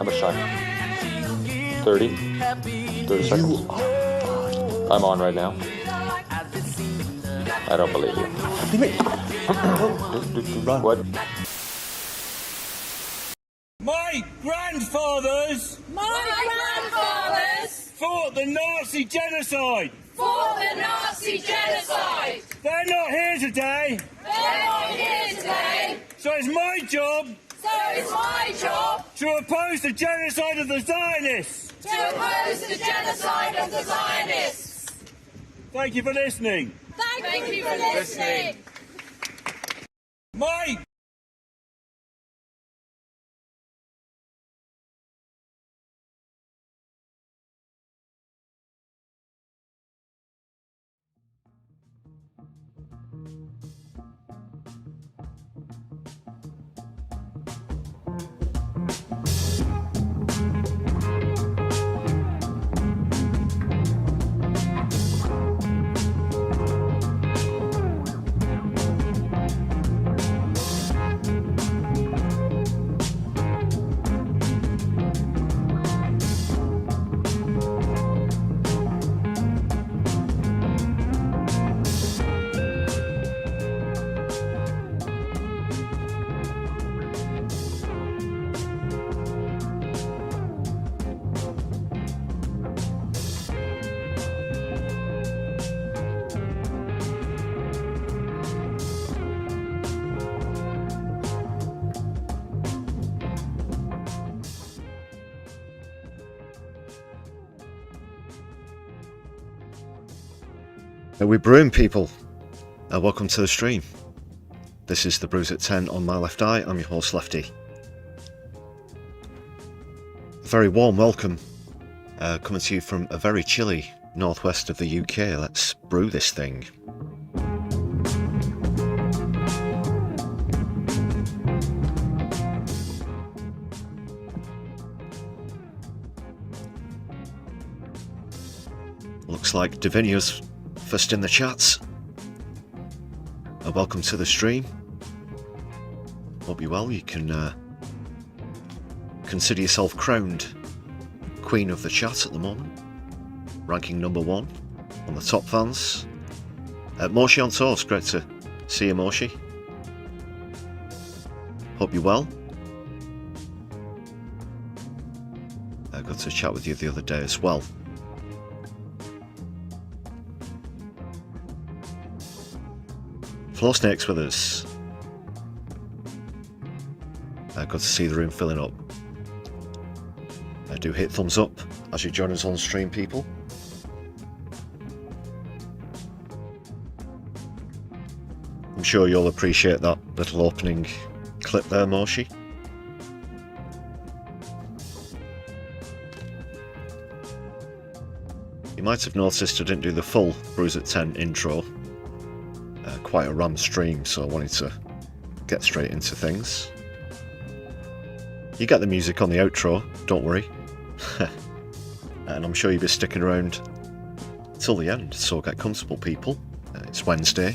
How much time? 30? 30 seconds? I'm on right now. I don't believe you. What? My grandfathers fought the Nazi genocide. They're not here today. So it's my job to oppose the genocide of the Zionists. Thank you for listening. Thank you for listening. My We're brewing, people. Welcome to the stream. This is the Brews at 10 on my left eye. I'm your host, Lefty. A very warm welcome coming to you from a very chilly northwest of the UK. Let's brew this thing. Looks like Davinia's first in the chats. Welcome to the stream. Hope you're well. You can consider yourself crowned Queen of the Chat at the moment. Ranking number 1 on the top fans. Moshi on toast. Great to see you, Moshi. Hope you're well. I got to chat with you the other day as well. Floor Snake's with us. Good to see the room filling up. Do hit thumbs up as you join us on stream, people. I'm sure you'll appreciate that little opening clip there, Moshi. You might have noticed I didn't do the full Brews at 10 intro. Quite a rammed stream, so I wanted to get straight into things. You get the music on the outro, don't worry. And I'm sure you'll be sticking around till the end, so get comfortable, people. It's Wednesday.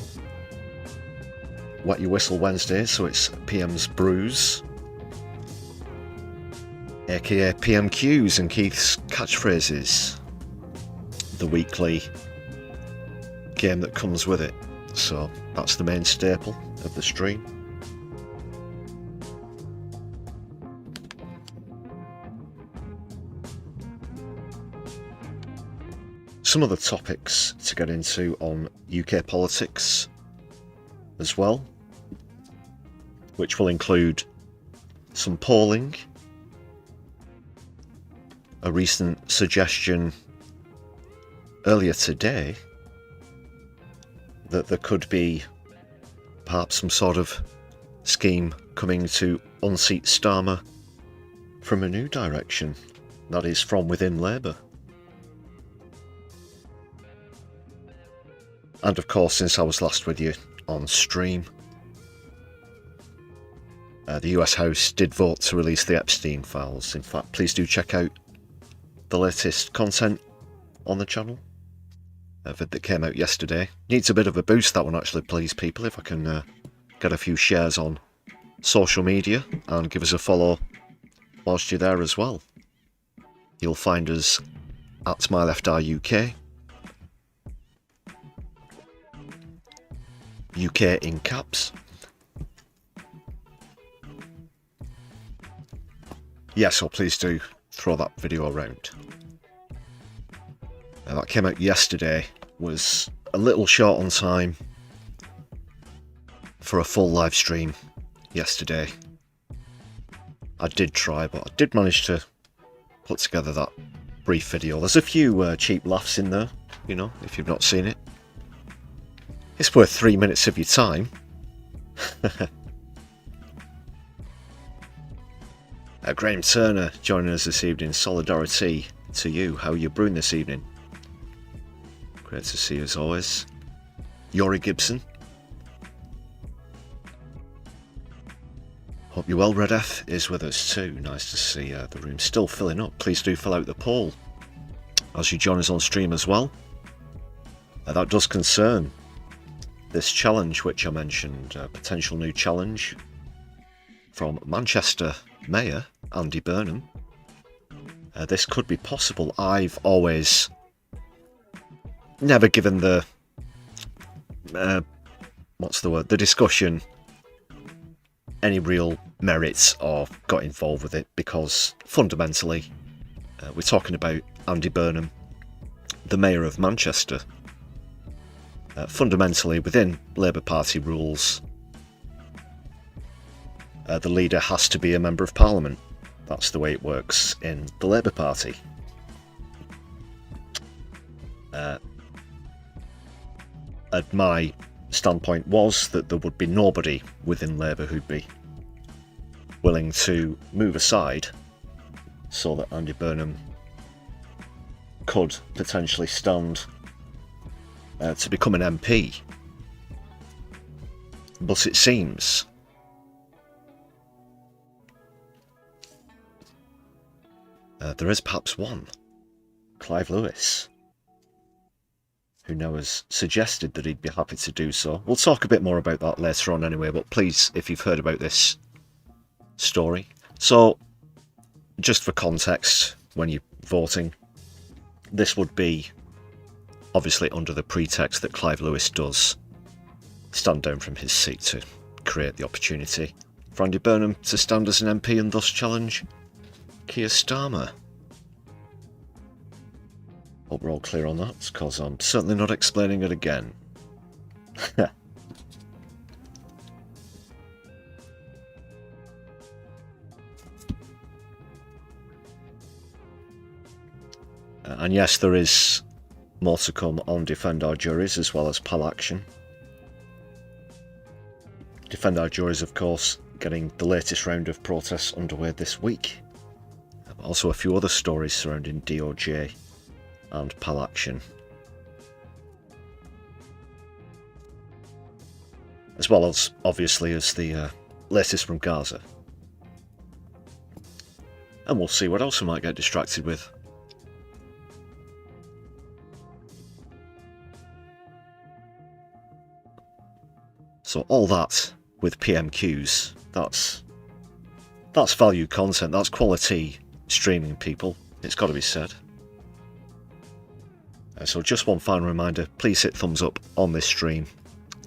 Wet Your Whistle Wednesday, so it's PM's Brews, aka PMQs and Keith's Catchphrases, the weekly game that comes with it. So that's the main staple of the stream. Some other topics to get into on UK politics as well, which will include some polling, a recent suggestion earlier today that there could be perhaps some sort of scheme coming to unseat Starmer from a new direction, that is from within Labour. And of course, since I was last with you on stream, the US House did vote to release the Epstein files. In fact, please do check out the latest content on the channel. A vid that came out yesterday. Needs a bit of a boost, that one, actually, please, people. If I can get a few shares on social media and give us a follow whilst you're there as well. You'll find us at MyLeftRUK, UK in caps. Yeah, so please do throw that video around. That came out yesterday, was a little short on time for a full live stream yesterday. I did try, but I did manage to put together that brief video. There's a few cheap laughs in there, you know, if you've not seen it. It's worth 3 minutes of your time. Graham Turner joining us this evening. Solidarity to you. How are you brewing this evening? Great to see you as always. Yori Gibson. Hope you're well. Red F is with us too. Nice to see the room still filling up. Please do fill out the poll as you join us on stream as well. That does concern this challenge which I mentioned, a potential new challenge from Manchester Mayor Andy Burnham. This could be possible. I've always never given the the discussion any real merits or got involved with it, because fundamentally we're talking about Andy Burnham, the Mayor of Manchester. Fundamentally, within Labour Party rules, the leader has to be a Member of Parliament. That's the way it works in the Labour Party. And my standpoint was that there would be nobody within Labour who'd be willing to move aside so that Andy Burnham could potentially stand to become an MP. But it seems there is perhaps one, Clive Lewis, who now has suggested that he'd be happy to do so. We'll talk a bit more about that later on anyway, but please, if you've heard about this story. So, just for context, when you're voting, this would be obviously under the pretext that Clive Lewis does stand down from his seat to create the opportunity for Andy Burnham to stand as an MP and thus challenge Keir Starmer. Hope we're all clear on that, because I'm certainly not explaining it again. And yes, there is more to come on Defend Our Juries as well as PAL Action. Defend Our Juries, of course, getting the latest round of protests underway this week. Also a few other stories surrounding DOJ and PAL Action. As well as, obviously, as the latest from Gaza. And we'll see what else we might get distracted with. So all that with PMQs, that's value content, that's quality streaming, people. It's got to be said. So just one final reminder, please hit thumbs up on this stream.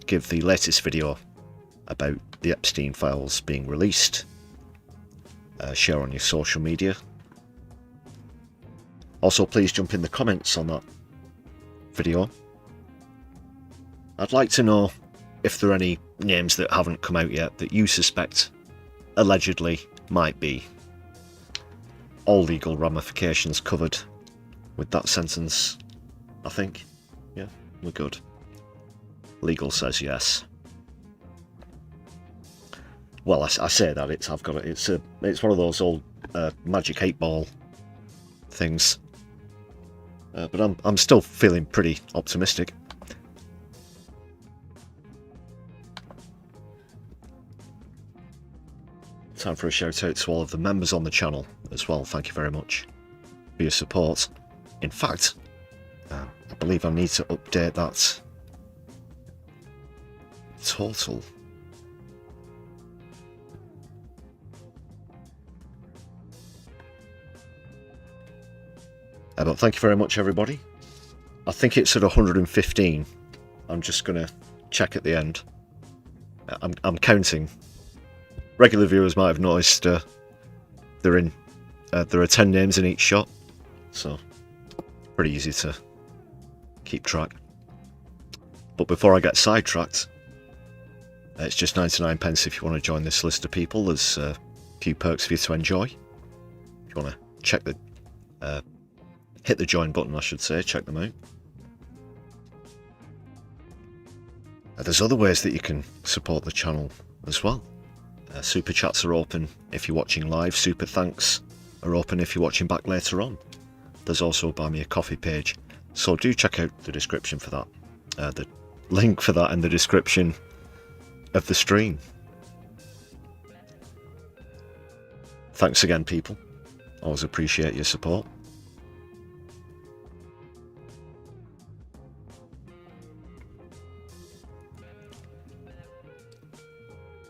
Give the latest video about the Epstein files being released. Share on your social media. Also, please jump in the comments on that video. I'd like to know if there are any names that haven't come out yet that you suspect allegedly might be. All legal ramifications covered with that sentence, I think. Yeah, we're good. Legal says yes. Well, I say that it's one of those old magic 8-ball things, but I'm still feeling pretty optimistic. Time for a shout out to all of the members on the channel as well. Thank you very much for your support. In fact, I believe I need to update that total. But thank you very much, everybody. I think it's at 115. I'm just going to check at the end. I'm counting. Regular viewers might have noticed there are 10 names in each shot, so pretty easy to keep track. But before I get sidetracked, it's just 99p if you want to join this list of people. There's a few perks for you to enjoy. If you want to check the hit the join button, I should say, check them out. There's other ways that you can support the channel as well. Super chats are open if you're watching live. Super thanks are open if you're watching back later on. There's also a Buy Me a Coffee page, so do check out the description for that. The link for that in the description of the stream. Thanks again, people. Always appreciate your support.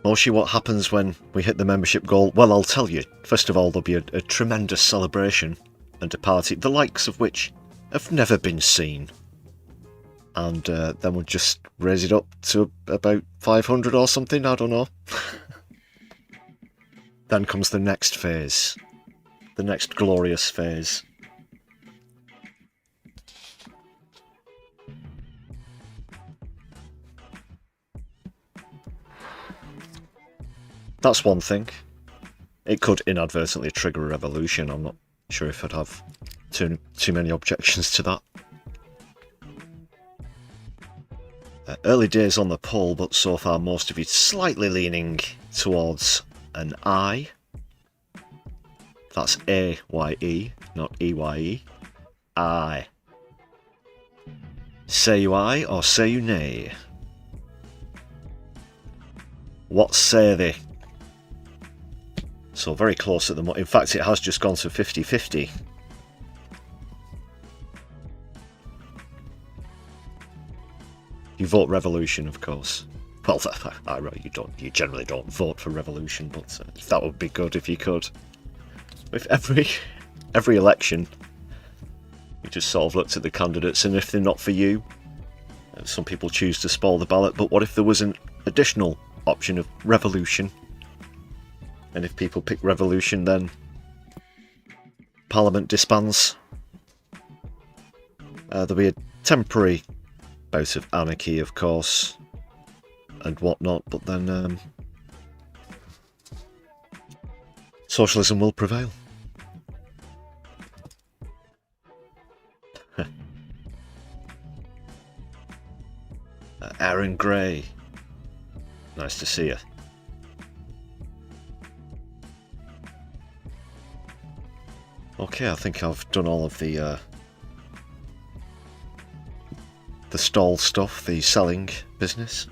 Moshi, what happens when we hit the membership goal? Well, I'll tell you. First of all, there'll be a tremendous celebration and a party, the likes of which have never been seen. And then we'll just raise it up to about 500 or something, I don't know. Then comes the next phase. The next glorious phase. That's one thing. It could inadvertently trigger a revolution. I'm not sure if I'd have too many objections to that. Early days on the poll, but so far most of you slightly leaning towards an I. That's A-Y-E, not E-Y-E. I. Say you aye or say you nay? What say they? So very close at the moment. In fact, it has just gone to 50-50. You vote revolution, of course. Well, you generally don't vote for revolution, but that would be good if you could. If every election, you just sort of looked at the candidates, and if they're not for you, some people choose to spoil the ballot. But what if there was an additional option of revolution? And if people pick revolution, then Parliament disbands. There'll be a temporary bout of anarchy, of course, and whatnot, but then socialism will prevail. Aaron Gray, nice to see you. Okay, I think I've done all of the stall stuff, the selling business.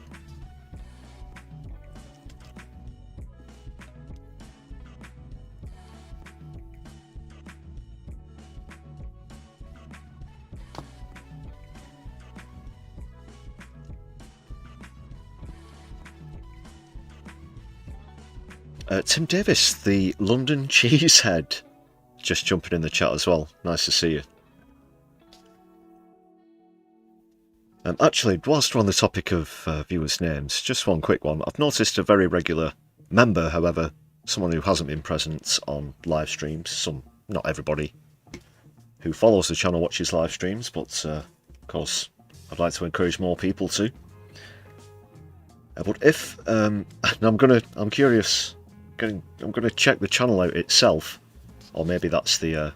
Tim Davis, the London Cheesehead, just jumping in the chat as well. Nice to see you. Actually, whilst we're on the topic of viewers' names, just one quick one. I've noticed a very regular member, however, someone who hasn't been present on live streams. Not everybody who follows the channel watches live streams, but of course, I'd like to encourage more people to. But if I'm curious. I'm gonna check the channel out itself, or maybe that's the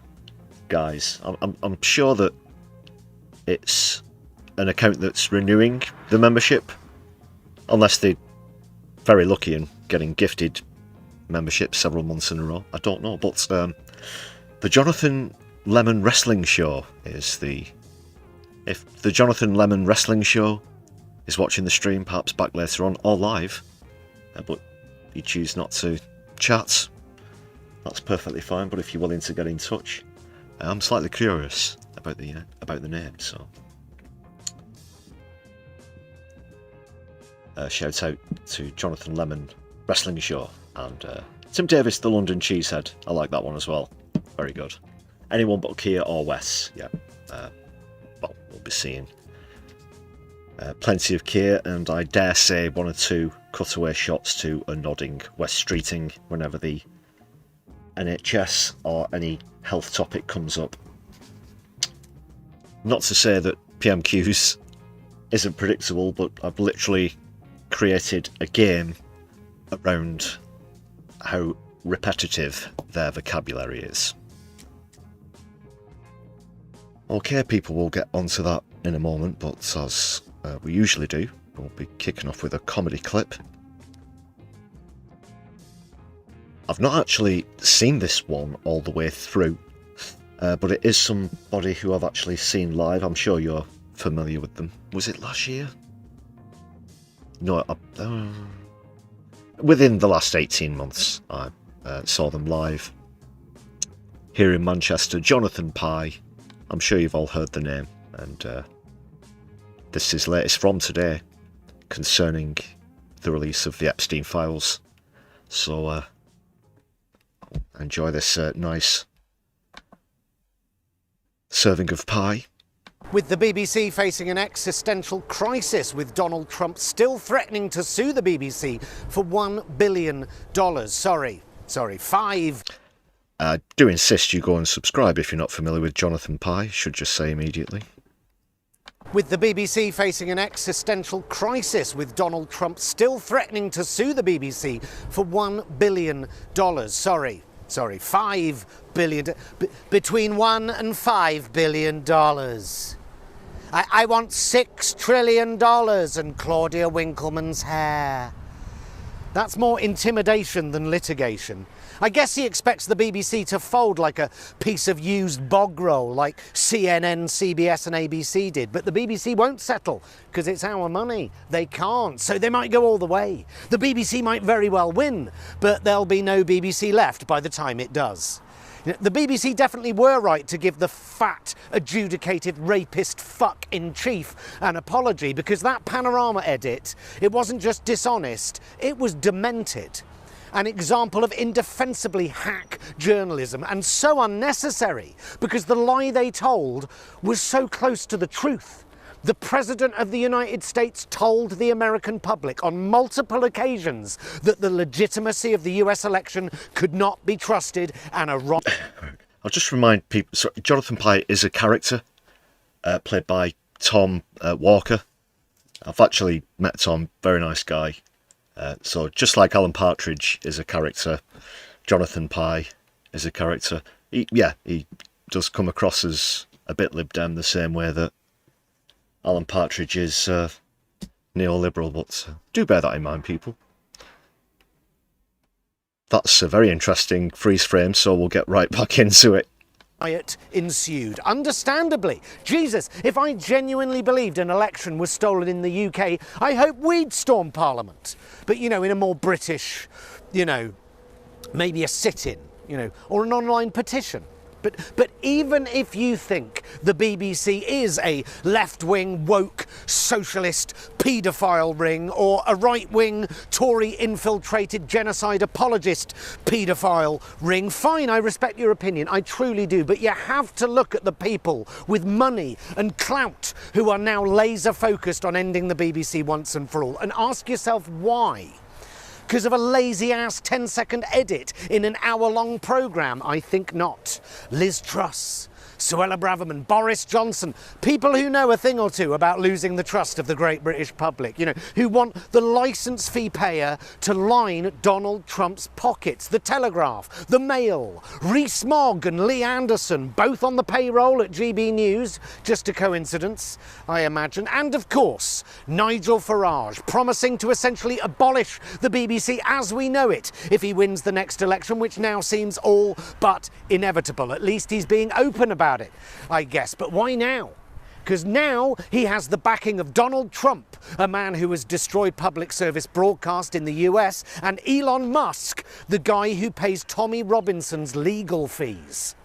guys. I'm sure that it's an account that's renewing the membership, unless they're very lucky and getting gifted memberships several months in a row. I don't know, but the Jonathon Lemon Wrestling Show is the... If the Jonathon Lemon Wrestling Show is watching the stream, perhaps back later on, or live, but you choose not to chat, that's perfectly fine. But if you're willing to get in touch, I'm slightly curious about the name, so shout out to Jonathon Lemon Wrestling Show and Tim Davis, the London Cheesehead. I like that one as well. Very good. Anyone but Keir or Wes, yeah. Well, we'll be seeing plenty of Keir, and I dare say 1 or 2 cutaway shots to a nodding Wes Streeting whenever the NHS or any health topic comes up. Not to say that PMQs isn't predictable, but I've literally created a game around how repetitive their vocabulary is. Okay, people, we'll get onto that in a moment, but as we usually do, we'll be kicking off with a comedy clip. I've not actually seen this one all the way through, but it is somebody who I've actually seen live. I'm sure you're familiar with them. Was it last year? No, within the last 18 months, I saw them live here in Manchester. Jonathon Pie. I'm sure you've all heard the name, and this is latest from today concerning the release of the Epstein files. So enjoy this nice serving of pie. With the BBC facing an existential crisis, with Donald Trump still threatening to sue the BBC for $1 billion. Sorry, 5. Do insist you go and subscribe if you're not familiar with Jonathon Pie, should just say immediately. With the BBC facing an existential crisis, with Donald Trump still threatening to sue the BBC for $1 billion. Sorry, 5 billion. Between $1 and $5 billion. I want $6 trillion and Claudia Winkleman's hair. That's more intimidation than litigation. I guess he expects the BBC to fold like a piece of used bog roll, like CNN, CBS and ABC did. But the BBC won't settle, because it's our money. They can't, so they might go all the way. The BBC might very well win, but there'll be no BBC left by the time it does. The BBC definitely were right to give the fat, adjudicated rapist fuck-in-chief an apology, because that Panorama edit, it wasn't just dishonest, it was demented. An example of indefensibly hack journalism, and so unnecessary, because the lie they told was so close to the truth. The President of the United States told the American public on multiple occasions that the legitimacy of the US election could not be trusted, and a I'll just remind people, so Jonathon Pie is a character played by Tom Walker. I've actually met Tom, very nice guy. So just like Alan Partridge is a character, Jonathon Pie is a character. He does come across as a bit Lib Dem, the same way that Alan Partridge is neoliberal, but do bear that in mind, people. That's a very interesting freeze frame, so we'll get right back into it. Riot ensued, understandably. Jesus, if I genuinely believed an election was stolen in the UK, I hope we'd storm Parliament. But, in a more British, maybe a sit-in, or an online petition. But even if you think the BBC is a left-wing, woke, socialist, paedophile ring, or a right-wing, Tory-infiltrated genocide apologist paedophile ring, fine, I respect your opinion, I truly do, but you have to look at the people with money and clout who are now laser-focused on ending the BBC once and for all, and ask yourself why. Because of a lazy-ass 10-second edit in an hour-long programme? I think not. Liz Truss, Suella Braverman, Boris Johnson, people who know a thing or two about losing the trust of the great British public, who want the licence fee payer to line Donald Trump's pockets. The Telegraph, the Mail, Rees-Mogg and Lee Anderson, both on the payroll at GB News. Just a coincidence, I imagine. And of course, Nigel Farage, promising to essentially abolish the BBC as we know it if he wins the next election, which now seems all but inevitable. At least he's being open about it, I guess. But why now? Because now he has the backing of Donald Trump, a man who has destroyed public service broadcast in the US, and Elon Musk, the guy who pays Tommy Robinson's legal fees.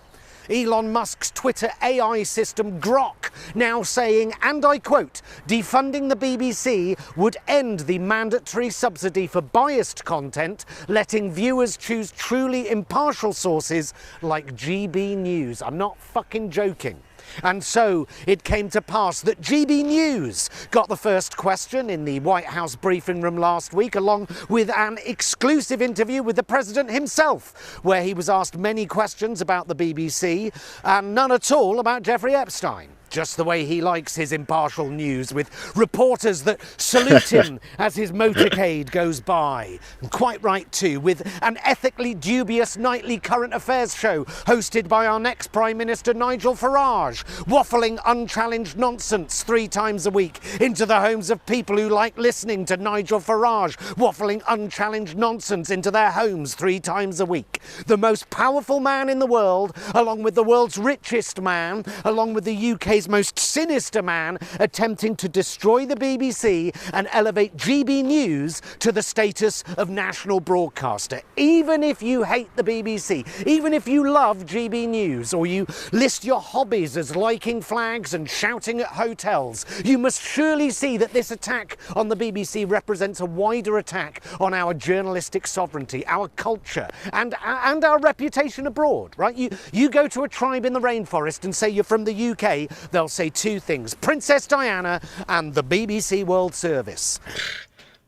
Elon Musk's Twitter AI system Grok now saying, and I quote, defunding the BBC would end the mandatory subsidy for biased content, letting viewers choose truly impartial sources like GB News. I'm not fucking joking. And so it came to pass that GB News got the first question in the White House briefing room last week, along with an exclusive interview with the president himself, where he was asked many questions about the BBC and none at all about Jeffrey Epstein. Just the way he likes his impartial news, with reporters that salute him as his motorcade goes by. And quite right too, with an ethically dubious nightly current affairs show hosted by our next Prime Minister Nigel Farage, waffling unchallenged nonsense 3 times a week into the homes of people who like listening to Nigel Farage waffling unchallenged nonsense into their homes 3 times a week. The most powerful man in the world, along with the world's richest man, along with the UK's most sinister man, attempting to destroy the BBC and elevate GB News to the status of national broadcaster. Even if you hate the BBC, even if you love GB News, or you list your hobbies as liking flags and shouting at hotels, you must surely see that this attack on the BBC represents a wider attack on our journalistic sovereignty, our culture, and our reputation abroad, right? You go to a tribe in the rainforest and say you're from the UK, they'll say 2 things: Princess Diana and the BBC World Service.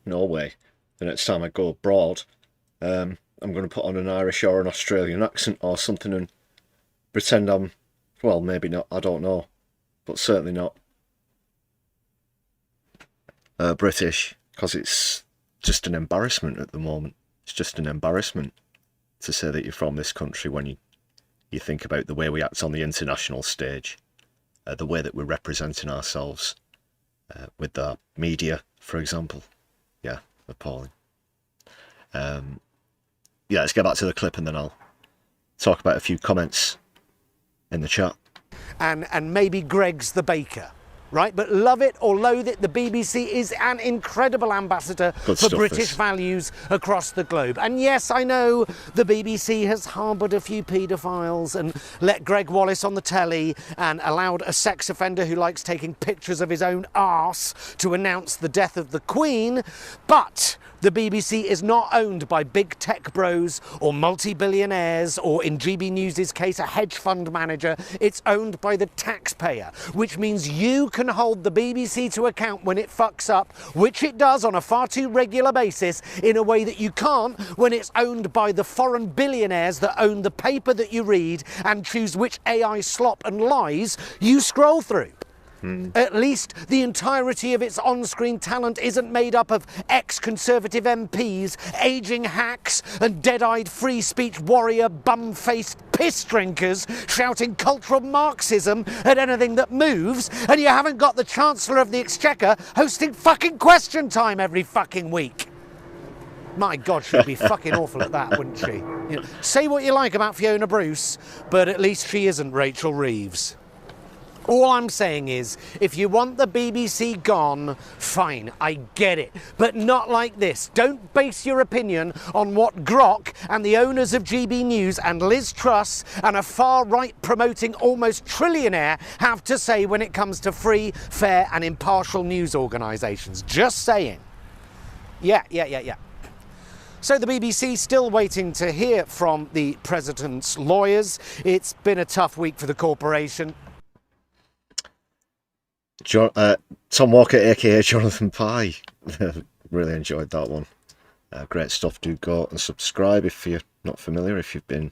No way. The next time I go abroad, I'm going to put on an Irish or an Australian accent or something and pretend I'm, well, maybe not, I don't know, but certainly not British, because it's just an embarrassment at the moment. It's just an embarrassment to say that you're from this country when you think about the way we act on the international stage. The way that we're representing ourselves with the media, for example. Yeah, appalling. Yeah, let's get back to the clip and then I'll talk about a few comments in the chat. And maybe Greg's the baker, right? But love it or loathe it, the BBC is an incredible ambassador for British values across the globe. And yes, I know the BBC has harboured a few paedophiles and let Greg Wallace on the telly and allowed a sex offender who likes taking pictures of his own arse to announce the death of the Queen, but the BBC is not owned by big tech bros or multi-billionaires or, in GB News' case, a hedge fund manager. It's owned by the taxpayer, which means you can hold the BBC to account when it fucks up, which it does on a far too regular basis, in a way that you can't when it's owned by the foreign billionaires that own the paper that you read and choose which AI slop and lies you scroll through. At least the entirety of its on-screen talent isn't made up of ex-Conservative MPs, ageing hacks and dead-eyed free speech warrior bum-faced piss drinkers shouting cultural Marxism at anything that moves, and you haven't got the Chancellor of the Exchequer hosting fucking Question Time every fucking week. My God, she'd be fucking awful at that, wouldn't she? You know, say what you like about Fiona Bruce, but at least she isn't Rachel Reeves. All I'm saying is, if you want the BBC gone, fine, I get it. But not like this. Don't base your opinion on what Grok and the owners of GB News and Liz Truss and a far-right promoting almost trillionaire have to say when it comes to free, fair and impartial news organisations. Just saying. Yeah. So the BBC still waiting to hear from the president's lawyers. It's been a tough week for the corporation. Tom Walker, aka Jonathon Pie. Really enjoyed that one. Great stuff. Do go and subscribe if you're not familiar, if you've been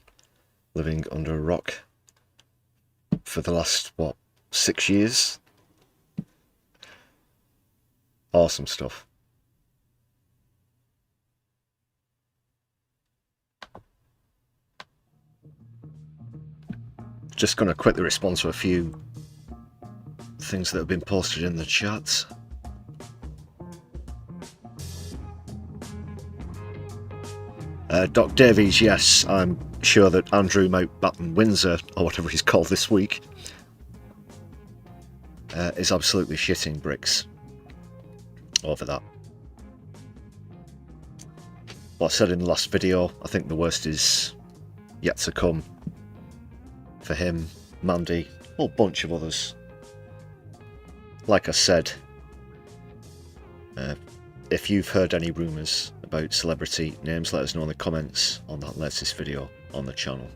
living under a rock for the last, 6 years. Awesome stuff. Just going to quickly respond to a few things that have been posted in the chats. Doc Davies, yes, I'm sure that Andrew Mountbatten Windsor, or whatever he's called this week, is absolutely shitting bricks over that. What I said in the last video, I think the worst is yet to come for for him, Mandy, a whole bunch of others. Like I said, if you've heard any rumours about celebrity names, let us know in the comments on that latest video on the channel.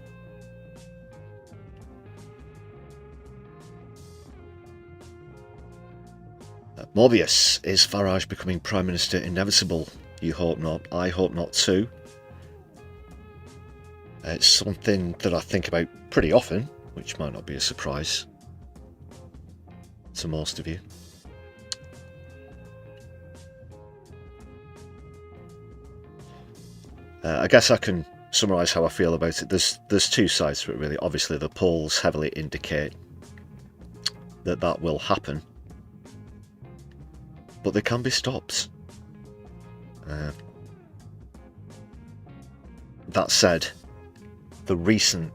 Morbius, is Farage becoming Prime Minister inevitable? You hope not. I hope not too. It's something that I think about pretty often, which might not be a surprise to most of you. I guess I can summarise how I feel about it. There's two sides to it really. Obviously the polls heavily indicate that that will happen, but they can be stopped. That said, the recent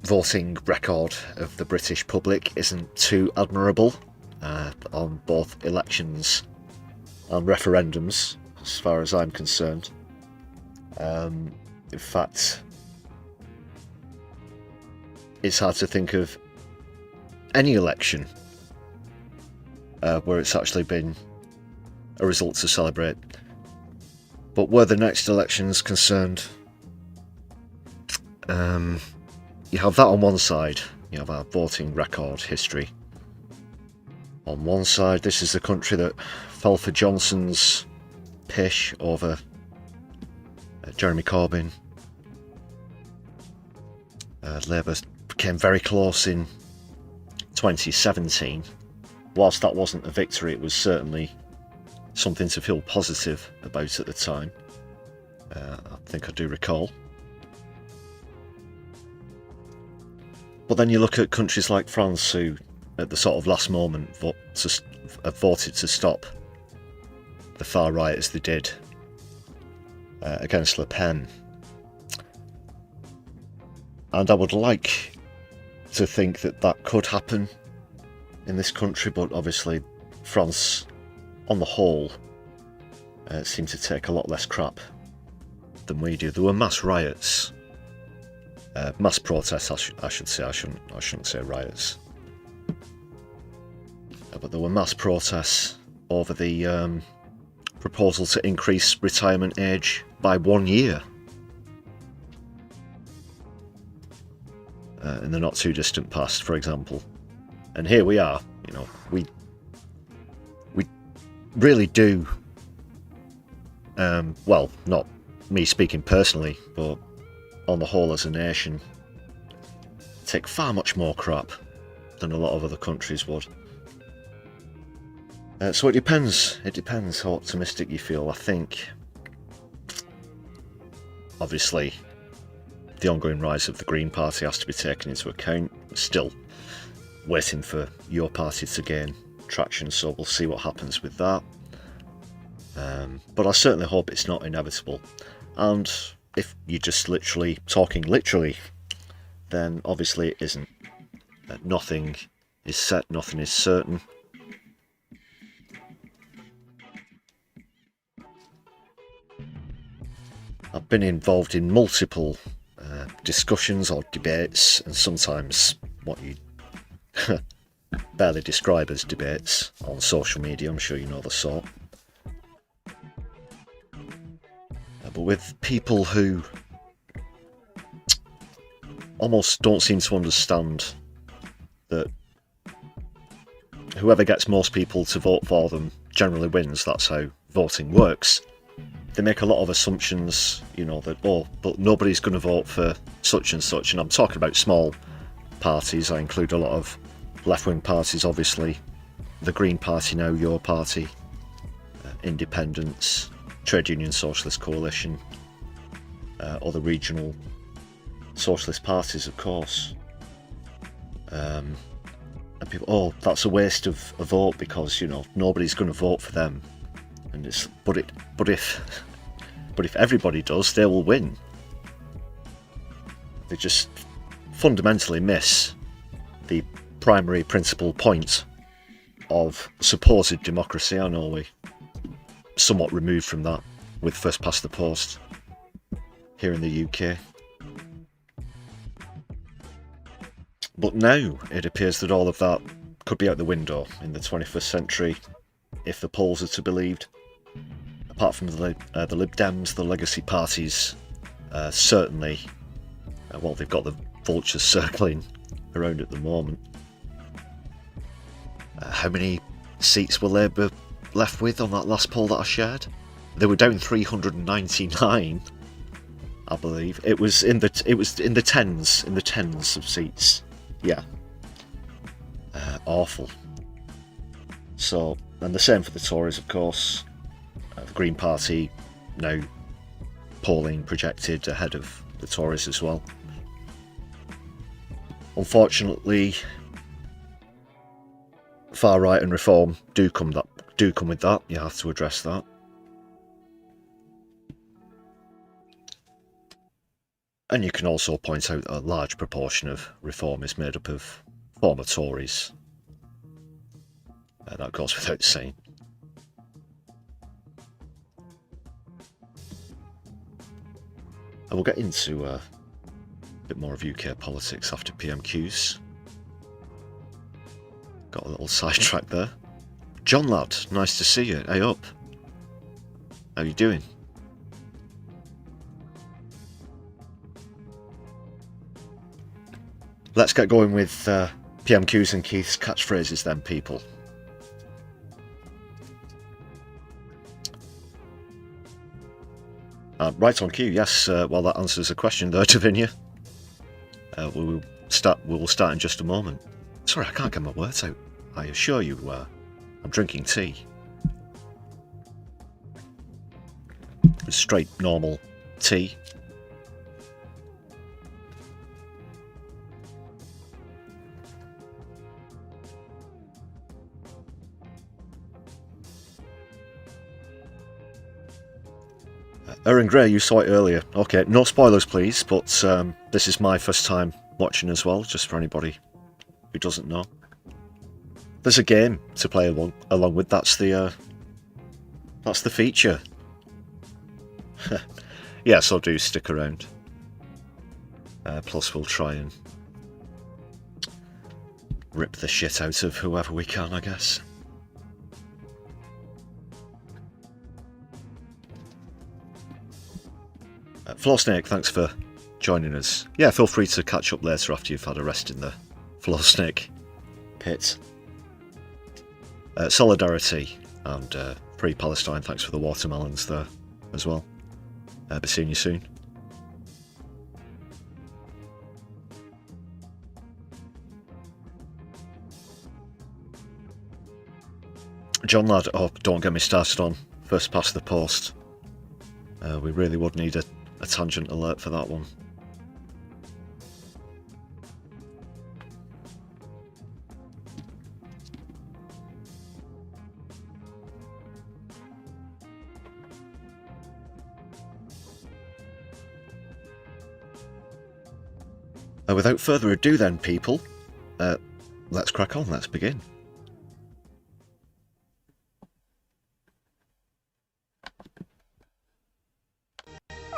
voting record of the British public isn't too admirable on both elections and referendums, as far as I'm concerned. In fact, it's hard to think of any election where it's actually been a result to celebrate. But where the next election's concerned, you have that on one side. You have our voting record history. On one side, this is the country that fell for Johnson's pish over Jeremy Corbyn. Labour came very close in 2017. Whilst that wasn't a victory, it was certainly something to feel positive about at the time. I think I do recall. But then you look at countries like France, who at the sort of last moment voted to stop the far right as they did against Le Pen. And I would like to think that that could happen in this country, but obviously France on the whole seemed to take a lot less crap than we do. There were mass riots, mass protests I should say. I shouldn't say riots, but there were mass protests over the proposal to increase retirement age by 1 year in the not too distant past, for example. And here we are, you know, we really do, well, not me speaking personally, but on the whole as a nation, take far much more crap than a lot of other countries would. So it depends how optimistic you feel. I think, obviously, the ongoing rise of the Green Party has to be taken into account. Still waiting for your party to gain traction, so we'll see what happens with that. But I certainly hope it's not inevitable. And if you're just talking literally, then obviously it isn't. Nothing is set, nothing is certain. I've been involved in multiple discussions or debates, and sometimes what you barely describe as debates on social media. I'm sure you know the sort. But with people who almost don't seem to understand that whoever gets most people to vote for them generally wins. That's how voting works. They make a lot of assumptions, you know, that, oh, but nobody's going to vote for such and such. And I'm talking about small parties. I include a lot of left-wing parties, obviously. The Green Party now, your party, independents, Trade Union Socialist Coalition, other regional socialist parties, of course. And people, oh, that's a waste of a vote because, you know, nobody's going to vote for them. And it's, but if everybody does, they will win. They just fundamentally miss the primary principal point of supposed democracy. I know we somewhat removed from that with first past the post here in the UK. But now it appears that all of that could be out the window in the 21st century, if the polls are to be believed. Apart from the Lib Dems, the legacy parties, certainly, well, they've got the vultures circling around at the moment. How many seats will Labour left with on that last poll that I shared? They were down 399, I believe. It was in the tens of seats. Yeah. Awful. So, and the same for the Tories, of course. The Green Party now polling projected ahead of the Tories as well. Unfortunately, far right and reform do come with that. You have to address that. And you can also point out that a large proportion of reform is made up of former Tories. That goes without saying. And we'll get into a bit more of UK politics after PMQs. Got a little sidetrack there. John lad, nice to see you. Hey up. How you doing? Let's get going with PMQs and Keith's catchphrases then, people. Right on cue, yes. Well, that answers a question there, Davinia. We will start in just a moment. Sorry, I can't get my words out. I assure you, I'm drinking tea. Straight, normal tea. Erin Gray, you saw it earlier. Okay, no spoilers please, but this is my first time watching as well, just for anybody who doesn't know. There's a game to play along with, that's the feature. Yeah, so do stick around. Plus we'll try and rip the shit out of whoever we can, I guess. Floor Snake, thanks for joining us. Yeah, feel free to catch up later after you've had a rest in the Floor Snake pit. Solidarity and Free Palestine, thanks for the watermelons there as well. Be seeing you soon. John lad, oh, don't get me started on first past the post. We really would need a tangent alert for that one. Without further ado then, people, let's crack on, let's begin.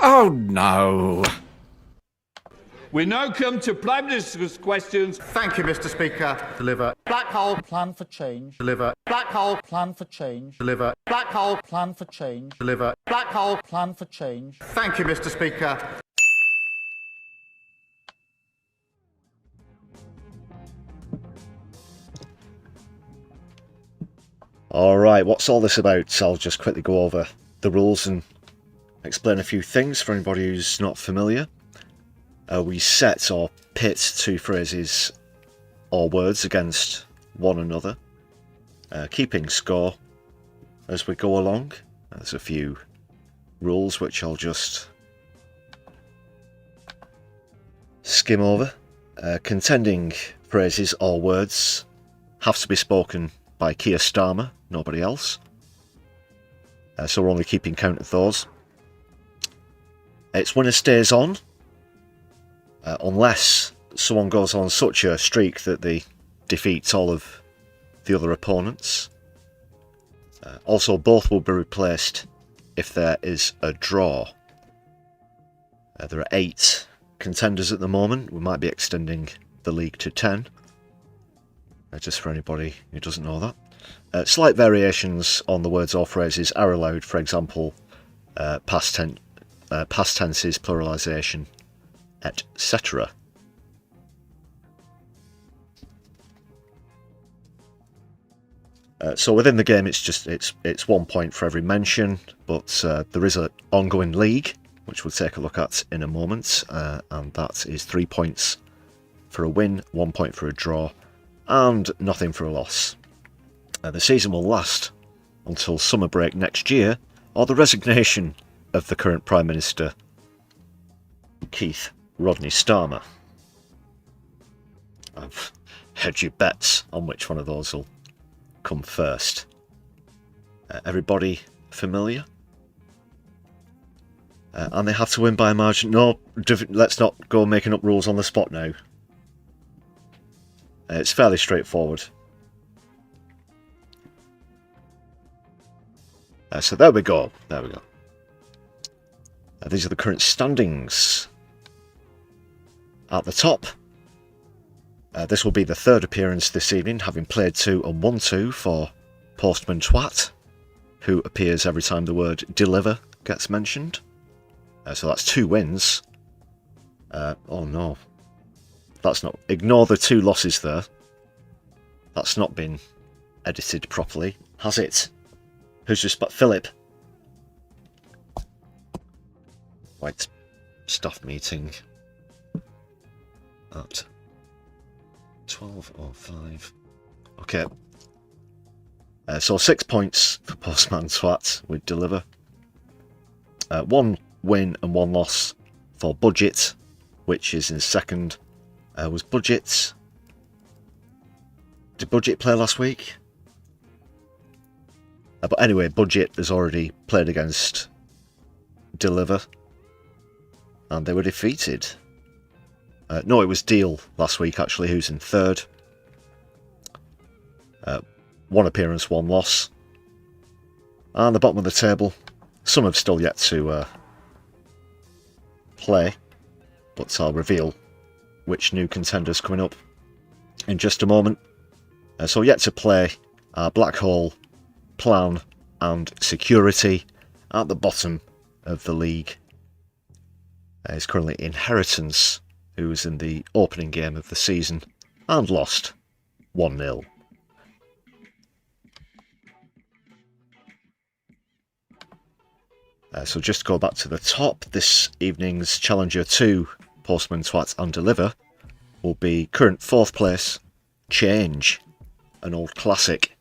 Oh no! We now come to Prime Minister's questions. Thank you, Mr. Speaker. Deliver. Black hole. Plan for change. Deliver. Black hole. Plan for change. Deliver. Black hole. Plan for change. Deliver. Black hole. Plan for change. Thank you, Mr. Speaker. Alright, what's all this about? I'll just quickly go over the rules and explain a few things for anybody who's not familiar. We set or pit two phrases or words against one another, keeping score as we go along. There's a few rules which I'll just skim over. Contending phrases or words have to be spoken by Keir Starmer, nobody else. So we're only keeping count of those. It's winner stays on, unless someone goes on such a streak that they defeat all of the other opponents. Also, both will be replaced if there is a draw. There are 8 contenders at the moment. We might be extending the league to 10. Just for anybody who doesn't know that. Slight variations on the words or phrases are allowed, for example, past tenses, pluralisation, etc. So within the game, it's 1 point for every mention, but there is an ongoing league, which we'll take a look at in a moment, and that is 3 points for a win, 1 point for a draw, and nothing for a loss. The season will last until summer break next year, or the resignation of the current Prime Minister, Keith Rodney Starmer. I've hedged your bets on which one of those will come first. Everybody familiar? And they have to win by a margin. No, let's not go making up rules on the spot now. It's fairly straightforward. So there we go. There we go. These are the current standings. At the top, this will be the third appearance this evening, having played 2 and won 2 for Postman Twat, who appears every time the word deliver gets mentioned. So that's 2 wins. Oh no. That's not... Ignore the 2 losses there. That's not been edited properly, has it? Who's just... Philip. Right. Staff meeting at 12:05. Okay. So 6 points for Postman Twat with deliver. 1 win and 1 loss for Budget, which is in second. Was Budget... Did Budget play last week? But anyway, Budget has already played against Deliver, and they were defeated. No, it was Deal last week, actually, who's in third. 1 appearance, 1 loss. And the bottom of the table, some have still yet to play, but I'll reveal which new contenders coming up in just a moment. So yet to play are Black Hole, Plan and Security. At the bottom of the league is currently Inheritance, who was in the opening game of the season and lost 1-0. So just to go back to the top, this evening's Challenger 2, Postman Twat and Deliver, will be current 4th place, Change, an old classic.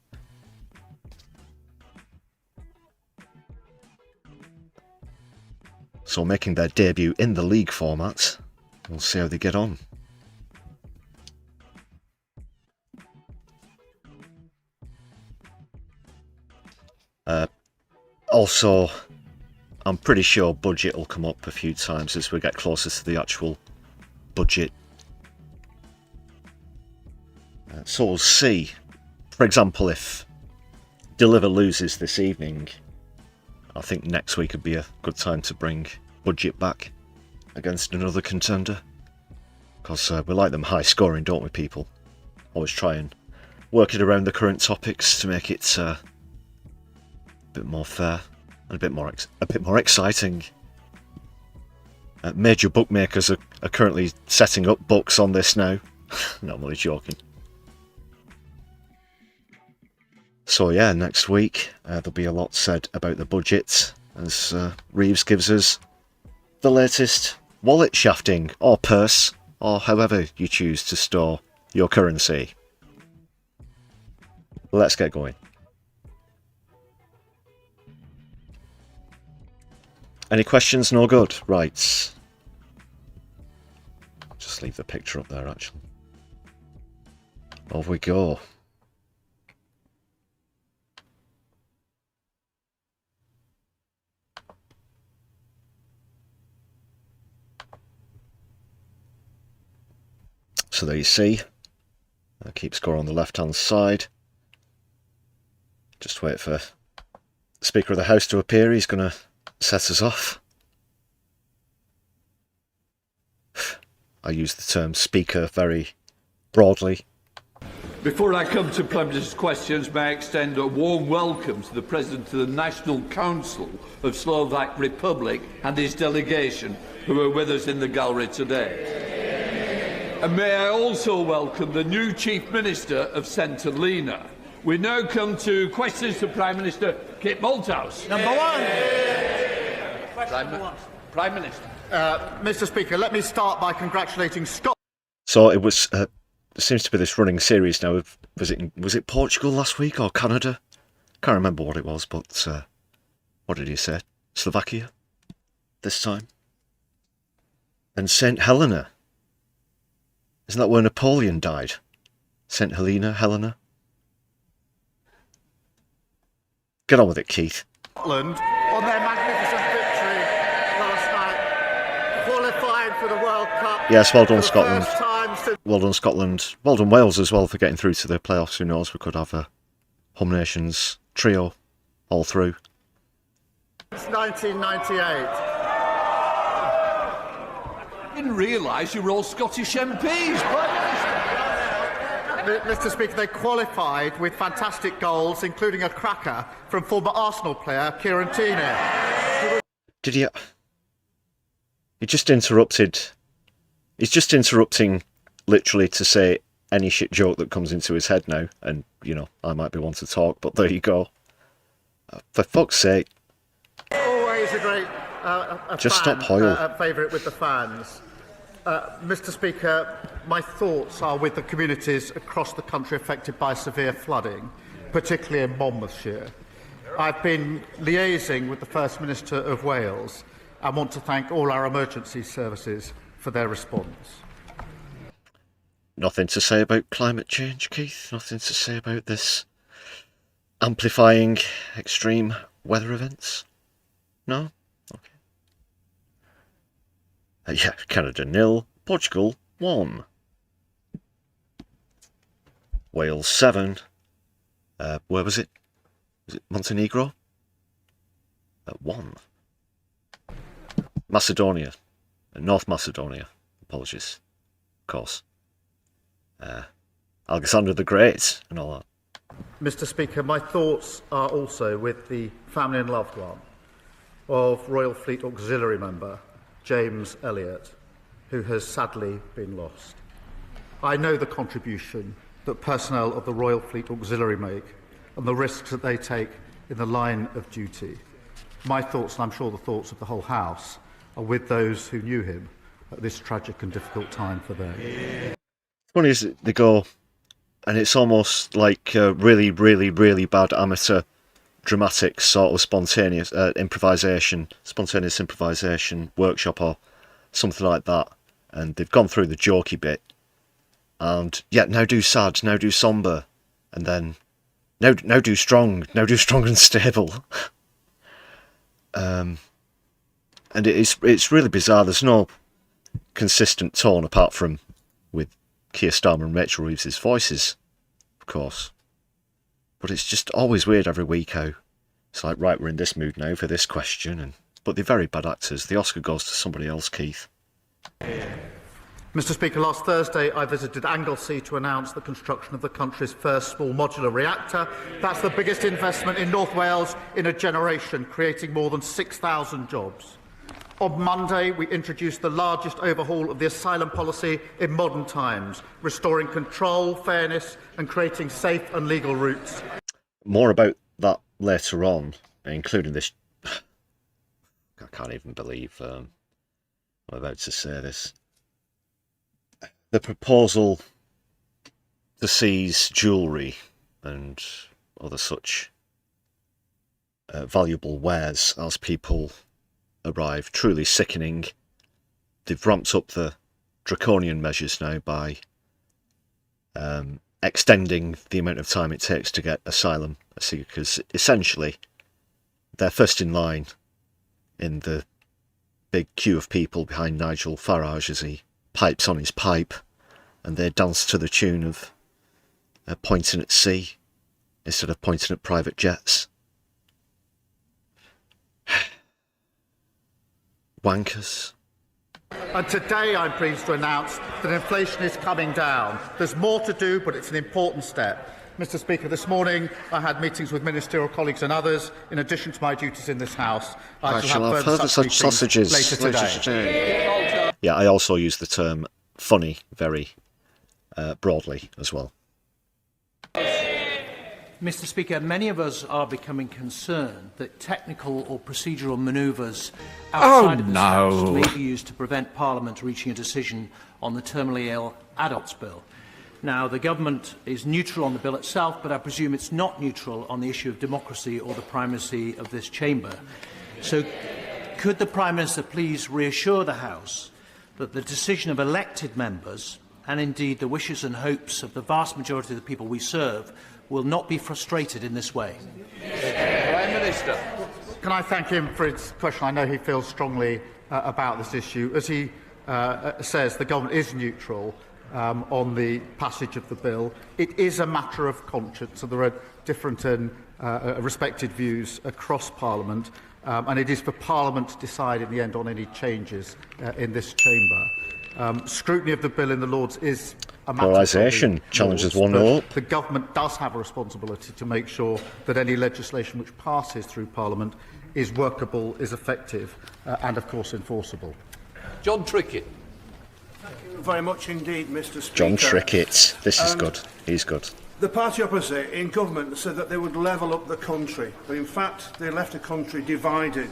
So making their debut in the league format. We'll see how they get on. Also, I'm pretty sure Budget will come up a few times as we get closer to the actual budget. So we'll see. For example, if Deliver loses this evening, I think next week would be a good time to bring Budget back against another contender. Because we like them high scoring, don't we, people? Always try and work it around the current topics to make it a bit more fair and a bit more exciting. Major bookmakers are currently setting up books on this now. No, I'm only joking. So yeah, next week there'll be a lot said about the budget as Reeves gives us the latest wallet shafting or purse or however you choose to store your currency. Let's get going. Any questions? No good? Right. Just leave the picture up there actually. Off we go. So there you see, keep score on the left hand side. Just wait for the Speaker of the House to appear, he's going to set us off. I use the term speaker very broadly. Before I come to Prime Minister's questions, may I extend a warm welcome to the President of the National Council of Slovak Republic and his delegation, who are with us in the gallery today. And may I also welcome the new Chief Minister of St Helena. We now come to questions to Prime Minister Kit Malthouse. Number one. Prime Minister. Mr. Speaker, let me start by congratulating Scott. So it was. There seems to be this running series now. Was it Portugal last week or Canada? Can't remember what it was, but what did he say? Slovakia this time. And St Helena. Isn't that where Napoleon died? St Helena. Get on with it, Keith. Scotland on their magnificent victory last night, qualifying for the World Cup. Yes, well done, for the Scotland. first time since Well done, Scotland. Well done, Wales as well for getting through to the playoffs. Who knows? We could have a Home Nations trio all through. 1998. I didn't realise you were all Scottish MPs, Prime Minister. Mr. Speaker, they qualified with fantastic goals, including a cracker from former Arsenal player Kieran Tierney. Did he? He just interrupted. He's just interrupting, literally, to say any shit joke that comes into his head now. And you know, I might be one to talk, but there you go. For fuck's sake! Always a great Just fan, stop Hoyle. Favourite with the fans. Mr. Speaker, my thoughts are with the communities across the country affected by severe flooding, particularly in Monmouthshire. I've been liaising with the First Minister of Wales and want to thank all our emergency services for their response. Nothing to say about climate change, Keith? Nothing to say about this amplifying extreme weather events? No? Okay. Yeah, Canada 0, Portugal 1. Wales 7. Where was it? Was it Montenegro? 1. Macedonia. North Macedonia. Apologies. Of course. Alexander the Great and all that. Mr. Speaker, my thoughts are also with the family and loved one of Royal Fleet Auxiliary member James Elliott, who has sadly been lost. I know the contribution that personnel of the Royal Fleet Auxiliary make and the risks that they take in the line of duty. My thoughts, and I'm sure the thoughts of the whole House, are with those who knew him at this tragic and difficult time for them. Funny is they go, and it's almost like really, really, really bad amateur dramatic sort of spontaneous improvisation workshop or something like that, and they've gone through the jokey bit, and yeah, now do sad, now do sombre, and then now do strong and stable. And it's really bizarre. There's no consistent tone apart from with Keir Starmer and Rachel Reeves' voices, of course. But it's just always weird every week how it's like, right, we're in this mood now for this question, but they're very bad actors. The Oscar goes to somebody else, Keith. Mr. Speaker, last Thursday I visited Anglesey to announce the construction of the country's first small modular reactor. That's the biggest investment in North Wales in a generation, creating more than 6,000 jobs. On Monday, we introduced the largest overhaul of the asylum policy in modern times, restoring control, fairness and creating safe and legal routes. More about that later on, including this. I can't even believe I'm about to say this. The proposal to seize jewellery and other such valuable wares as people arrive, truly sickening. They've ramped up the draconian measures now by extending the amount of time it takes to get asylum seekers. Essentially, they're first in line in the big queue of people behind Nigel Farage as he pipes on his pipe, and they dance to the tune of pointing at sea instead of pointing at private jets. Wankers. And today I'm pleased to announce that inflation is coming down. There's more to do, but it's an important step. Mr. Speaker, this morning I had meetings with ministerial colleagues and others. In addition to my duties in this House, I shall have further such sausages later today. Yeah, I also use the term funny very broadly as well. Mr. Speaker, many of us are becoming concerned that technical or procedural manoeuvres outside of this House may be used to prevent Parliament reaching a decision on the terminally ill adults bill. Now, the government is neutral on the bill itself, but I presume it's not neutral on the issue of democracy or the primacy of this chamber. So, could the Prime Minister please reassure the House that the decision of elected members, and indeed the wishes and hopes of the vast majority of the people we serve, will not be frustrated in this way? Prime Minister. Can I thank him for his question? I know he feels strongly about this issue. As he says, the government is neutral on the passage of the bill. It is a matter of conscience, so there are different and respected views across Parliament, and it is for Parliament to decide in the end on any changes in this chamber. Scrutiny of the bill in the Lords is a matter Polarisation challenges 1-0. The government does have a responsibility to make sure that any legislation which passes through Parliament is workable, is effective, and of course enforceable. John Trickett. Thank you very much indeed, Mr. Speaker. John Trickett. This is good. He's good. The party opposite in government said that they would level up the country, but in fact they left the country divided.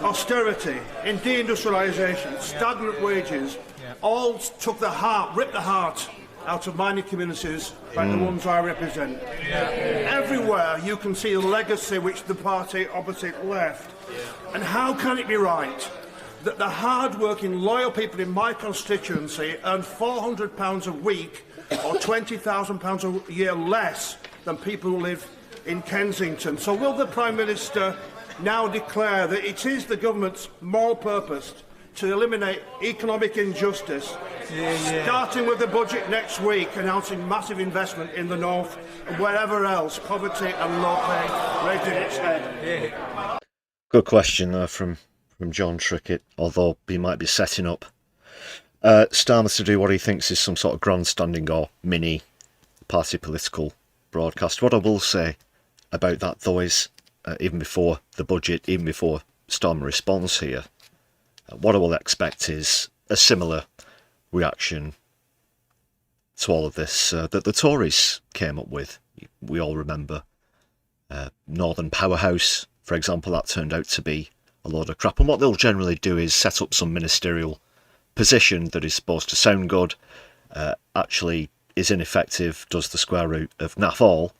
Austerity, in deindustrialisation, stagnant wages, all took the heart, ripped the heart out of mining communities like the ones I represent. Everywhere you can see the legacy which the party opposite left. And how can it be right that the hard-working, loyal people in my constituency earn £400 a week or £20,000 a year less than people who live in Kensington? So will the Prime Minister now declare that it is the government's moral purpose to eliminate economic injustice, starting with the budget next week, announcing massive investment in the north and wherever else poverty and low pay raising its head? Good question from John Trickett, although he might be setting up Starmer to do what he thinks is some sort of grandstanding or mini party political broadcast. What I will say about that, though, is even before the budget, even before Starmer responds here, what I will expect is a similar reaction to all of this that the Tories came up with. We all remember Northern Powerhouse, for example. That turned out to be a load of crap. And what they'll generally do is set up some ministerial position that is supposed to sound good, actually is ineffective, does the square root of naff all.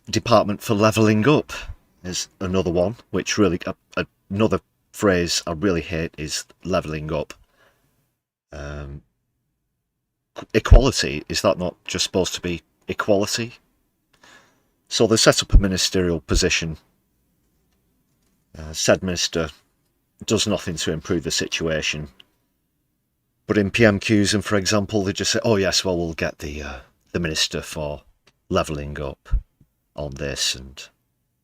Department for Levelling Up is another one, which really, another phrase I really hate is levelling up. Equality, is that not just supposed to be equality? So they set up a ministerial position. Said minister does nothing to improve the situation. But in PMQs, and for example, they just say, oh yes, well, we'll get the Minister for Levelling Up on this, and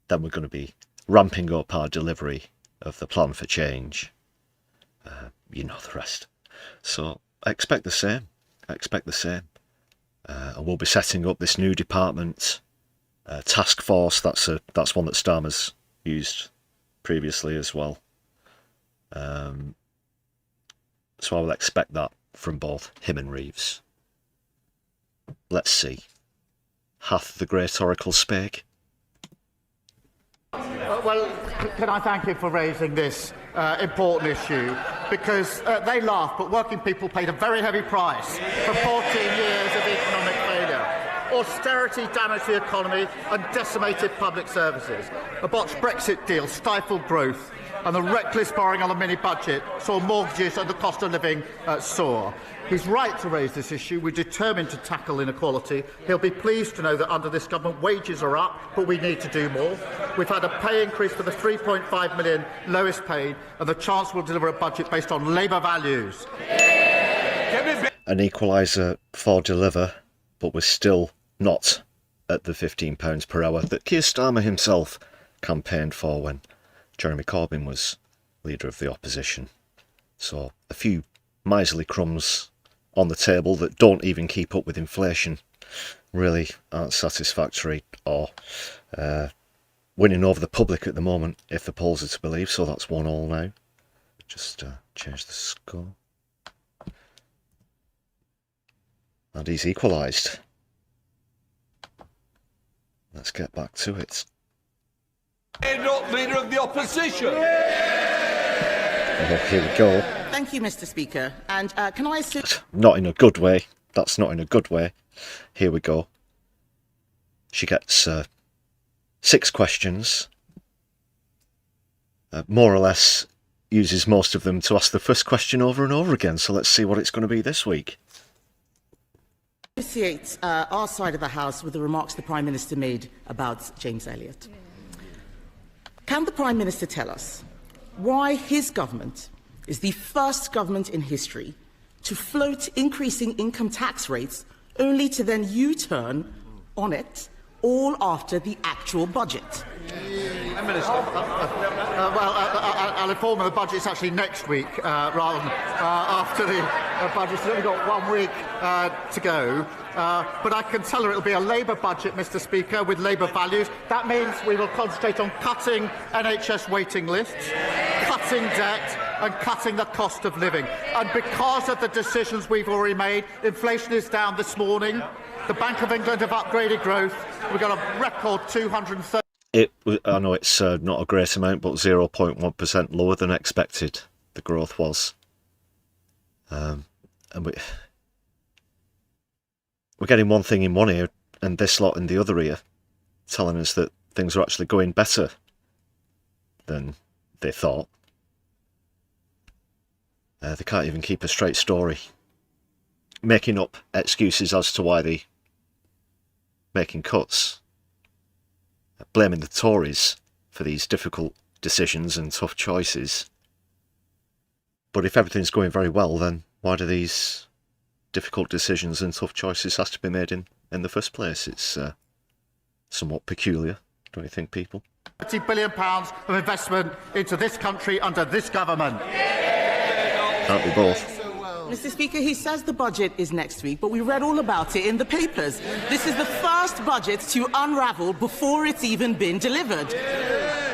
then we're going to be ramping up our delivery of the plan for change. You know the rest. So I expect the same. And we'll be setting up this new department, task force. That's one that Starmer's used previously as well. So I will expect that from both him and Reeves. Let's see. Hath the great oracle spake? Well, can I thank him for raising this important issue? Because they laugh, but working people paid a very heavy price for 14 years of economic failure. Austerity damaged the economy and decimated public services. A botched Brexit deal stifled growth, and the reckless borrowing on the mini-budget saw mortgages and the cost of living soar. He's right to raise this issue. We're determined to tackle inequality. He'll be pleased to know that under this government wages are up, but we need to do more. We've had a pay increase for the 3.5 million lowest paid, and the Chancellor will deliver a budget based on Labour values. An equaliser for deliver, but we're still not at the £15 per hour that Keir Starmer himself campaigned for when Jeremy Corbyn was leader of the opposition. So a few miserly crumbs on the table that don't even keep up with inflation really aren't satisfactory or winning over the public at the moment, if the polls are to believe. So that's 1-1 now. Just change the score. And he's equalised. Let's get back to it. Not leader of the opposition. Oh, here we go. Thank you, Mr. Speaker. And can I assume... Not in a good way. That's not in a good way. Here we go. She gets 6 questions. More or less uses most of them to ask the first question over and over again. So let's see what it's going to be this week. Associate our side of the House with the remarks the Prime Minister made about James Elliott. Can the Prime Minister tell us why his government is the first government in history to float increasing income tax rates only to then U-turn on it all after the actual budget? I'll inform you the budget's actually next week rather than after the budget. It's only got 1 week to go. But I can tell her it'll be a Labour budget, Mr. Speaker, with Labour values. That means we will concentrate on cutting NHS waiting lists, cutting debt and cutting the cost of living. And because of the decisions we've already made, inflation is down this morning. The Bank of England have upgraded growth. We've got a record 230... I know it's not a great amount, but 0.1% lower than expected, the growth was. And we're getting one thing in one ear and this lot in the other ear, telling us that things are actually going better than they thought. They can't even keep a straight story, making up excuses as to why they're making cuts, blaming the Tories for these difficult decisions and tough choices. But if everything's going very well, then why do these difficult decisions and tough choices have to be made in the first place? It's somewhat peculiar, don't you think, people? £30 billion of investment into this country under this government. Can't be both. Mr. Speaker, he says the budget is next week, but we read all about it in the papers. This is the first budget to unravel before it's even been delivered.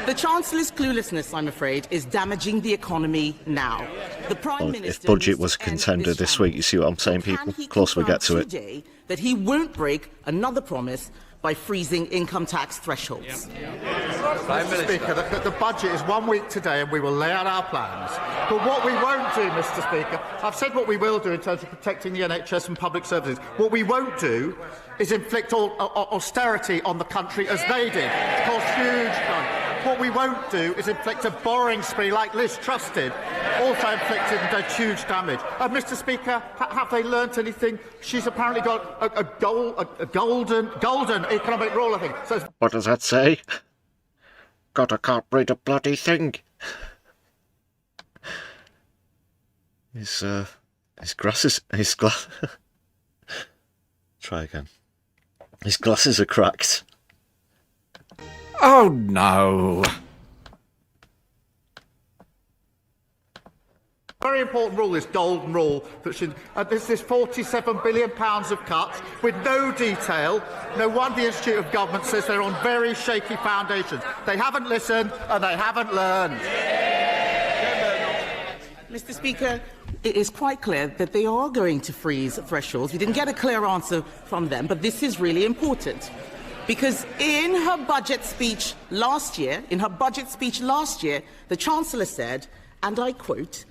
The Chancellor's cluelessness, I'm afraid, is damaging the economy now. The Prime Minister... If budget was a contender this week, you see what I'm saying, people? Close we get to it. Today that he won't break another promise by freezing income tax thresholds. Mr. Speaker, the budget is 1 week today and we will lay out our plans. But what we won't do, Mr. Speaker, I've said what we will do in terms of protecting the NHS and public services. What we won't do is inflict austerity on the country as they did. It caused huge... What we won't do is inflict a borrowing spree like Liz Truss did, also inflicted and did huge damage. Mr. Speaker, have they learnt anything? She's apparently got a golden economic rule, I think. So what does that say? God, I can't read a bloody thing. His glasses... Try again. His glasses are cracked. Oh, no. very important rule, this golden rule, that should, there's this £47 billion of cuts with no detail. No wonder the Institute of Government says they're on very shaky foundations. They haven't listened and they haven't learned. Mr. Speaker, it is quite clear that they are going to freeze thresholds. We didn't get a clear answer from them, but this is really important. Because in her budget speech last year, the Chancellor said, and I quote,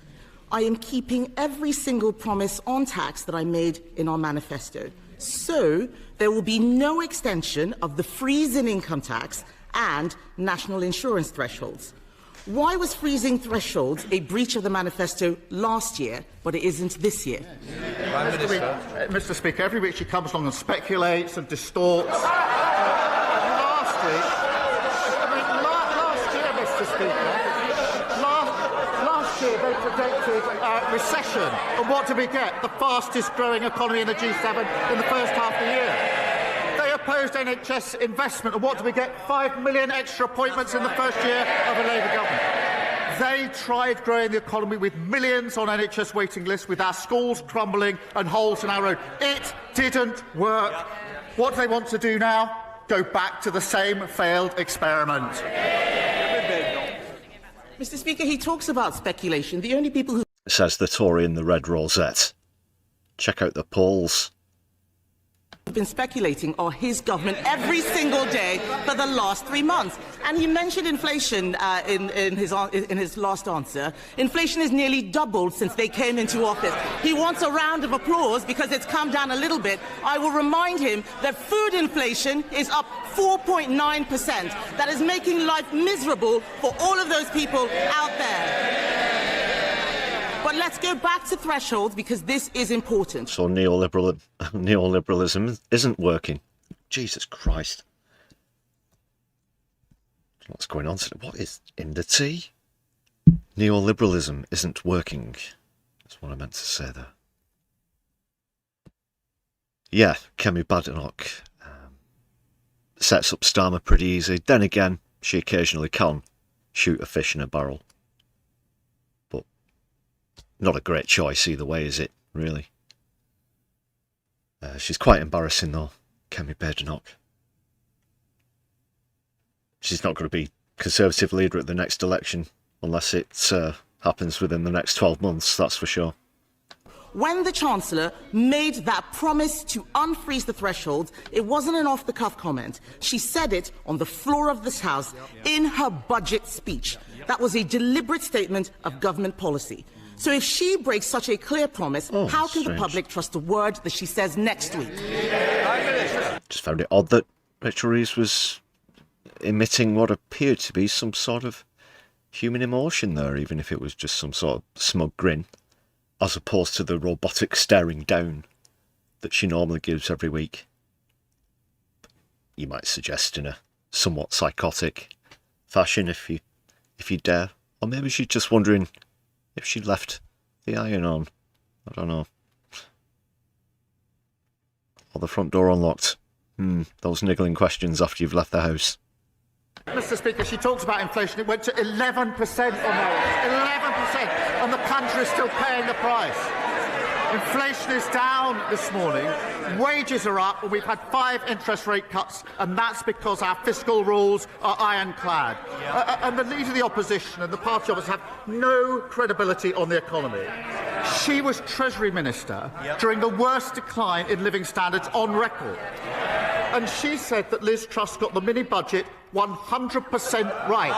"I am keeping every single promise on tax that I made in our manifesto. So there will be no extension of the freeze in income tax and national insurance thresholds." Why was freezing thresholds a breach of the manifesto last year, but it isn't this year? Mr. Speaker, every week she comes along and speculates and distorts. Last year, Mr. Speaker, last year they predicted recession. And what did we get? The fastest growing economy in the G7 in the first half of the year. They are proposed NHS investment, and what do we get? 5 million extra appointments in the first year of a Labour government. They tried growing the economy with millions on NHS waiting lists, with our schools crumbling and holes in our road. It didn't work. What do they want to do now? Go back to the same failed experiment. Mr. Speaker, he talks about speculation. The only people who... Says the Tory in the red rosette. Check out the polls. Have been speculating are his government every single day for the last 3 months. And he mentioned inflation in his last answer. Inflation has nearly doubled since they came into office. He wants a round of applause because it's come down a little bit. I will remind him that food inflation is up 4.9%. That is making life miserable for all of those people out there. But let's go back to thresholds because this is important. So neoliberalism isn't working. Jesus Christ. What's going on today? What is in the tea? Neoliberalism isn't working. That's what I meant to say there. Yeah, Kemi Badenoch sets up Starmer pretty easy. Then again, she occasionally can shoot a fish in a barrel. Not a great choice either way, is it, really? She's quite embarrassing, though, Kemi Badenoch. She's not going to be Conservative leader at the next election, unless it happens within the next 12 months, that's for sure. When the Chancellor made that promise to unfreeze the thresholds, it wasn't an off-the-cuff comment. She said it on the floor of this House in her budget speech. That was a deliberate statement of government policy. So if she breaks such a clear promise, how can the public trust a word that she says next week? Just found it odd that Rachel Reeves was emitting what appeared to be some sort of human emotion there, even if it was just some sort of smug grin, as opposed to the robotic staring down that she normally gives every week. You might suggest in a somewhat psychotic fashion, if you dare. Or maybe she's just wondering if she left the iron on. I don't know. Or the front door unlocked. Those niggling questions after you've left the house. Mr. Speaker, she talks about inflation. It went to 11% on those. 11%. And the country is still paying the price. Inflation is down this morning. Wages are up, and we've had 5 interest rate cuts, and that's because our fiscal rules are ironclad. And the Leader of the Opposition and the party officers have no credibility on the economy. She was Treasury Minister during the worst decline in living standards on record. And she said that Liz Truss got the mini-budget 100% right.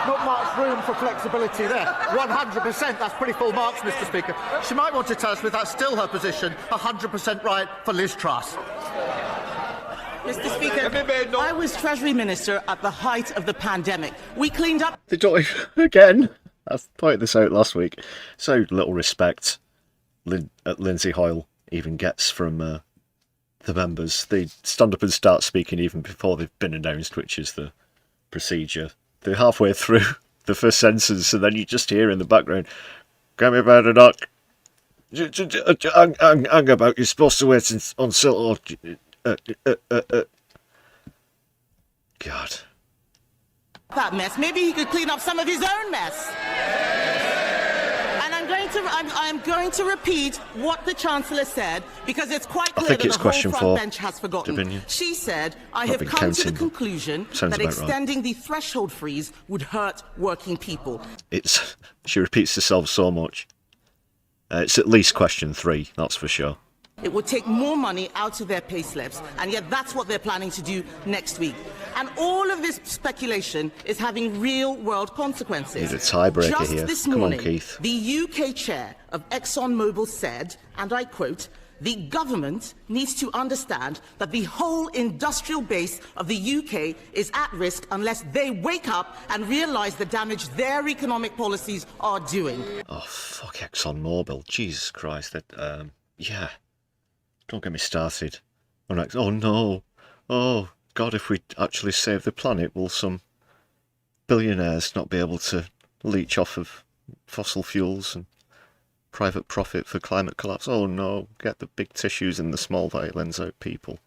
Not much room for flexibility there. 100%, that's pretty full marks, Mr. Speaker. She might want to tell us if that's still her position, 100% right for Liz Truss. Mr. Speaker, I was Treasury Minister at the height of the pandemic. We cleaned up... They don't again. I pointed this out last week. So little respect Lindsay Hoyle even gets from the members. They stand up and start speaking even before they've been announced, which is the procedure. They're halfway through the first sentence, and then you just hear in the background, Kemi Badenoch, hang about, you're supposed to wait until... God. That mess. Maybe he could clean up some of his own mess. And I'm going to repeat what the Chancellor said, because it's quite clear that the whole front bench has forgotten. Dominion. She said, I have come to the conclusion that extending the threshold freeze would hurt working people. She repeats herself so much. It's at least question 3, that's for sure. It would take more money out of their pay slips, and yet that's what they're planning to do next week. And all of this speculation is having real-world consequences. Need a tiebreaker Just here. this Come morning, on, Keith. the UK chair of ExxonMobil said, and I quote, "The government needs to understand that the whole industrial base of the UK is at risk unless they wake up and realise the damage their economic policies are doing." Oh, fuck ExxonMobil. Jesus Christ. Yeah. Don't get me started. Oh, no. Oh, God, if we actually save the planet, will some billionaires not be able to leech off of fossil fuels and private profit for climate collapse? Oh, no. Get the big tissues and the small violins out, people.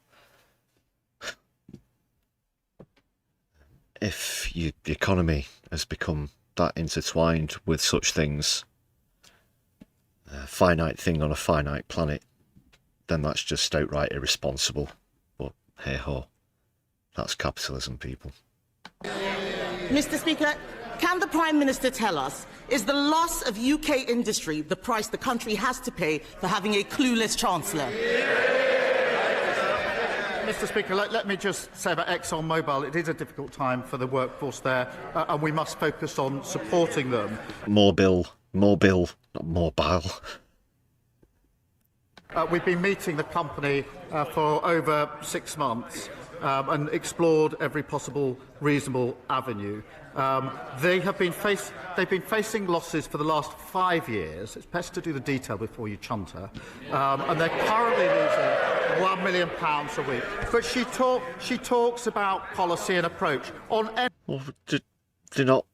if the economy has become that intertwined with such things, a finite thing on a finite planet, then that's just outright irresponsible. But hey ho, that's capitalism, people. Mr. Speaker, can the Prime Minister tell us, is the loss of UK industry the price the country has to pay for having a clueless Chancellor? Mr. Speaker, let me just say about ExxonMobil, it is a difficult time for the workforce there, and we must focus on supporting them. More bill, not mobile. We've been meeting the company for over 6 months and explored every possible reasonable avenue. They've been facing losses for the last 5 years. It's best to do the detail before you chunter. And they're currently losing £1 million a week. But she talks about policy and approach on. Well, do not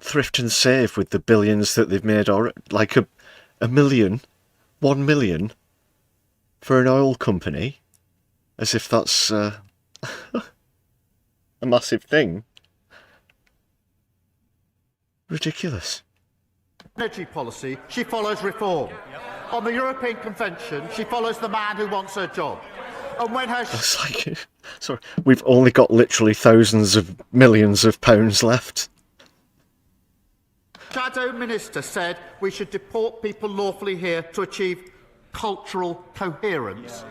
thrift and save with the billions that they've made, or like a million, 1 million for an oil company, as if that's a massive thing. Ridiculous. Energy policy, she follows reform. On the European Convention, she follows the man who wants her job. And when her... It's like, sorry, we've only got literally thousands of millions of pounds left. Shadow Minister said we should deport people lawfully here to achieve cultural coherence.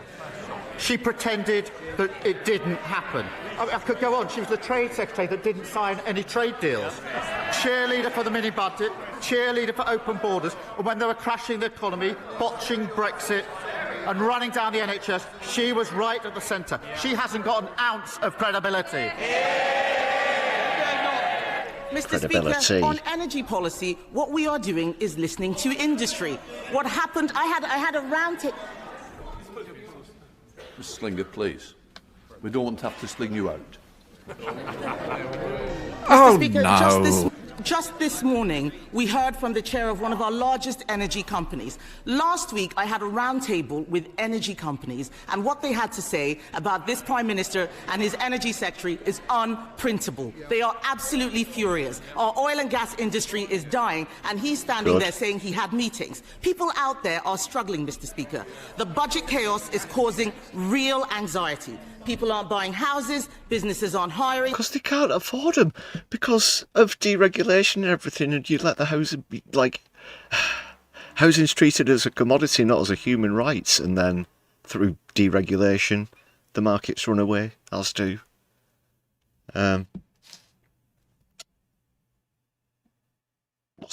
She pretended that it didn't happen. I could go on. She was the Trade Secretary that didn't sign any trade deals. Cheerleader for the mini-budget, cheerleader for open borders, and when they were crashing the economy, botching Brexit and running down the NHS, she was right at the centre. She hasn't got an ounce of credibility. Mr. Speaker, on energy policy, what we are doing is listening to industry. What happened, I had a round table... Mr. Slinger, please. We don't want to have to sling you out. Oh, Speaker, no. Just this morning, we heard from the chair of one of our largest energy companies. Last week, I had a roundtable with energy companies, and what they had to say about this Prime Minister and his energy secretary is unprintable. They are absolutely furious. Our oil and gas industry is dying, and he's standing there saying he had meetings. People out there are struggling, Mr. Speaker. The budget chaos is causing real anxiety. People aren't buying houses, businesses aren't hiring. Because they can't afford them, because of deregulation and everything, and you let the housing be, like, housing's treated as a commodity, not as a human right, and then through deregulation, the markets run away, as do. What's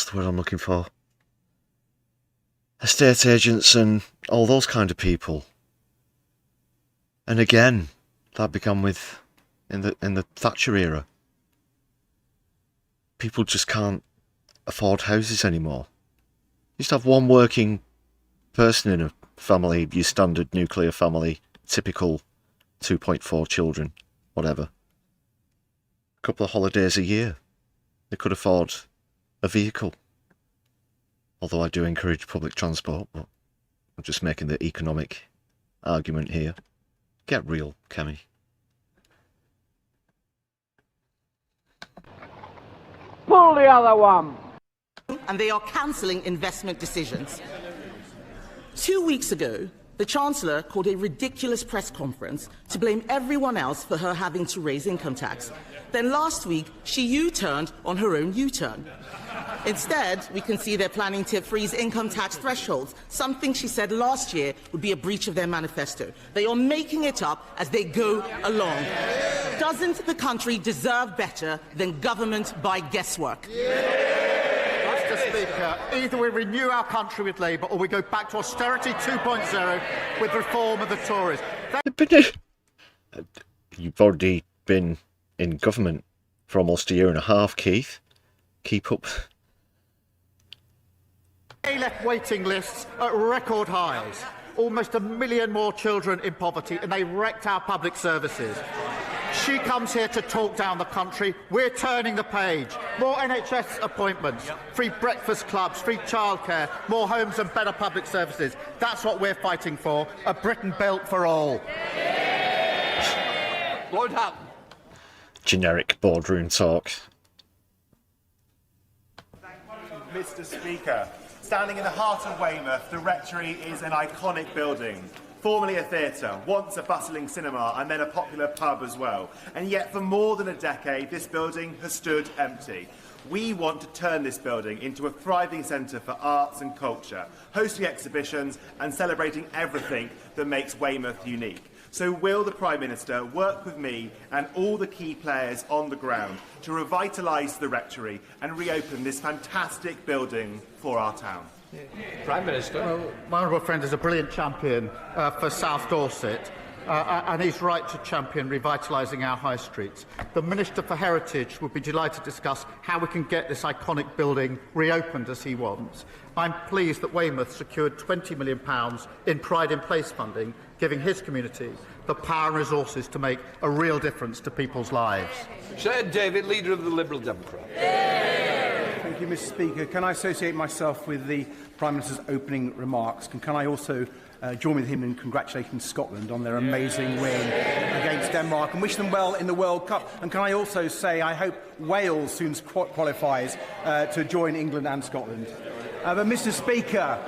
the word I'm looking for? Estate agents and all those kind of people. And again, that began with in the Thatcher era. People just can't afford houses anymore. You used to have one working person in a family, your standard nuclear family, typical 2.4 children, whatever. A couple of holidays a year. They could afford a vehicle. Although I do encourage public transport, but I'm just making the economic argument here. Get real, Kemi. Pull the other one! And they are cancelling investment decisions. 2 weeks ago, the Chancellor called a ridiculous press conference to blame everyone else for her having to raise income tax. Then last week, she U-turned on her own U-turn. Instead, we can see they're planning to freeze income tax thresholds, something she said last year would be a breach of their manifesto. They are making it up as they go along. Doesn't the country deserve better than government by guesswork? Mr. Speaker, either we renew our country with Labour or we go back to austerity 2.0 with reform of the Tories. You've already been in government for almost a year and a half, Keith. Keep up. They left waiting lists at record highs. Almost 1 million more children in poverty, and they wrecked our public services. She comes here to talk down the country. We're turning the page. More NHS appointments, free breakfast clubs, free childcare, more homes and better public services. That's what we're fighting for. A Britain built for all. Lord Houghton. generic boardroom talk. Mr. Speaker, standing in the heart of Weymouth, the Rectory is an iconic building. Formerly a theatre, once a bustling cinema, and then a popular pub as well. And yet, for more than a decade, this building has stood empty. We want to turn this building into a thriving centre for arts and culture, hosting exhibitions and celebrating everything that makes Weymouth unique. So will the Prime Minister work with me and all the key players on the ground to revitalise the Rectory and reopen this fantastic building for our town? Prime Minister. Well, my honourable friend is a brilliant champion for South Dorset, and he's right to champion revitalising our high streets. The Minister for Heritage would be delighted to discuss how we can get this iconic building reopened as he wants. I'm pleased that Weymouth secured £20 million in Pride in Place funding, giving his community the power and resources to make a real difference to people's lives. Sir David, Leader of the Liberal Democrats. Thank you, Mr. Speaker. Can I associate myself with the Prime Minister's opening remarks? And can I also join with him in congratulating Scotland on their amazing win against Denmark and wish them well in the World Cup? And can I also say I hope Wales soon qualifies to join England and Scotland? But, Mr. Speaker,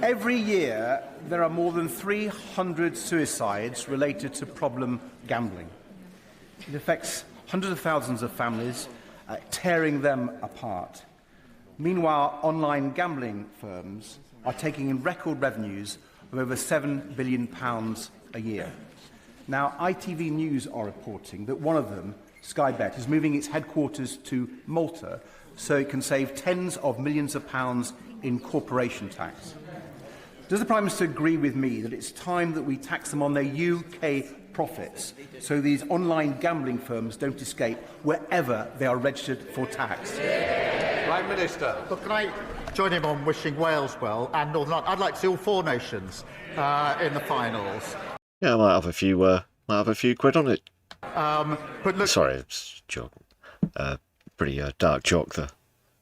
every year there are more than 300 suicides related to problem gambling. It affects hundreds of thousands of families, tearing them apart. Meanwhile, online gambling firms are taking in record revenues of over £7 billion a year. Now, ITV News are reporting that one of them, Sky Bet, is moving its headquarters to Malta so it can save tens of millions of pounds in corporation tax. Does the Prime Minister agree with me that it's time that we tax them on their UK profits so these online gambling firms don't escape wherever they are registered for tax? Prime Minister. But can I join him on wishing Wales well and Northern Ireland? I'd like to see all four nations in the finals. Yeah, I might have a few quid on it. But look, sorry, it's a joke. Pretty dark joke there.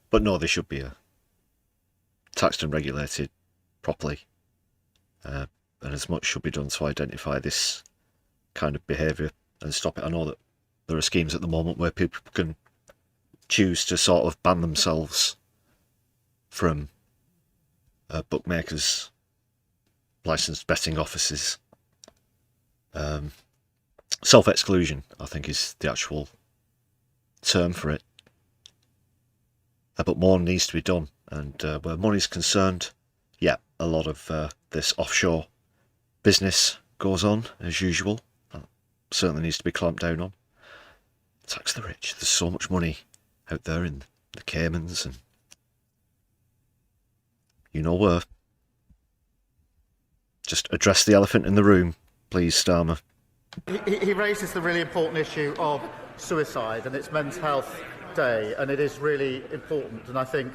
But no, they should be taxed and regulated properly. And as much should be done to identify this kind of behaviour and stop it. I know that there are schemes at the moment where people can choose to sort of ban themselves from bookmakers, licensed betting offices. Self-exclusion, I think, is the actual term for it. But more needs to be done, and where money's concerned, yeah, a lot of this offshore business goes on as usual. That certainly needs to be clamped down on. Tax the rich. There's so much money out there in the Caymans and you know where. Just address the elephant in the room, please, Starmer. he raises the really important issue of suicide, and it's Men's Health Day, and it is really important. And I think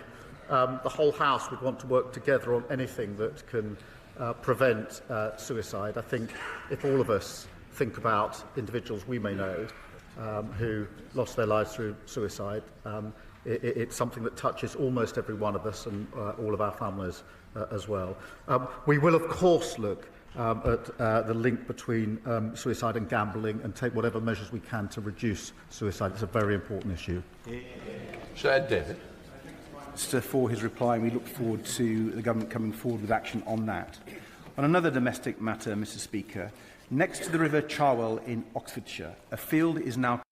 the whole House would want to work together on anything that can prevent suicide. I think if all of us think about individuals we may know who lost their lives through suicide, it's something that touches almost every one of us and all of our families as well. We will, of course, look at the link between suicide and gambling and take whatever measures we can to reduce suicide. It's a very important issue. Sir David. For his reply, we look forward to the government coming forward with action on that. On another domestic matter, Mr. Speaker, next to the River Cherwell in Oxfordshire, a field is now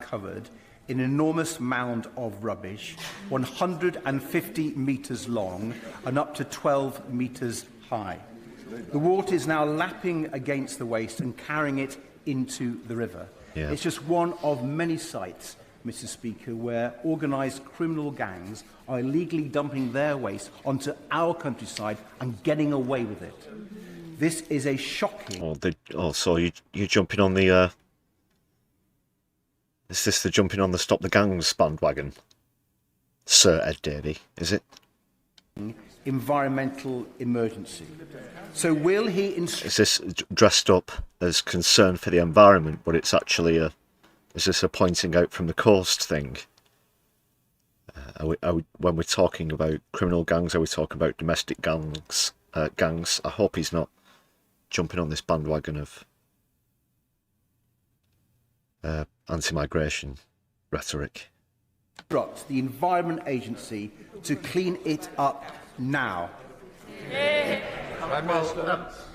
covered in an enormous mound of rubbish, 150 metres long and up to 12 metres high. The water is now lapping against the waste and carrying it into the river. Yeah. It's just one of many sites, Mr. Speaker, where organised criminal gangs are illegally dumping their waste onto our countryside and getting away with it. This is a shocking... So you're jumping on the... Is this the jumping on the Stop the Gangs bandwagon? Sir Ed Davey, is it? Environmental emergency. So will he... Is this dressed up as concern for the environment, but it's actually a... Is this a pointing out from the coast thing? When we're talking about criminal gangs, are we talking about domestic gangs? I hope he's not jumping on this bandwagon of anti-migration rhetoric. Instruct the Environment Agency to clean it up now.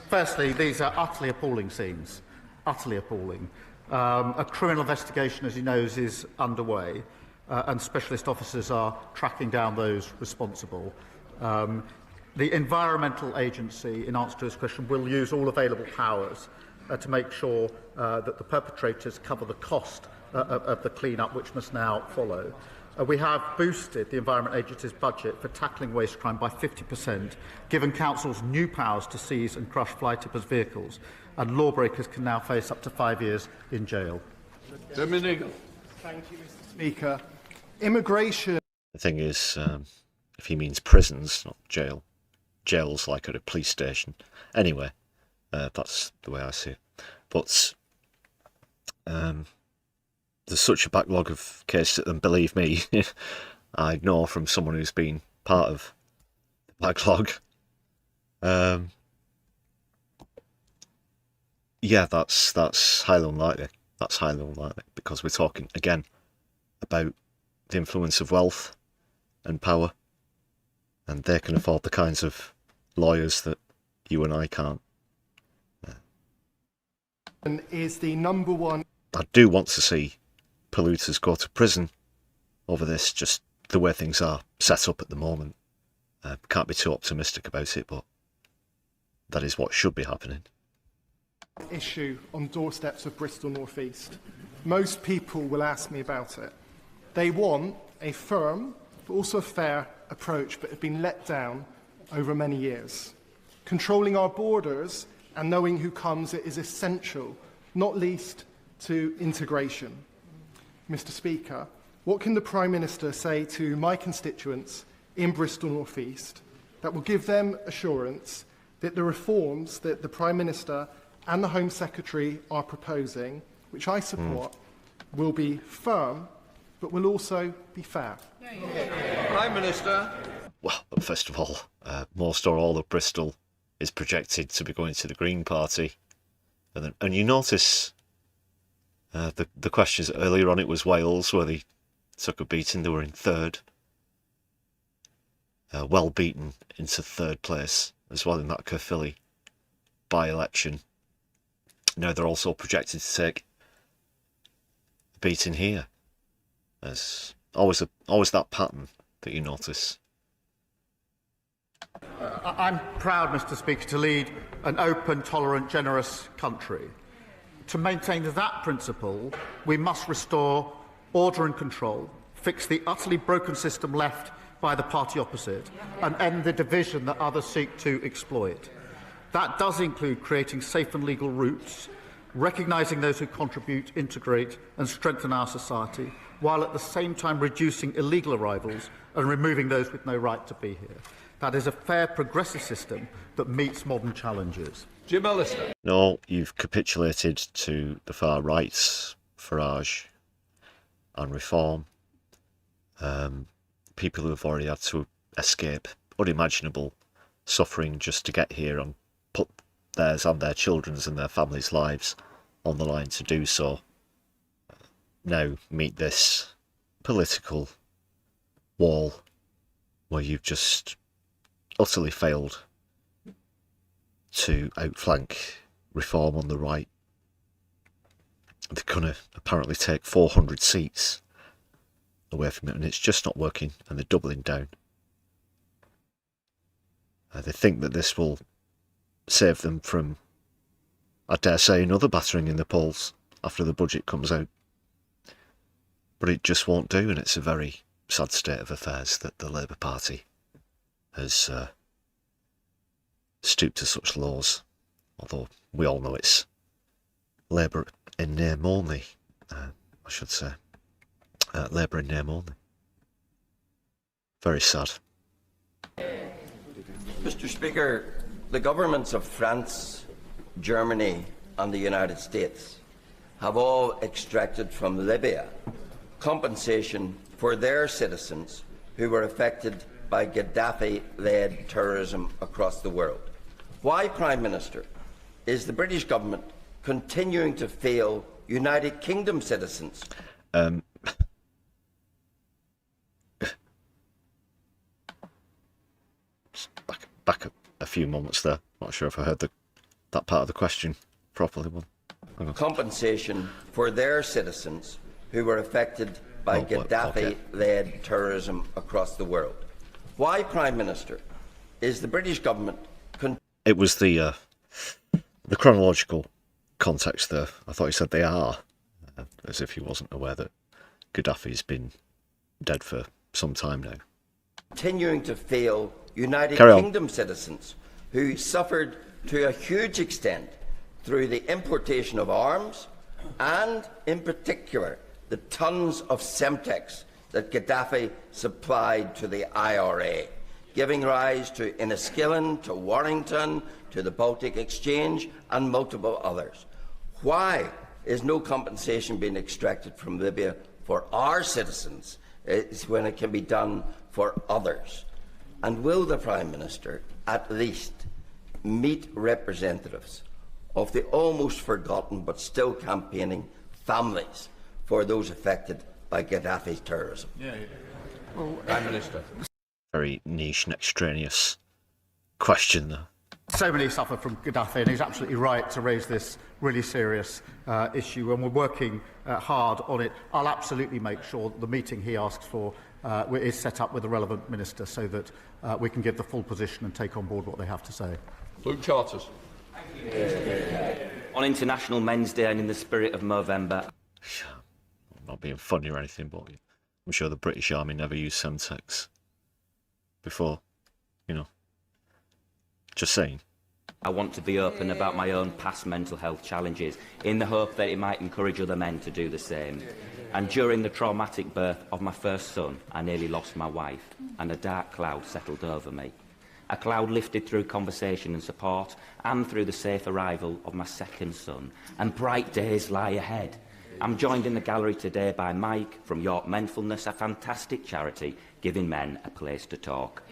Firstly, these are utterly appalling scenes. Utterly appalling. A criminal investigation, as he knows, is underway, and specialist officers are tracking down those responsible. The Environmental Agency, in answer to his question, will use all available powers to make sure that the perpetrators cover the cost of the clean-up, which must now follow. We have boosted the Environment Agency's budget for tackling waste crime by 50%, given councils new powers to seize and crush fly tippers' vehicles, and lawbreakers can now face up to 5 years in jail. Dominic. Thank you, Mr. Speaker. Immigration. The thing is, if he means prisons, not jail, jails like at a police station. Anyway, that's the way I see it. But there's such a backlog of cases, and believe me, I know from someone who's been part of the backlog. Yeah, that's highly unlikely. That's highly unlikely because we're talking again about the influence of wealth and power, and they can afford the kinds of lawyers that you and I can't. Is the number one. I do want to see polluters go to prison over this, just the way things are set up at the moment. Can't be too optimistic about it, but that is what should be happening. Issue on doorsteps of Bristol North East. Most people will ask me about it. They want a firm, but also a fair approach, but have been let down over many years. Controlling our borders and knowing who comes is essential, not least to integration. Mr. Speaker, what can the Prime Minister say to my constituents in Bristol North East that will give them assurance that the reforms that the Prime Minister and the Home Secretary are proposing, which I support, will be firm, but will also be fair? Prime Minister. Well, first of all, most or all of Bristol is projected to be going to the Green Party. And you notice the questions earlier on, it was Wales where they took a beating. They were in third. Well beaten into third place as well in that Caerphilly by-election. Now they're also projected to take a beating here. There's always that pattern that you notice. I'm proud, Mr. Speaker, to lead an open, tolerant, generous country. To maintain that principle, we must restore order and control, fix the utterly broken system left by the party opposite, and end the division that others seek to exploit. That does include creating safe and legal routes, recognising those who contribute, integrate and strengthen our society, while at the same time reducing illegal arrivals and removing those with no right to be here. That is a fair, progressive system that meets modern challenges. Jim Allister. No, you've capitulated to the far right's Farage and Reform. People who have already had to escape unimaginable suffering just to get here and put theirs and their children's and their families' lives on the line to do so, now meet this political wall where you've just utterly failed to outflank Reform on the right. They're going to apparently take 400 seats away from it, and it's just not working, and they're doubling down. They think that this will save them from, I dare say, another battering in the polls after the budget comes out. But it just won't do, and it's a very sad state of affairs that the Labour Party has stooped to such laws, although we all know it's Labour in name only, I should say. Labour in name only. Very sad. Mr. Speaker, the governments of France, Germany and the United States have all extracted from Libya compensation for their citizens who were affected by Gaddafi-led terrorism across the world. Why, Prime Minister, is the British government continuing to fail United Kingdom citizens. Back a few moments there. Not sure if I heard that part of the question properly. Compensation for their citizens who were affected by Gaddafi-led terrorism across the world. Why, Prime Minister, is the British government... It was the chronological context there. I thought he said they are, as if he wasn't aware that Gaddafi's been dead for some time now. Continuing to fail United Kingdom citizens who suffered to a huge extent through the importation of arms and, in particular, the tons of Semtex that Gaddafi supplied to the IRA, giving rise to Enniskillen, to Warrington, to the Baltic Exchange and multiple others. Why is no compensation being extracted from Libya for our citizens when it can be done for others? And will the Prime Minister at least meet representatives of the almost forgotten but still campaigning families for those affected by Gaddafi's terrorism? Well, Prime Minister. Very niche and extraneous question there. So many suffer from Gaddafi, and he's absolutely right to raise this really serious issue, and we're working hard on it. I'll absolutely make sure that the meeting he asks for is set up with the relevant minister so that we can give the full position and take on board what they have to say. Luke Charters. On International Men's Day and in the spirit of Movember. I'm not being funny or anything, but I'm sure the British Army never used Semtex before, you know. Just saying. I want to be open about my own past mental health challenges in the hope that it might encourage other men to do the same. And during the traumatic birth of my first son, I nearly lost my wife, and a dark cloud settled over me. A cloud lifted through conversation and support, and through the safe arrival of my second son, and bright days lie ahead. I'm joined in the gallery today by Mike from York Menfulness, a fantastic charity giving men a place to talk.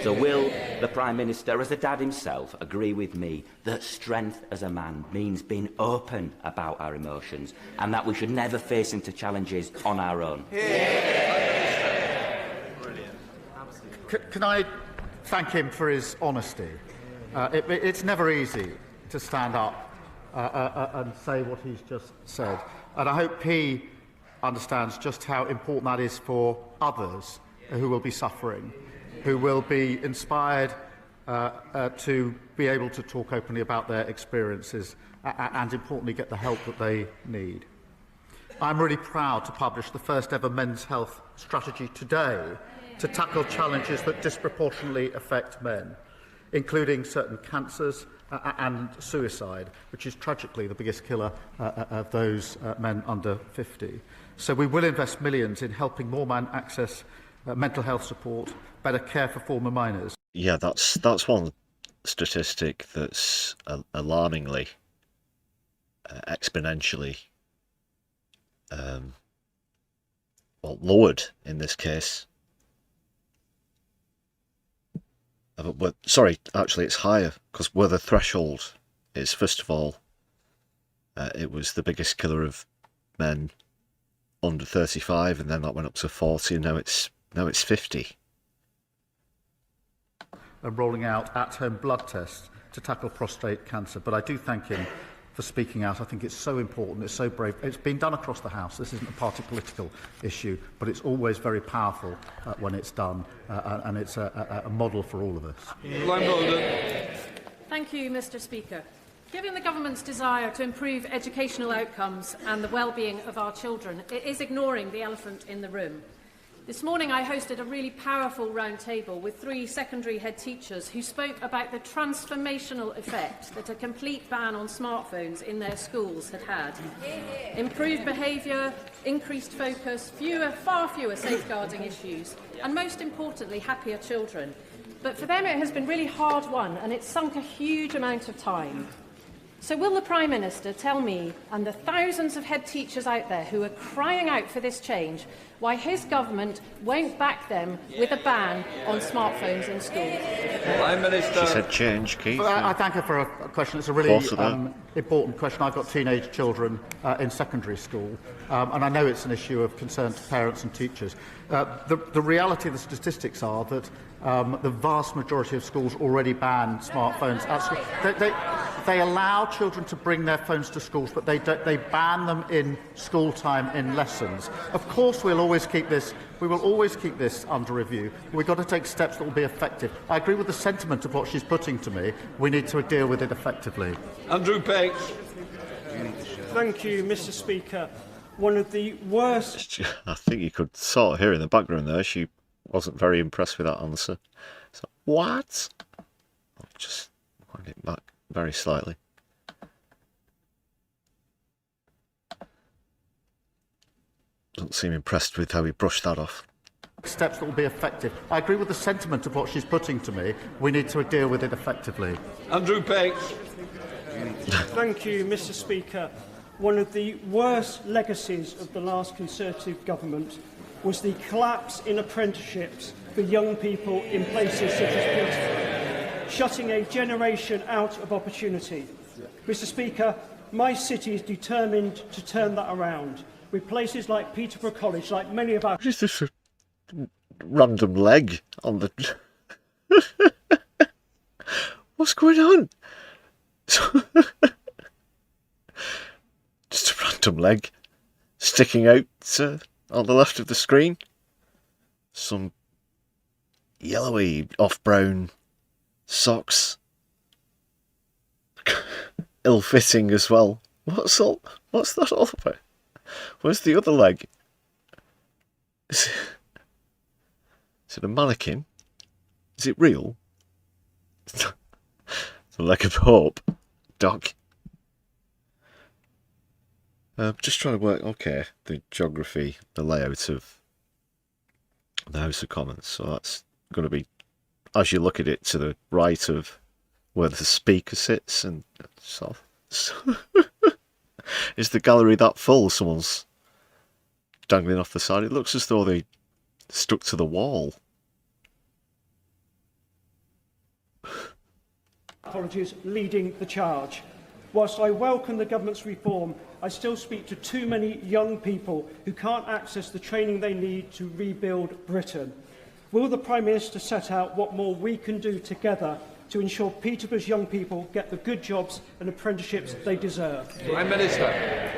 So will the Prime Minister, as a dad himself, agree with me that strength as a man means being open about our emotions and that we should never face into challenges on our own? Can I thank him for his honesty? It's never easy to stand up and say what he's just said. And I hope he understands just how important that is for others who will be suffering, who will be inspired to be able to talk openly about their experiences and, importantly, get the help that they need. I'm really proud to publish the first ever men's health strategy today to tackle challenges that disproportionately affect men, including certain cancers and suicide, which is tragically the biggest killer of those men under 50. So we will invest millions in helping more men access mental health support, better care for former minors. Yeah, that's one statistic that's alarmingly, exponentially, lowered in this case. But, sorry, actually it's higher, because where the threshold is, first of all, it was the biggest killer of men under 35, and then that went up to 40, and now it's 50. And rolling out at-home blood tests to tackle prostate cancer. But I do thank him for speaking out. I think it's so important, it's so brave. It's been done across the House. This isn't a party political issue, but it's always very powerful when it's done, and it's a model for all of us. Thank you, Mr. Speaker. Given the government's desire to improve educational outcomes and the well-being of our children, it is ignoring the elephant in the room. This morning I hosted a really powerful round table with 3 secondary head teachers who spoke about the transformational effect that a complete ban on smartphones in their schools had had. Improved behaviour, increased focus, far fewer safeguarding issues, and most importantly, happier children. But for them it has been really hard won, and it's sunk a huge amount of time. So will the Prime Minister tell me and the thousands of head teachers out there who are crying out for this change why his government won't back them with a ban on smartphones in schools? Prime Minister. She said change, Keith. I thank her for a question. It's a really important question. I've got teenage children in secondary school, and I know it's an issue of concern to parents and teachers. The reality of the statistics are that the vast majority of schools already ban smartphones at school. They allow children to bring their phones to schools, but they ban them in school time in lessons. Of course, we will always keep this under review. We've got to take steps that will be effective. I agree with the sentiment of what she's putting to me. We need to deal with it effectively. Andrew Pegg. Thank you, Mr. Speaker. One of the worst... I think you could sort of hear in the background there, she wasn't very impressed with that answer. So, what? I'll just wind it back very slightly. Doesn't seem impressed with how he brushed that off. Steps that will be effective. I agree with the sentiment of what she's putting to me. We need to deal with it effectively. Andrew Pegg. Thank you, Mr. Speaker. One of the worst legacies of the last Conservative government was the collapse in apprenticeships for young people in places such as Peterborough, shutting a generation out of opportunity. Mr. Speaker, my city is determined to turn that around, with places like Peterborough College, like many of our... What is this random leg on the... What's going on? Just a random leg sticking out on the left of the screen. Some yellowy off-brown socks. Ill-fitting as well. What's that all about? Where's the other leg? Is it a mannequin? Is it real? The leg of hope, Doc. Just trying to work, okay, the geography, the layout of the House of Commons. So that's going to be, as you look at it, to the right of where the Speaker sits. And so is the gallery that full? Someone's dangling off the side. It looks as though they stuck to the wall. Apologies, leading the charge. Whilst I welcome the government's reform, I still speak to too many young people who can't access the training they need to rebuild Britain. Will the Prime Minister set out what more we can do together to ensure Peterborough's young people get the good jobs and apprenticeships they deserve? Prime Minister.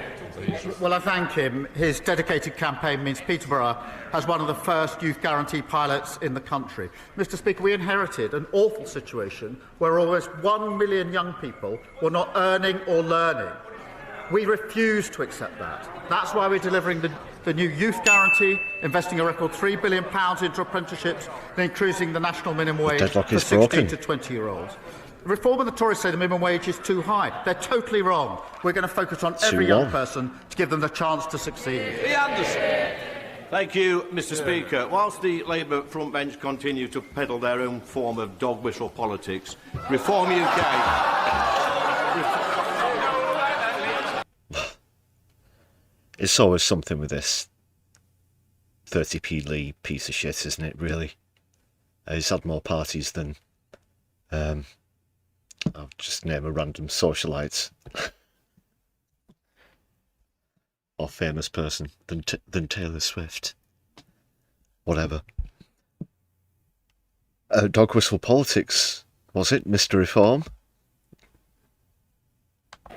Well, I thank him. His dedicated campaign means Peterborough has one of the first youth guarantee pilots in the country. Mr. Speaker, we inherited an awful situation where almost 1 million young people were not earning or learning. We refuse to accept that. That's why we're delivering the new youth guarantee, investing a record £3 billion into apprenticeships and increasing the national minimum wage for 16 to 20-year-olds. Reform and the Tories say the minimum wage is too high. They're totally wrong. We're going to focus on every young person to give them the chance to succeed. Thank you, Mr. Speaker. Whilst the Labour front bench continue to peddle their own form of dog whistle politics, Reform UK... It's always something with this 30p Lee piece of shit, isn't it, really? He's had more parties than... I'll just name a random socialite or famous person than Taylor Swift. Whatever. Dog whistle politics, was it, Mr. Reform?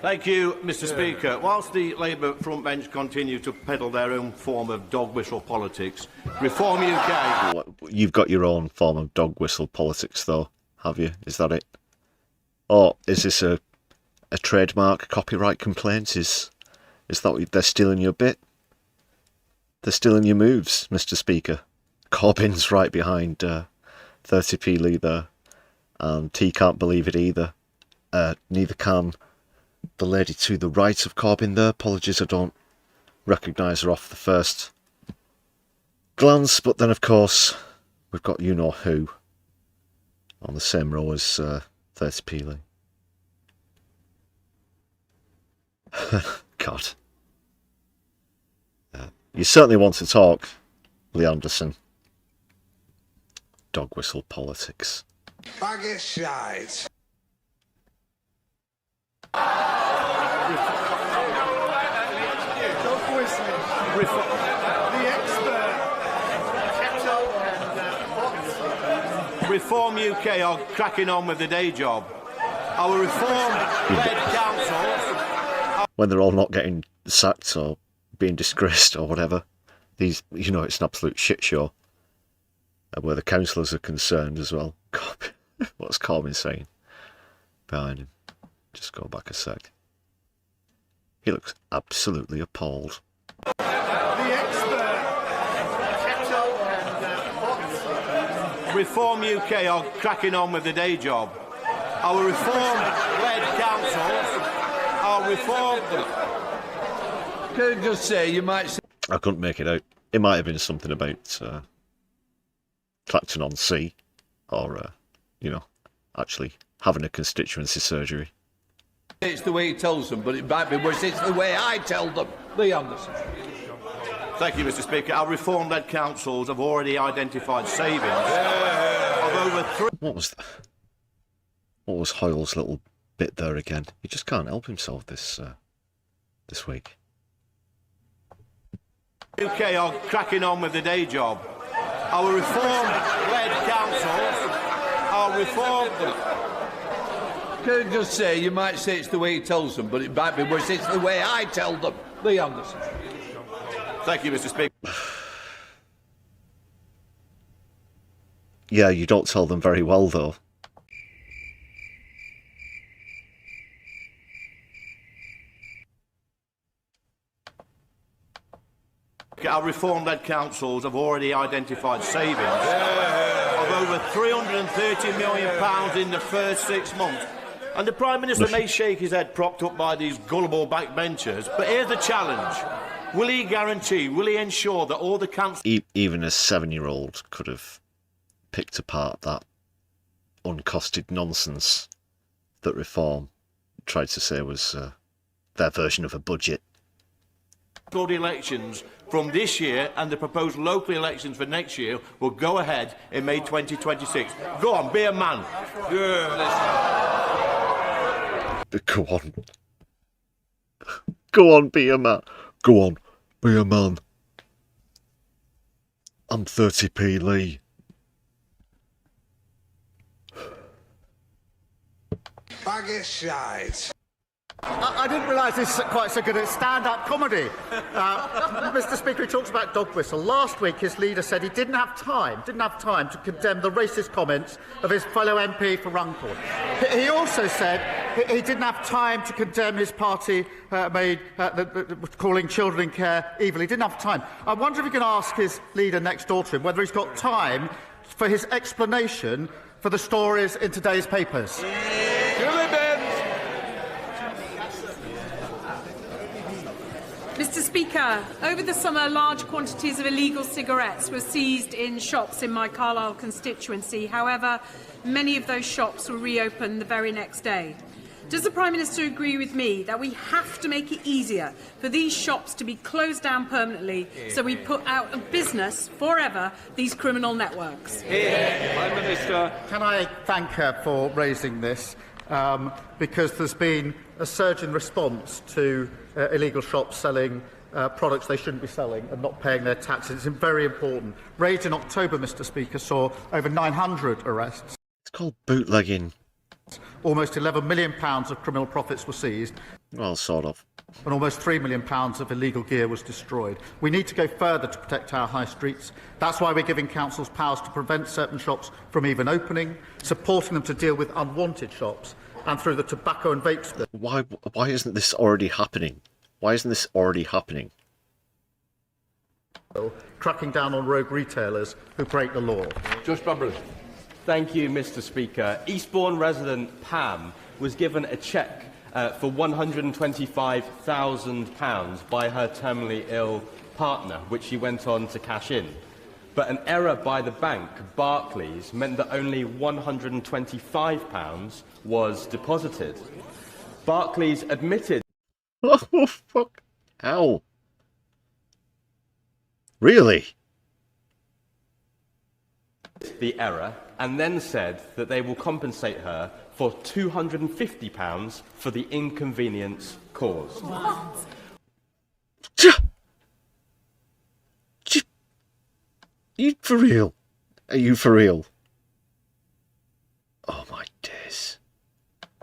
Thank you, Mr. Speaker. Whilst the Labour front bench continue to peddle their own form of dog whistle politics, Reform UK... You've got your own form of dog whistle politics, though, have you? Is that it? Or is this a trademark copyright complaint? Is that what they're stealing your bit? They're stealing your moves, Mr. Speaker. Corbyn's right behind 30p Lee there, and he can't believe it either. Neither can the lady to the right of Corbyn there. Apologies, I don't recognise her off the first glance, but then of course we've got you-know-who on the same row as 30p Lee. God. You certainly want to talk, Lee Anderson. Dog whistle politics. Bag of shite. Dog whistling. The expert. Reform UK are cracking on with the day job. Our reform-led councils... When they're all not getting sacked or being disgraced or whatever, these, you know, it's an absolute shit show. Where the councillors are concerned as well. God, what's Corbyn saying behind him? Just go back a sec. He looks absolutely appalled. The expert. Reform UK are cracking on with the day job. Our reform-led councils are reformed. Can I just say, you might say... I couldn't make it out. It might have been something about Clacton on Sea, or, you know, actually having a constituency surgery. It's the way he tells them, but it might be worse. It's the way I tell them. Lee Anderson. Thank you, Mr. Speaker. Our reform-led councils have already identified savings of over What was that? What was Hoyle's little bit there again? He just can't help himself this week. UK are cracking on with the day job. Our reform-led councils are reformed. Can I just say, you might say it's the way he tells them, but it might be worse. It's the way I tell them. Lee Anderson. Thank you, Mr. Speaker. Yeah, you don't tell them very well, though. Our reform-led councils have already identified savings of over £330 million in the first 6 months. And the Prime Minister may shake his head propped up by these gullible backbenchers, but here's the challenge. Will he guarantee, will he ensure that all the councils... Even a 7-year-old could have picked apart that uncosted nonsense that Reform tried to say was their version of a budget. elections from this year and the proposed local elections for next year will go ahead in May 2026. Go on, be a man. Go on. Go on, be a man. Go on, be a man. I'm 30p Lee. Bag of shite. I didn't realise this is quite so good at stand-up comedy. Mr. Speaker, he talks about dog whistle. Last week, his leader said he didn't have time to condemn the racist comments of his fellow MP for Runcorn. He also said he didn't have time to condemn his party calling children in care evil. He didn't have time. I wonder if he can ask his leader next door to him whether he's got time for his explanation for the stories in today's papers. Mr. Speaker, over the summer, large quantities of illegal cigarettes were seized in shops in my Carlisle constituency. However, many of those shops will reopen the very next day. Does the Prime Minister agree with me that we have to make it easier for these shops to be closed down permanently so we put out of business forever these criminal networks? Prime Minister. Can I thank her for raising this? Because there's been a surge in response to illegal shops selling products they shouldn't be selling and not paying their taxes. It's very important. Raids in October, Mr. Speaker, saw over 900 arrests. It's called bootlegging. Almost £11 million of criminal profits were seized. Well, sort of. And almost £3 million of illegal gear was destroyed. We need to go further to protect our high streets. That's why we're giving councils powers to prevent certain shops from even opening, supporting them to deal with unwanted shops, and through the tobacco and vape bill. Why isn't this already happening? Why isn't this already happening? Cracking down on rogue retailers who break the law. Josh Bumble. Thank you, Mr. Speaker. Eastbourne resident Pam was given a cheque for £125,000 by her terminally ill partner, which she went on to cash in. But an error by the bank, Barclays, meant that only £125 was deposited. Barclays admitted Oh, fuck. Ow. Really? The error, and then said that they will compensate her for £250 for the inconvenience caused. What? You for real? Are you for real? Oh my days.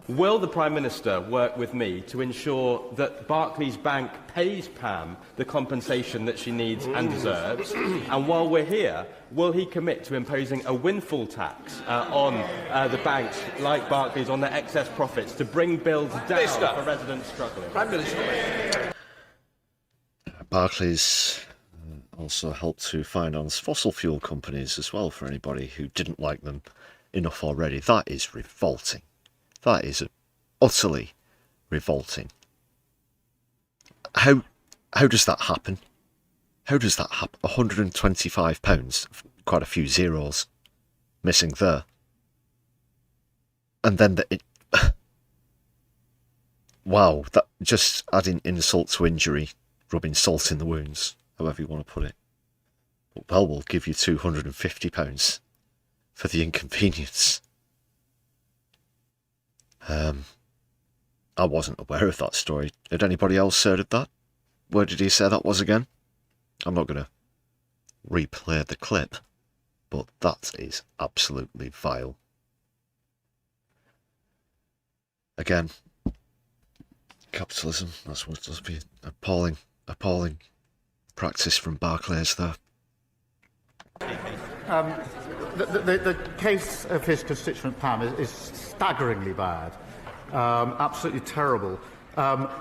Will the Prime Minister work with me to ensure that Barclays Bank pays Pam the compensation that she needs and deserves? And while we're here, will he commit to imposing a windfall tax on the banks like Barclays on their excess profits to bring bills down for residents struggling? Prime Minister. Barclays also helped to finance fossil fuel companies as well for anybody who didn't like them enough already. That is revolting. That is utterly revolting. How does that happen? How does that happen? £125, quite a few zeros missing there. And then wow, that just adding insult to injury, rubbing salt in the wounds, however you want to put it. Well, we'll give you £250 for the inconvenience. I wasn't aware of that story. Had anybody else heard of that? Where did he say that was again? I'm not going to replay the clip, but that is absolutely vile. Again, capitalism, that's what does be appalling practice from Barclays there. The case of his constituent Pam is staggeringly bad, absolutely terrible.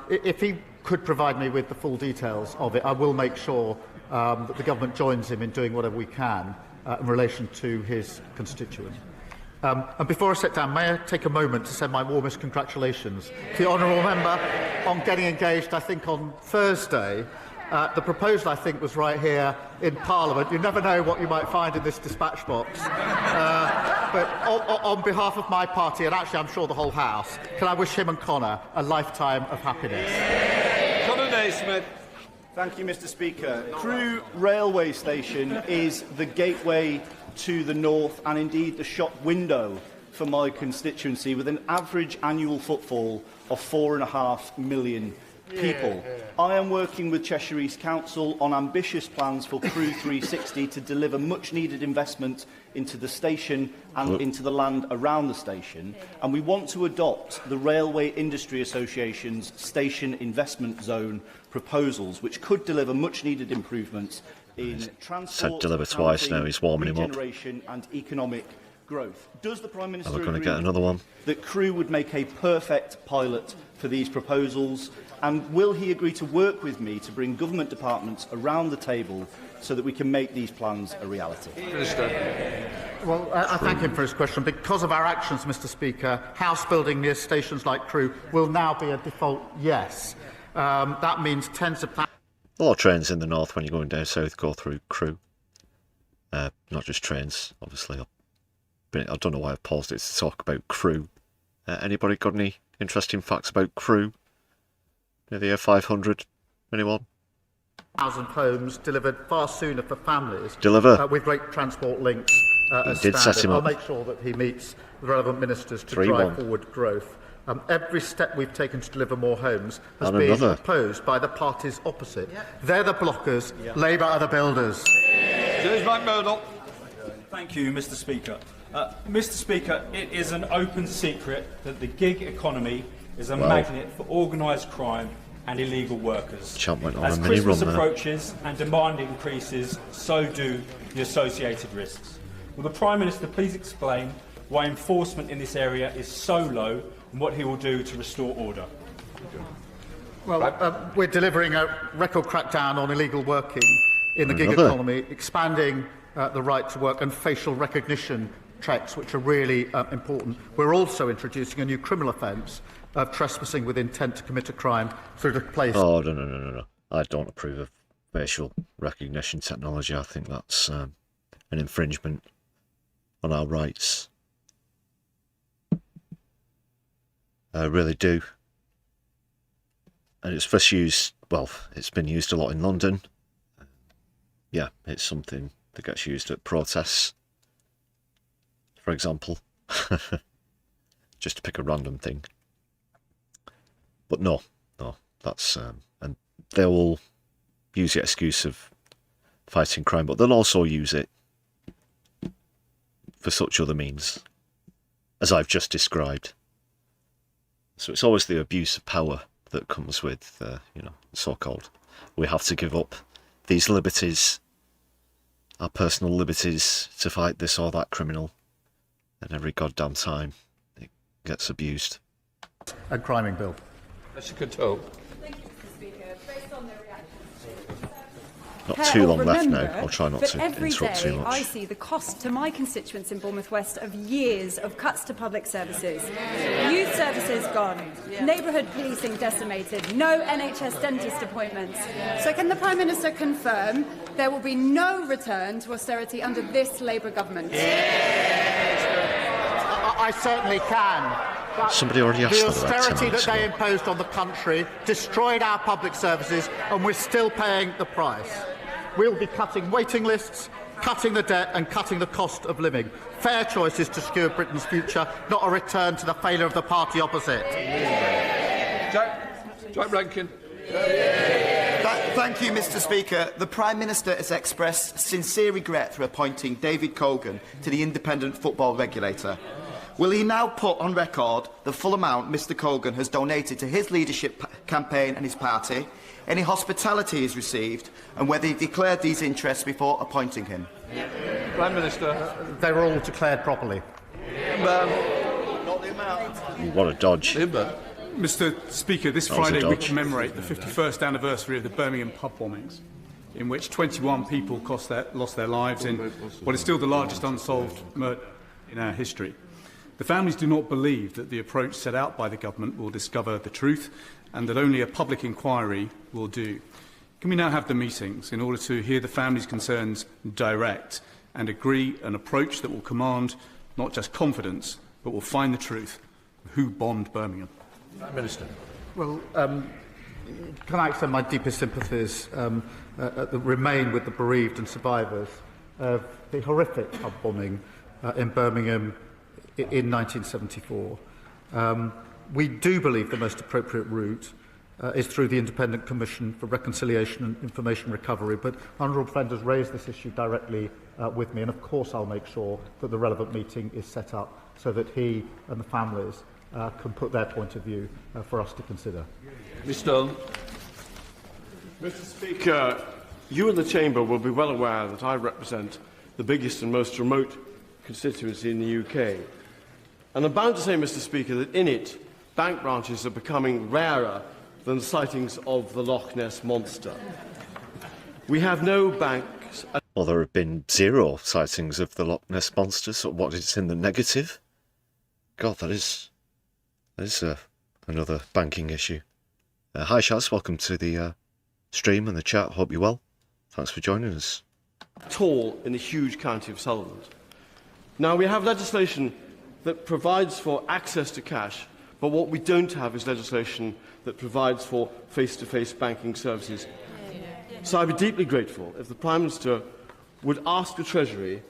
If he could provide me with the full details of it, I will make sure that the government joins him in doing whatever we can in relation to his constituent. And before I sit down, may I take a moment to send my warmest congratulations to the honourable member on getting engaged, I think, on Thursday. The proposal, I think, was right here in Parliament. You never know what you might find in this dispatch box. But on behalf of my party, and actually I'm sure the whole House, can I wish him and Connor a lifetime of happiness. Connor Naismith. Thank you, Mr. Speaker. Crewe Railway Station is the gateway to the north and indeed the shop window for my constituency, with an average annual footfall of 4.5 million people. I am working with Cheshire East Council on ambitious plans for Crewe 360 to deliver much-needed investment into the station and into the land around the station, and we want to adopt the Railway Industry Association's Station Investment Zone proposals, which could deliver much-needed improvements in transport, said deliver twice now, he's warming him up. Regeneration and economic growth. Does the Prime Minister We're going to agree get another one. that Crewe would make a perfect pilot for these proposals? And will he agree to work with me to bring government departments around the table so that we can make these plans a reality? Minister. Well, I thank him for his question. Because of our actions, Mr. Speaker, house building near stations like Crewe will now be a default yes. That means tens of thousands. A lot of trains in the north when you're going down south go through Crewe. Not just trains, obviously. I don't know why I've paused it to talk about Crewe. Anybody got any interesting facts about Crewe? Near the A500? Anyone? 1,000 homes delivered far sooner for families. Deliver. With great transport links as did standard. set him I'll up. make sure that he meets the relevant ministers to 3-1. drive forward growth. Every step we've taken to deliver more homes has And been another. opposed by the parties opposite. They're the blockers, Labour are the builders. James McMurdoch. Thank you, Mr. Speaker. Mr. Speaker, it is an open secret that the gig economy is a magnet for organised crime and illegal workers. Champ went on As a mini Christmas run there. approaches and demand increases, so do the associated risks. Will the Prime Minister please explain why enforcement in this area is so low and what he will do to restore order? Well, we're delivering a record crackdown on illegal working in the gig Another. economy, expanding the right to work and facial recognition checks, which are really important. We're also introducing a new criminal offence of trespassing with intent to commit a crime through the place. Oh, no. I don't approve of facial recognition technology. I think that's an infringement on our rights. I really do. and it's first used, well, it's been used a lot in London. Yeah, it's something that gets used at protests, for example. Just to pick a random thing. But no, that's... and they will use the excuse of fighting crime, but they'll also use it for such other means, as I've just described. So it's always the abuse of power that comes with, so-called, we have to give up these liberties, our personal liberties, to fight this or that criminal. And every goddamn time it gets abused. And criming bill. Mr. Coteau. Not too long left now. I'll try not to every interrupt day too much. I see the cost to my constituents in Bournemouth West of years of cuts to public services. Youth services gone, neighbourhood policing decimated, no NHS dentist appointments. So can the Prime Minister confirm there will be no return to austerity under this Labour government? I certainly can. Somebody already asked the that about 10 austerity minutes that they ago. imposed on the country destroyed our public services, and we're still paying the price. We'll be cutting waiting lists, cutting the debt and cutting the cost of living. Fair choices to secure Britain's future, not a return to the failure of the party opposite. Jack Rankin. Thank you, Mr. Speaker. The Prime Minister has expressed sincere regret for appointing David Cogan to the Independent Football Regulator. Will he now put on record the full amount Mr. Cogan has donated to his leadership campaign and his party, any hospitality he's received, and whether he declared these interests before appointing him? Prime Minister. They were all declared properly. Not the amount. What a dodge. Mr. Speaker, this That was a Friday we dodge. commemorate the 51st anniversary of the Birmingham pub bombings, in which 21 people lost their lives in what is still the largest unsolved murder in our history. The families do not believe that the approach set out by the government will discover the truth and that only a public inquiry will do. Can we now have the meetings in order to hear the families' concerns direct and agree an approach that will command not just confidence but will find the truth of who bombed Birmingham? Prime Minister. Well, can I extend my deepest sympathies remain with the bereaved and survivors of the horrific pub bombing in Birmingham in 1974. We do believe the most appropriate route is through the Independent Commission for Reconciliation and Information Recovery, but Honourable Friend has raised this issue directly with me, and of course I'll make sure that the relevant meeting is set up so that he and the families can put their point of view for us to consider. Mr. Speaker, you in the Chamber will be well aware that I represent the biggest and most remote constituency in the UK. And I'm bound to say, Mr. Speaker, that in it, bank branches are becoming rarer than sightings of the Loch Ness Monster. We have no banks... Well, there have been 0 sightings of the Loch Ness Monster, so what is in the negative? God, that is another banking issue. Hi, Shaz, welcome to the stream and the chat. Hope you're well. Thanks for joining us. ...tall in the huge county of Sullivan. Now, we have legislation that provides for access to cash, but what we don't have is legislation that provides for face-to-face banking services. So I'd be deeply grateful if the Prime Minister would ask the Treasury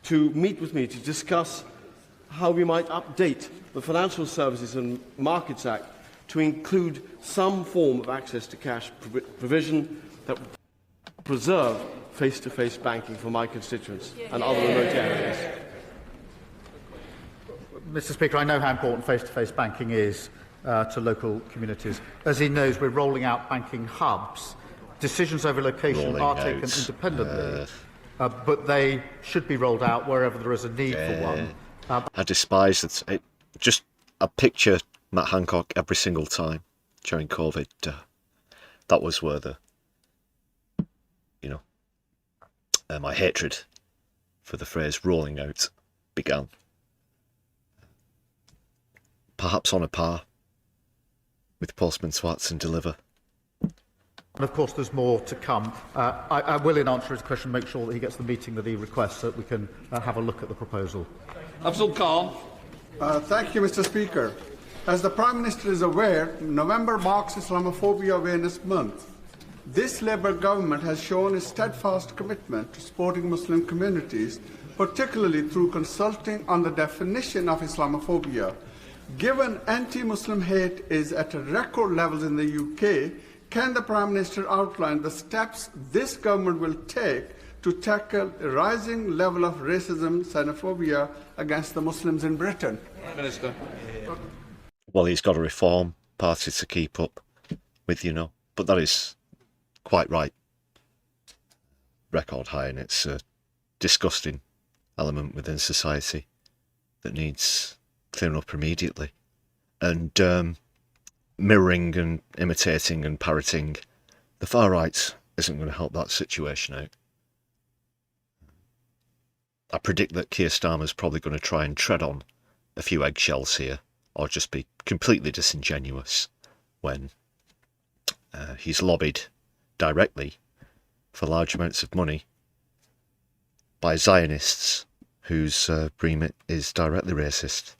to meet with me to discuss how we might update the Financial Services and Markets Act to include some form of access to cash provision that would preserve face-to-face banking for my constituents and other remote areas. Mr. Speaker, I know how important face-to-face banking is to local communities. As he knows, we're rolling out banking hubs. Decisions over location are taken independently, but they should be rolled out wherever there is a need for one. I despise it. Just a picture Matt Hancock every single time during COVID. That was where my hatred for the phrase rolling out began. Perhaps on a par with Postman Swats and Deliver. And of course, there's more to come. I will, in answer to his question, make sure that he gets the meeting that he requests so that we can have a look at the proposal. Abdul Khan. Thank you, Mr. Speaker. As the Prime Minister is aware, November marks Islamophobia Awareness Month. This Labour government has shown a steadfast commitment to supporting Muslim communities, particularly through consulting on the definition of Islamophobia. Given anti-Muslim hate is at record levels in the UK, can the Prime Minister outline the steps this government will take to tackle a rising level of racism, xenophobia against the Muslims in Britain? Prime Minister. Well, he's got a reform party to keep up with, you know, but that is quite right. Record high, and it's a disgusting element within society that needs clearing up immediately. And mirroring and imitating and parroting the far right isn't going to help that situation out. I predict that Keir Starmer's probably going to try and tread on a few eggshells here, or just be completely disingenuous when he's lobbied directly for large amounts of money by Zionists whose remit is directly racist.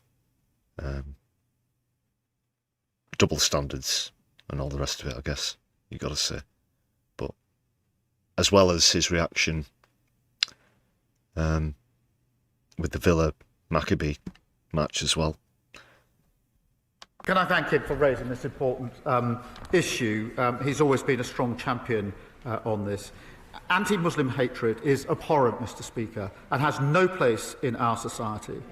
Double standards and all the rest of it, I guess you've got to say. But as well as his reaction with the Villa Maccabee match as well. Can I thank him for raising this important issue? He's always been a strong champion on this. Anti-Muslim hatred is abhorrent, Mr. Speaker, and has no place in our society.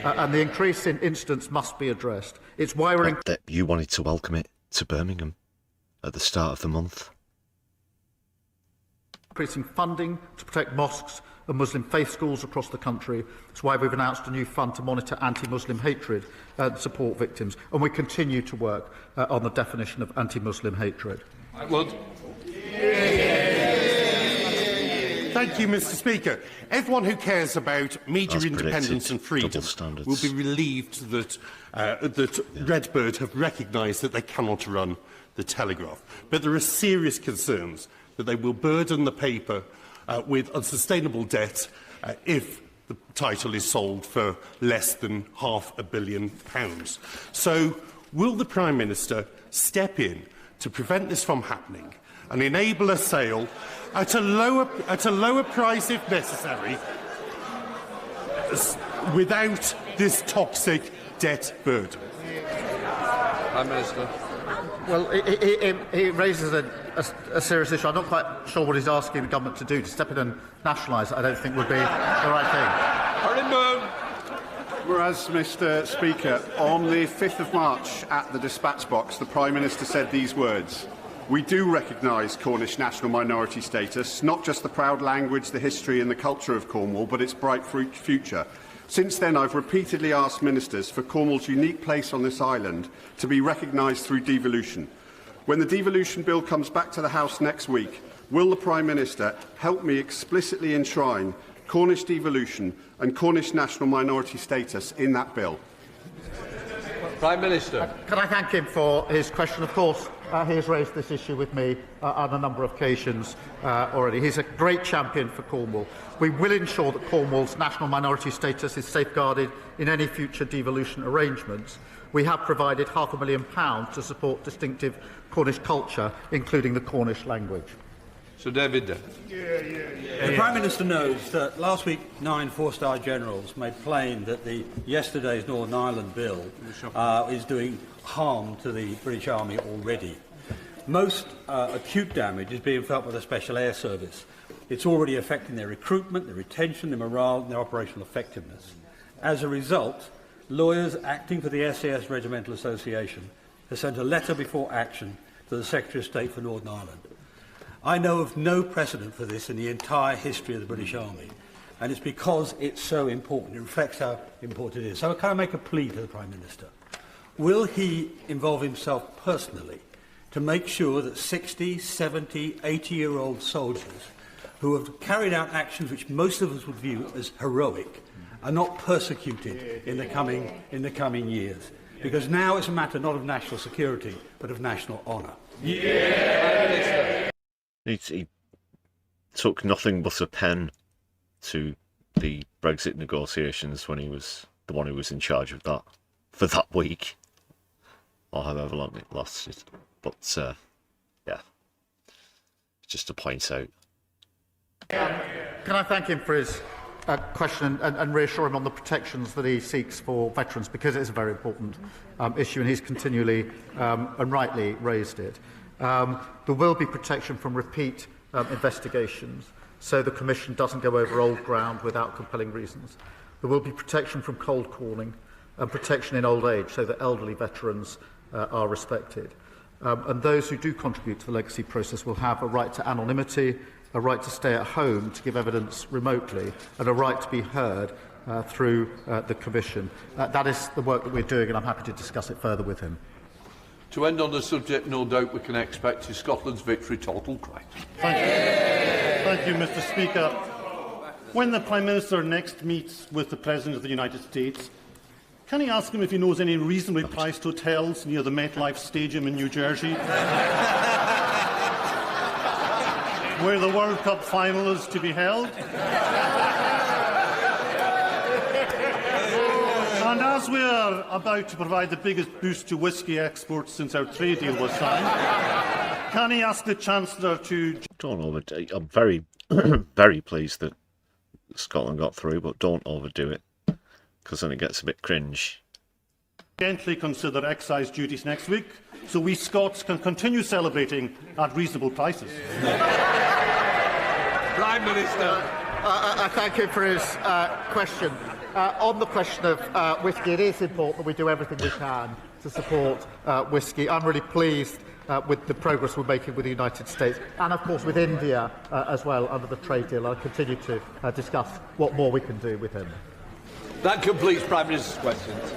And the increase in incidents must be addressed. It's why we're... That you wanted to welcome it to Birmingham at the start of the month. Increasing funding to protect mosques and Muslim faith schools across the country. That's why we've announced a new fund to monitor anti-Muslim hatred and support victims. And we continue to work on the definition of anti-Muslim hatred. Thank you, Mr. Speaker. Everyone who cares about media independence and freedom will be relieved that Redbird have recognised that they cannot run the Telegraph. But there are serious concerns that they will burden the paper with unsustainable debt if the title is sold for less than £500 million. So, will the Prime Minister step in to prevent this from happening and enable a sale at a lower price if necessary, without this toxic debt burden? Prime Minister. Well, he raises a serious issue. I'm not quite sure what he's asking the government to do. To step in and nationalise it, I don't think would be the right thing. Whereas, Mr. Speaker, on the 5th of March at the dispatch box, the Prime Minister said these words: "We do recognise Cornish national minority status, not just the proud language, the history and the culture of Cornwall, but its bright future. Since then, I've repeatedly asked ministers for Cornwall's unique place on this island to be recognised through devolution. When the devolution bill comes back to the House next week, will the Prime Minister help me explicitly enshrine Cornish devolution and Cornish national minority status in that bill?" Prime Minister. Can I thank him for his question? Of course, he has raised this issue with me on a number of occasions already. He's a great champion for Cornwall. We will ensure that Cornwall's national minority status is safeguarded in any future devolution arrangements. We have provided £500,000 to support distinctive Cornish culture, including the Cornish language. So, David. The Prime Minister knows that last week 9 four-star generals made plain that yesterday's Northern Ireland bill is doing harm to the British Army already. Most acute damage is being felt by the Special Air Service. It's already affecting their recruitment, their retention, their morale and their operational effectiveness. As a result, lawyers acting for the SAS Regimental Association have sent a letter before action to the Secretary of State for Northern Ireland. I know of no precedent for this in the entire history of the British Army, and it's because it's so important. It reflects how important it is. So can I make a plea to the Prime Minister? Will he involve himself personally to make sure that 60, 70, 80-year-old soldiers who have carried out actions which most of us would view as heroic are not persecuted in the coming years? Because now it's a matter not of national security, but of national honour. He took nothing but a pen to the Brexit negotiations when he was the one who was in charge of that for that week. or however long it lasted. But yeah, just to point out. Can I thank him for his question and reassure him on the protections that he seeks for veterans, because it is a very important issue and he's continually and rightly raised it. There will be protection from repeat investigations, so the Commission doesn't go over old ground without compelling reasons. There will be protection from cold calling and protection in old age, so that elderly veterans are respected. And those who do contribute to the legacy process will have a right to anonymity, a right to stay at home to give evidence remotely, and a right to be heard through the Commission. That is the work that we're doing, and I'm happy to discuss it further with him. To end on the subject, no doubt we can expect is Scotland's victory total correct. Thank you, Mr. Speaker. When the Prime Minister next meets with the President of the United States, can he ask him if he knows any reasonably priced hotels near the MetLife Stadium in New Jersey, where the World Cup final is to be held? And as we are about to provide the biggest boost to whisky exports since our trade deal was signed, can he ask the Chancellor to... Don't overdo it. I'm very, very pleased that Scotland got through, but don't overdo it, because then it gets a bit cringe. Gently consider excise duties next week, so we Scots can continue celebrating at reasonable prices. Prime Minister. I thank him for his question. On the question of whisky, it is important that we do everything we can to support whisky. I'm really pleased with the progress we're making with the United States and, of course, with India as well under the trade deal. I'll continue to discuss what more we can do with him. That completes Prime Minister's questions.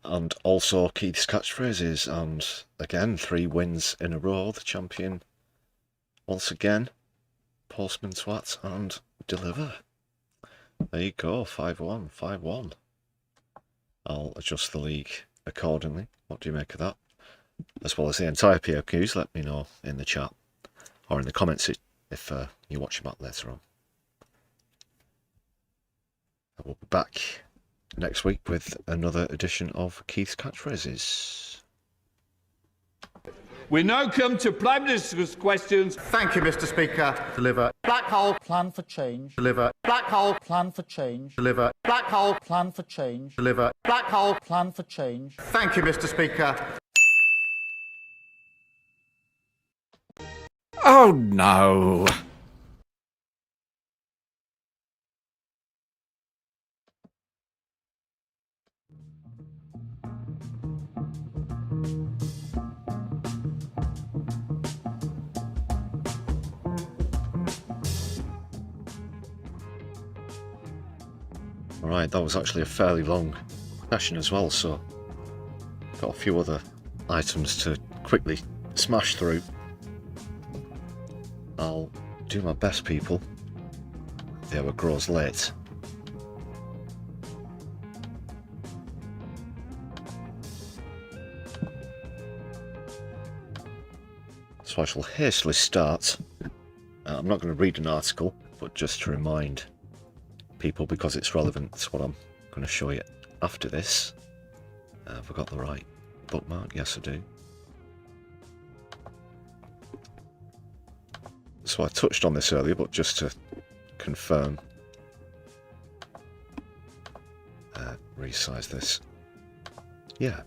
And also Keith's catchphrases, and again 3 wins in a row. The champion once again, postman twat and deliver. There you go, 5-1, 5-1. I'll adjust the league accordingly. What do you make of that? As well as the entire PMQs, let me know in the chat or in the comments if you watch them back later on. I will be back next week with another edition of Keith's Catchphrases. We now come to Prime Minister's questions. Thank you, Mr. Speaker. Deliver. Black hole plan for change. Deliver. Black hole plan for change. Deliver. Black hole plan for change. Deliver. Black hole plan for change. Thank you, Mr. Speaker. Oh no. Alright, that was actually a fairly long session as well, so got a few other items to quickly smash through. I'll do my best, people. The hour grows late. So I shall hastily start. I'm not going to read an article, but just to remind people, because it's relevant to what I'm going to show you after this. Have I got the right bookmark? Yes, I do. So I touched on this earlier, but just to confirm, resize this. Yeah,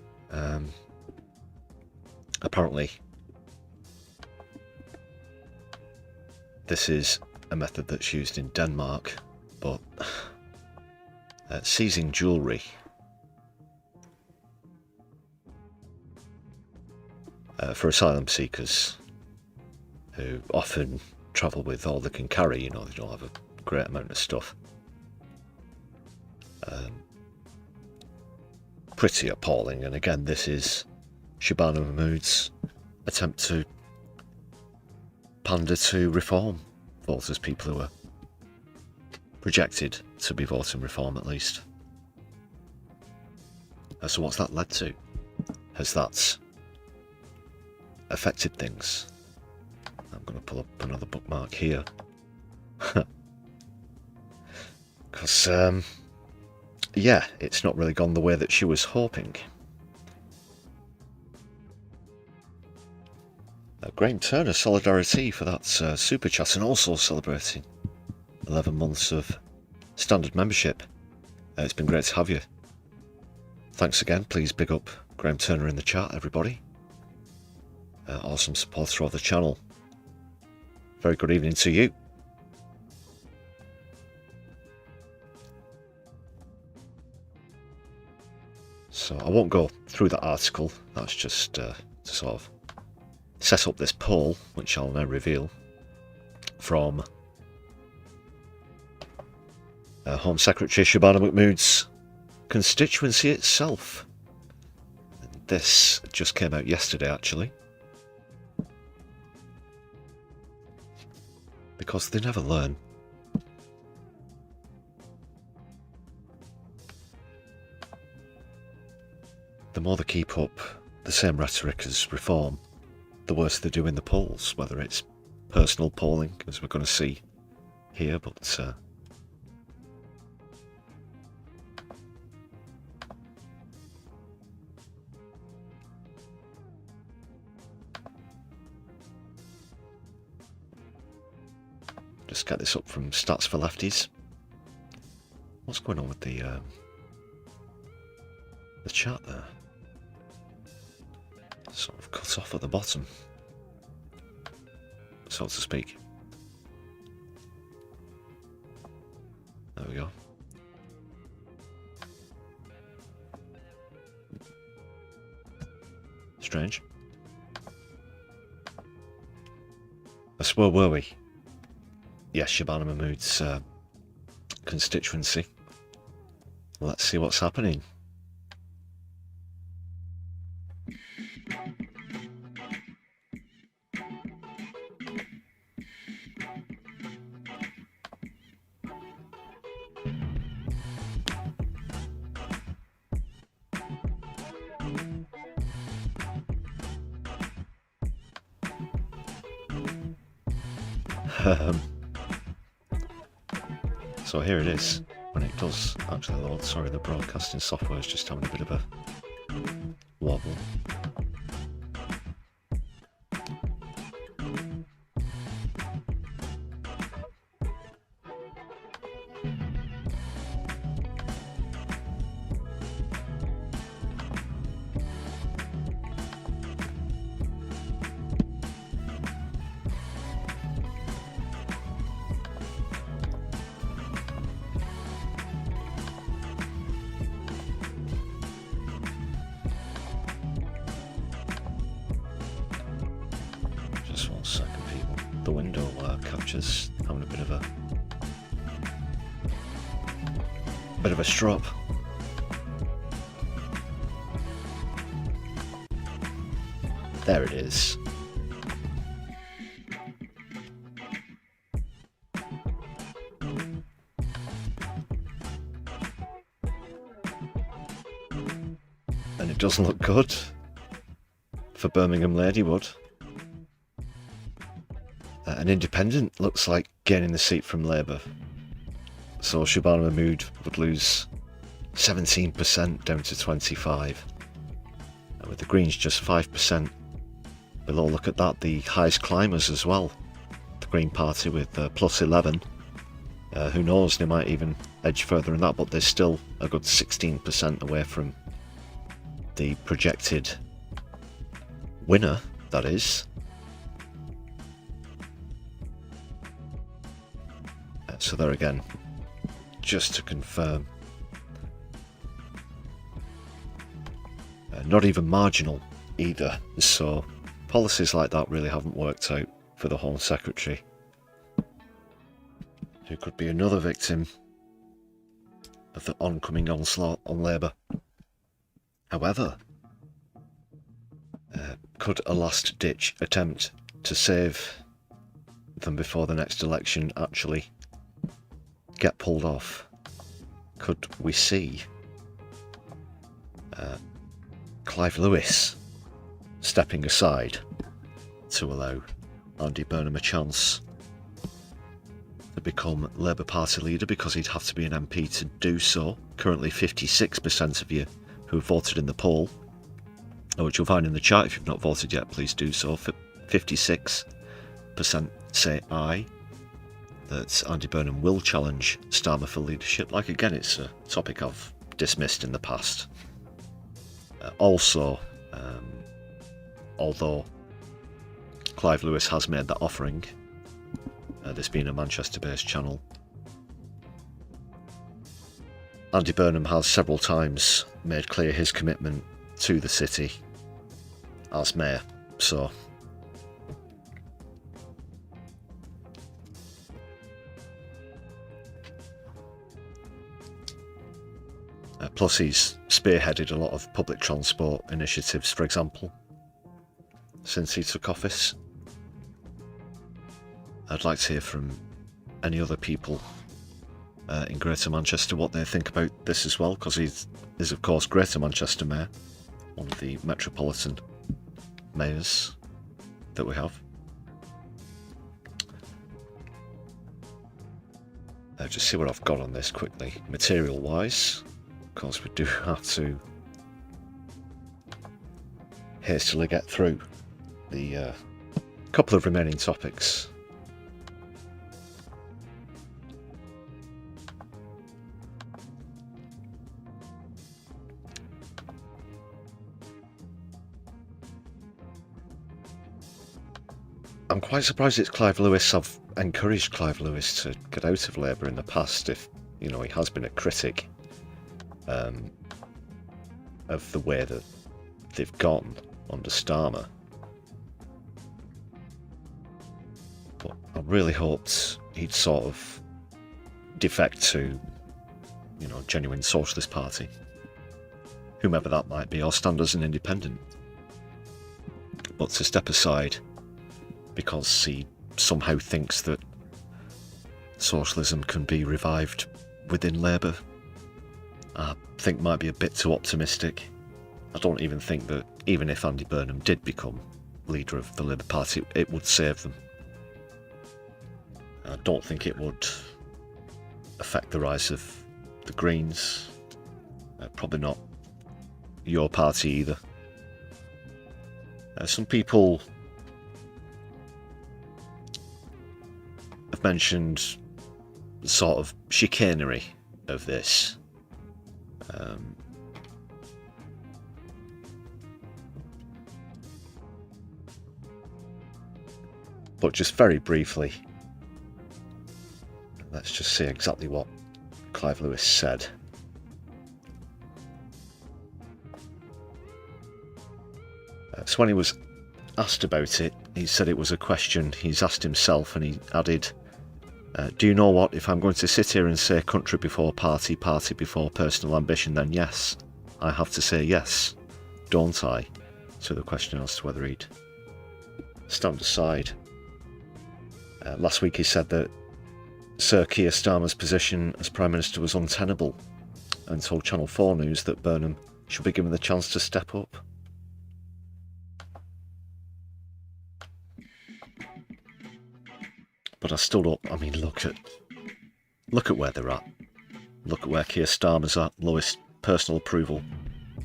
apparently this is a method that's used in Denmark, but seizing jewellery for asylum seekers who often travel with all they can carry, you know, they don't have a great amount of stuff. Pretty appalling, and again this is Shabana Mahmood's attempt to pander to reform voters, people who are projected to be voting reform at least. So what's that led to? Has that affected things? I'm going to pull up another bookmark here. Because, yeah, it's not really gone the way that she was hoping. Graham Turner, Solidari-Tea for that super chat, and also celebrating 11 months of standard membership. It's been great to have you. Thanks again. Please big up Graham Turner in the chat, everybody. Awesome supporter of the channel. Very good evening to you. So I won't go through that article. That's just to sort of set up this poll, which I'll now reveal, from Home Secretary Shabana Mahmood's constituency itself. This just came out yesterday, actually, because they never learn. The more they keep up the same rhetoric as reform, the worse they do in the polls, whether it's personal polling, as we're going to see here, but just get this up from Stats for Lefties. What's going on with the chat there? Sort of cut off at the bottom, so to speak. There we go. Strange. Where were we? Yes, Shabana Mahmood's constituency. Let's see what's happening. So here it is, when it does actually load. Sorry, the broadcasting software is just having a bit of a wobble. Strop. There it is. And it doesn't look good for Birmingham Ladywood. An independent looks like gaining the seat from Labour. So Shabana Mahmood would lose 17% down to 25%. And with the Greens just 5% below, look at that, the highest climbers as well. The Green Party with plus 11. Who knows, they might even edge further than that, but they're still a good 16% away from the projected winner, that is. So there again, just to confirm, not even marginal either. So policies like that really haven't worked out for the Home Secretary, who could be another victim of the oncoming onslaught on Labour. However, could a last-ditch attempt to save them before the next election actually get pulled off? Could we see Clive Lewis stepping aside to allow Andy Burnham a chance to become Labour Party leader, because he'd have to be an MP to do so? Currently 56% of you who voted in the poll, which you'll find in the chat. If you've not voted yet, please do so. 56% say aye, that Andy Burnham will challenge Starmer for leadership. Like, again, it's a topic I've dismissed in the past. Also, although Clive Lewis has made that offering, this being a Manchester-based channel, Andy Burnham has several times made clear his commitment to the city as mayor, so plus he's spearheaded a lot of public transport initiatives, for example, since he took office. I'd like to hear from any other people in Greater Manchester what they think about this as well, because he is of course Greater Manchester Mayor, one of the metropolitan mayors that we have. Just see what I've got on this quickly, material wise. Of course, we do have to hastily get through the couple of remaining topics. I'm quite surprised it's Clive Lewis. I've encouraged Clive Lewis to get out of Labour in the past, if, you know, he has been a critic of the way that they've gone under Starmer. But I really hoped he'd sort of defect to, you know, genuine Socialist Party, whomever that might be, or stand as an independent. But to step aside because he somehow thinks that socialism can be revived within Labour, I think might be a bit too optimistic. I don't even think that even if Andy Burnham did become leader of the Labour Party, it would save them. I don't think it would affect the rise of the Greens. Probably not your party either. Some people have mentioned the sort of chicanery of this. But just very briefly, let's just see exactly what Clive Lewis said. So when he was asked about it, he said it was a question he's asked himself, and he added, do you know what, if I'm going to sit here and say country before party, party before personal ambition, then yes, I have to say yes, don't I? To the question as to whether he'd stand aside. Last week he said that Sir Keir Starmer's position as Prime Minister was untenable, and told Channel 4 News that Burnham should be given the chance to step up. But I still don't, I mean, look at where they're at. Look at where Keir Starmer's at. Lowest personal approval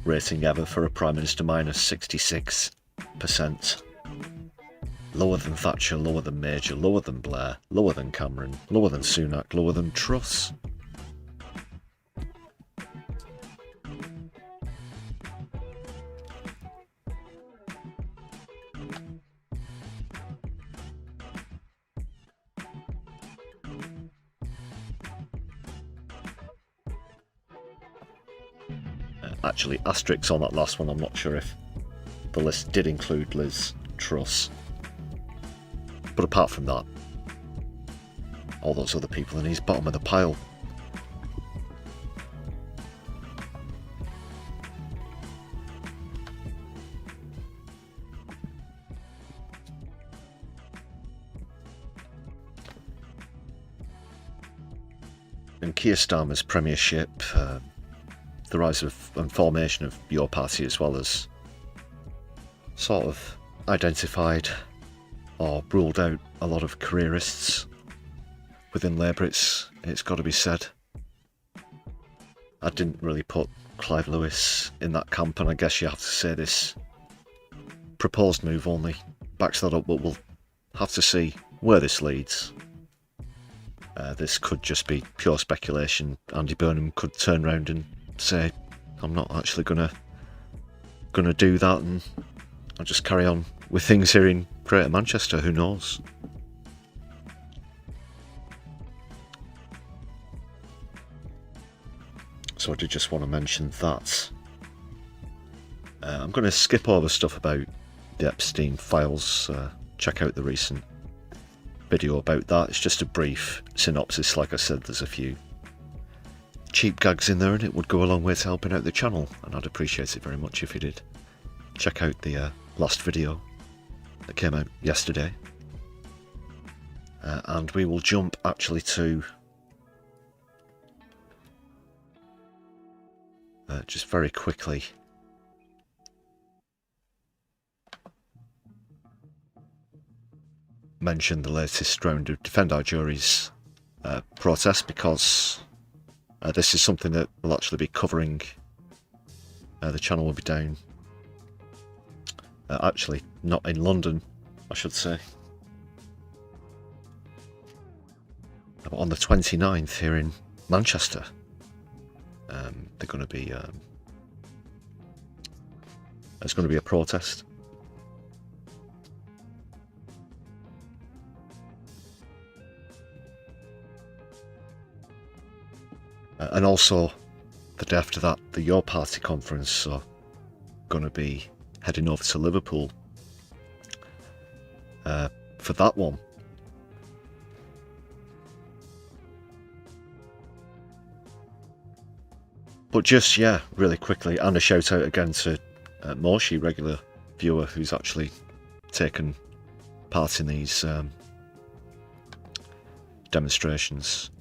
rating ever for a Prime Minister, -66%. Lower than Thatcher, lower than Major, lower than Blair, lower than Cameron, lower than Sunak, lower than Truss. Actually, asterisks on that last one. I'm not sure if the list did include Liz Truss. But apart from that, all those other people, and he's bottom of the pile. And Keir Starmer's premiership, the rise of and formation of your party, as well as sort of identified or ruled out a lot of careerists within Labour, it's got to be said. I didn't really put Clive Lewis in that camp, and I guess you have to say this proposed move only backs that up, but we'll have to see where this leads. This could just be pure speculation. Andy Burnham could turn around and say, I'm not actually gonna do that, and I'll just carry on with things here in Greater Manchester. Who knows? So I did just want to mention that. I'm going to skip over stuff about the Epstein files. Check out the recent video about that. It's just a brief synopsis. Like I said, there's a few cheap gags in there, and it would go a long way to helping out the channel, and I'd appreciate it very much if you did. Check out the last video that came out yesterday. And we will jump actually to just very quickly mention the latest round of Defend Our Jury's protest, because this is something that we'll actually be covering. The channel will be down, actually not in London, I should say, but on the 29th here in Manchester. They're going to be there's going to be a protest. And also the day after that, the Your Party conference are going to be heading over to Liverpool for that one. But just, yeah, really quickly, and a shout out again to Moshi, regular viewer, who's actually taken part in these demonstrations.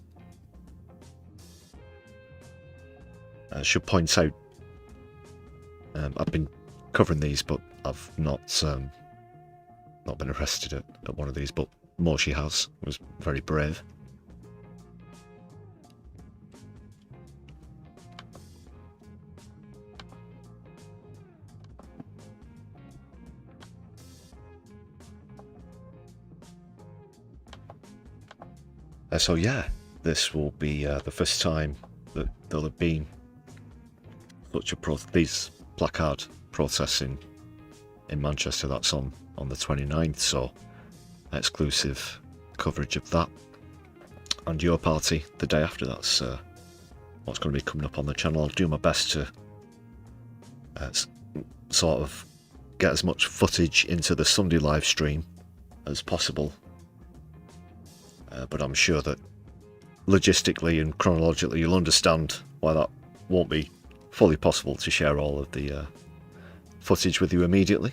I should point out, I've been covering these, but I've not been arrested at one of these, but Moshi has. Was very brave. So yeah, this will be the first time that there'll have been such these placard protests in Manchester. That's on the 29th, so exclusive coverage of that. And Your Party the day after. That's what's going to be coming up on the channel. I'll do my best to sort of get as much footage into the Sunday live stream as possible. But I'm sure that logistically and chronologically you'll understand why that won't be fully possible to share all of the footage with you immediately.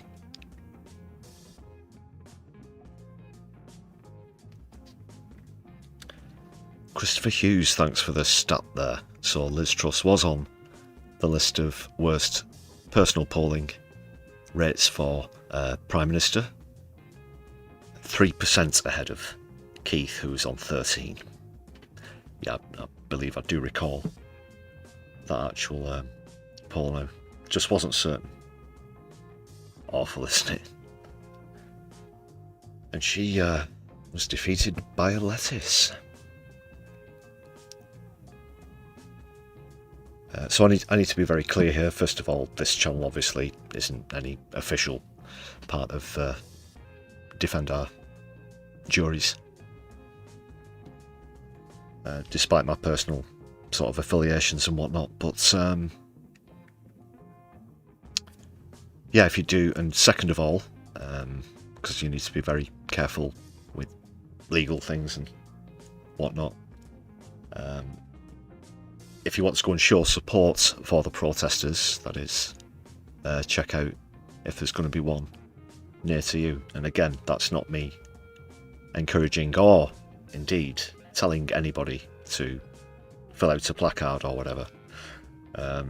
Christopher Hughes, thanks for the stat there. So Liz Truss was on the list of worst personal polling rates for Prime Minister. 3% ahead of Keith, who was on 13. Yeah, I believe I do recall that actual poll now. Just wasn't certain. Awful, isn't it? And she was defeated by a lettuce. So I need to be very clear here. First of all, this channel obviously isn't any official part of Defend Our Juries. Despite my personal sort of affiliations and whatnot, but yeah, if you do, and second of all, because you need to be very careful with legal things and whatnot, if you want to go and show support for the protesters, that is, check out if there's going to be one near to you. And again, that's not me encouraging or indeed telling anybody to fill out a placard or whatever. But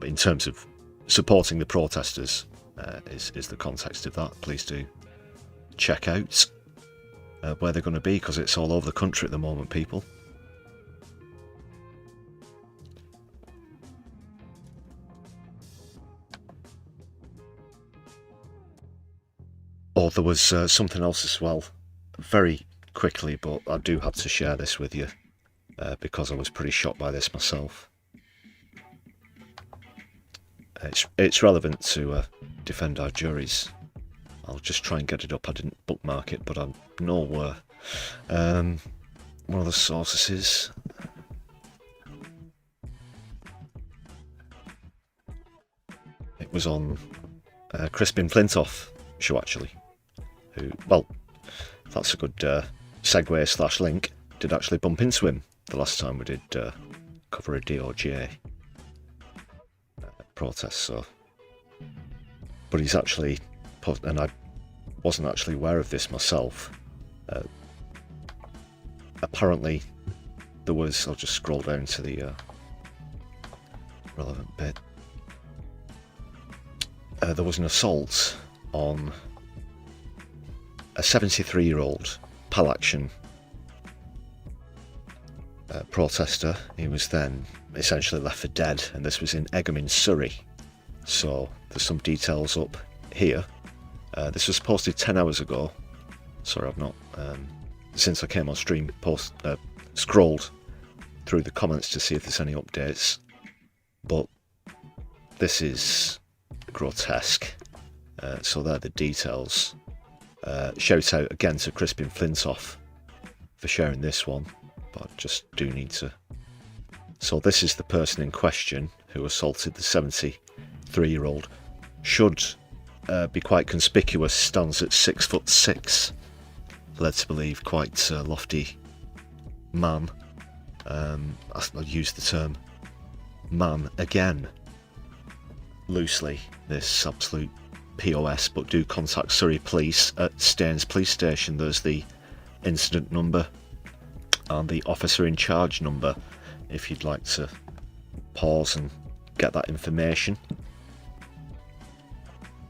in terms of supporting the protesters is the context of that. Please do check out where they're going to be, because it's all over the country at the moment, people. Oh, there was something else as well, very quickly, but I do have to share this with you because I was pretty shocked by this myself. It's relevant to defend our juries. I'll just try and get it up. I didn't bookmark it, but I know where. One of the sources is... It was on Crispin Flintoff show, actually. Who, well, that's a good segue / link. Did actually bump into him the last time we did cover a DOJ protest, so... But he's actually put, and I wasn't actually aware of this myself, apparently there was, I'll just scroll down to the relevant bit, there was an assault on a 73-year-old Pal Action protester. He was then essentially left for dead, and this was in Egham in Surrey. So there's some details up here. This was posted 10 hours ago. Sorry, I've not, since I came on stream, scrolled through the comments to see if there's any updates. But this is grotesque. So they're the details. Shout out again to Crispin Flintoff for sharing this one, but I just do need to. So this is the person in question who assaulted the 73-year-old. Should be quite conspicuous, stands at 6'6", led to believe quite lofty man. I'll use the term man again loosely, this absolute POS, but do contact Surrey Police at Staines Police Station. There's the incident number and the officer in charge number if you'd like to pause and get that information.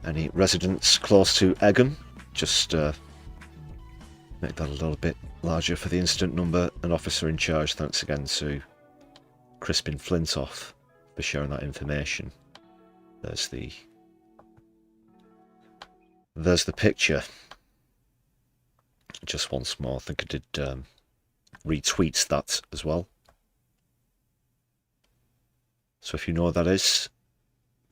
Any residents close to Egham, just make that a little bit larger for the incident number and officer in charge. Thanks again to Crispin Flintoff for sharing that information. There's the picture. Just once more, I think I did retweet that as well. So if you know what that is,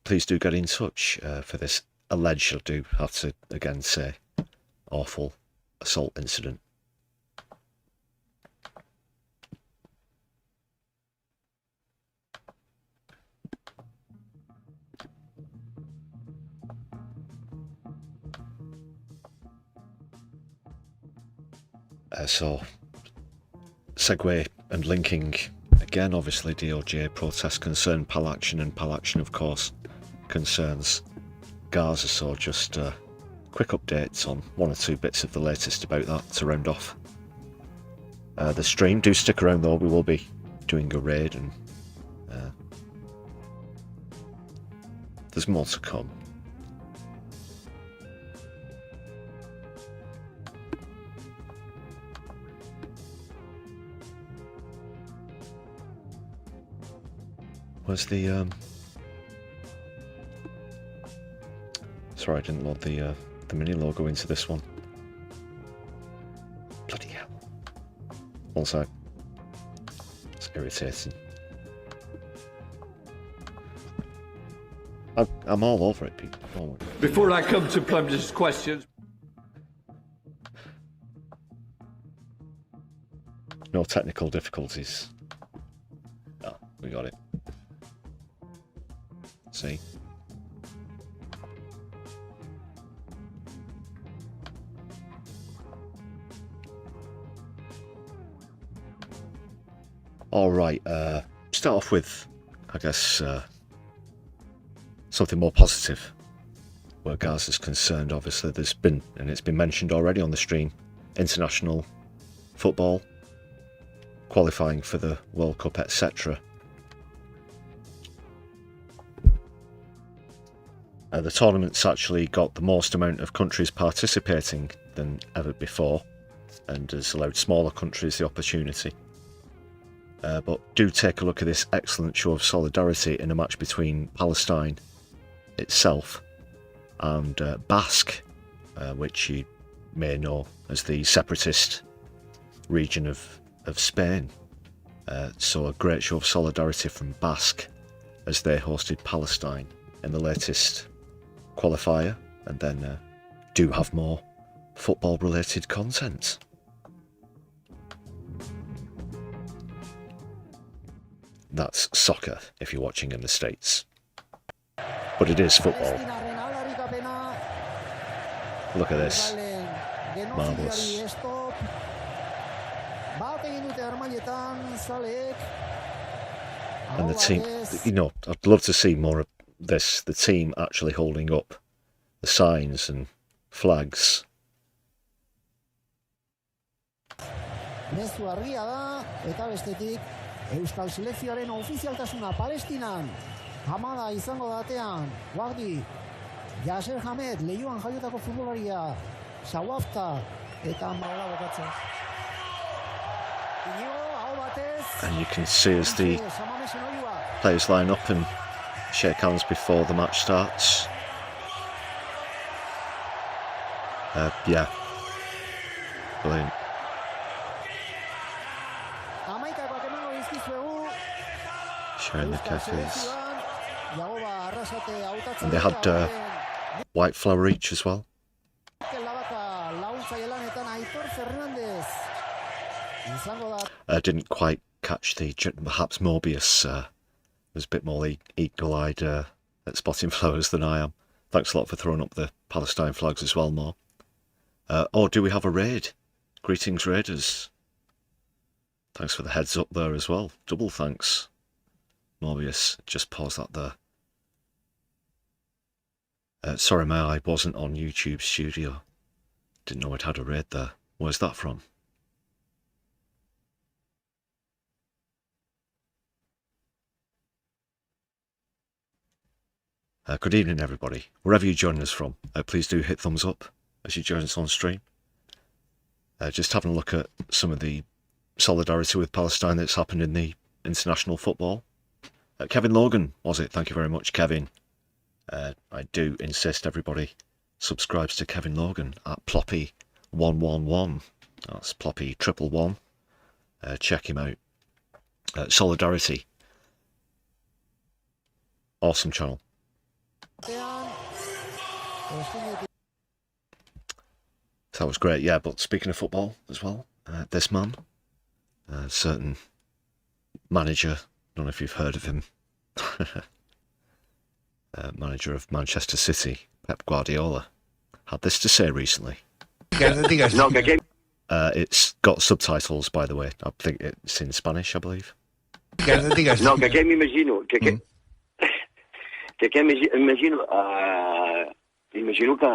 please do get in touch for this alleged, I do have to again say, awful assault incident. So, segue and linking again, obviously DOJ protest concern Pal Action, and Pal Action of course concerns Gaza, so just quick updates on one or two bits of the latest about that to round off the stream. Do stick around though, we will be doing a raid and there's more to come. Where's the sorry, I didn't load the mini logo into this one. Bloody hell. One sec. It's irritating. I'm all over it, people. Oh. Before I come to Prime Minister's questions. No technical difficulties. Ah, we got it. See? Alright, start off with, I guess, something more positive. Where Gaza's concerned, obviously there's been, and it's been mentioned already on the stream, international football, qualifying for the World Cup, etc. The tournament's actually got the most amount of countries participating than ever before, and has allowed smaller countries the opportunity. But do take a look at this excellent show of solidarity in a match between Palestine itself and Basque which you may know as the separatist region of Spain. So a great show of solidarity from Basque as they hosted Palestine in the latest qualifier, and then do have more football related content. That's soccer if you're watching in the States, but it is football. Look at this, marvellous. And the team, you know, I'd love to see more of this, the team actually holding up the signs and flags. Euskal selekzioaren ofizialtasuna Palestinan. Hamada izango datean, Guardi, Yasser Hamed, Leioan jaiotako futbolaria, Shawafta, eta Maula bokatzen. And you can see as the players line up and shake hands before the match starts. Yeah, brilliant. Sharing the cafes. And they had white flour each as well. I didn't quite catch the, perhaps Mobius was a bit more eagle-eyed at spotting flowers than I am. Thanks a lot for throwing up the Palestine flags as well, Mo. Oh, do we have a raid? Greetings, Raiders. Thanks for the heads up there as well. Double thanks. Mobius, just pause that there. Sorry, my eye wasn't on YouTube Studio. Didn't know it had a raid there. Where's that from? Good evening, everybody. Wherever you're joining us from, please do hit thumbs up as you join us on stream. Just having a look at some of the solidarity with Palestine that's happened in the international football. Kevin Logan, was it? Thank you very much, Kevin. I do insist everybody subscribes to Kevin Logan at Ploppy111. That's Ploppy111. Check him out. Solidarity. Awesome channel. That was great, yeah, but speaking of football as well, this man, a certain manager, I don't know if you've heard of him, manager of Manchester City, Pep Guardiola, had this to say recently. It's got subtitles, by the way. I think it's in Spanish, I believe. No, que aquí m'imagino, imagino que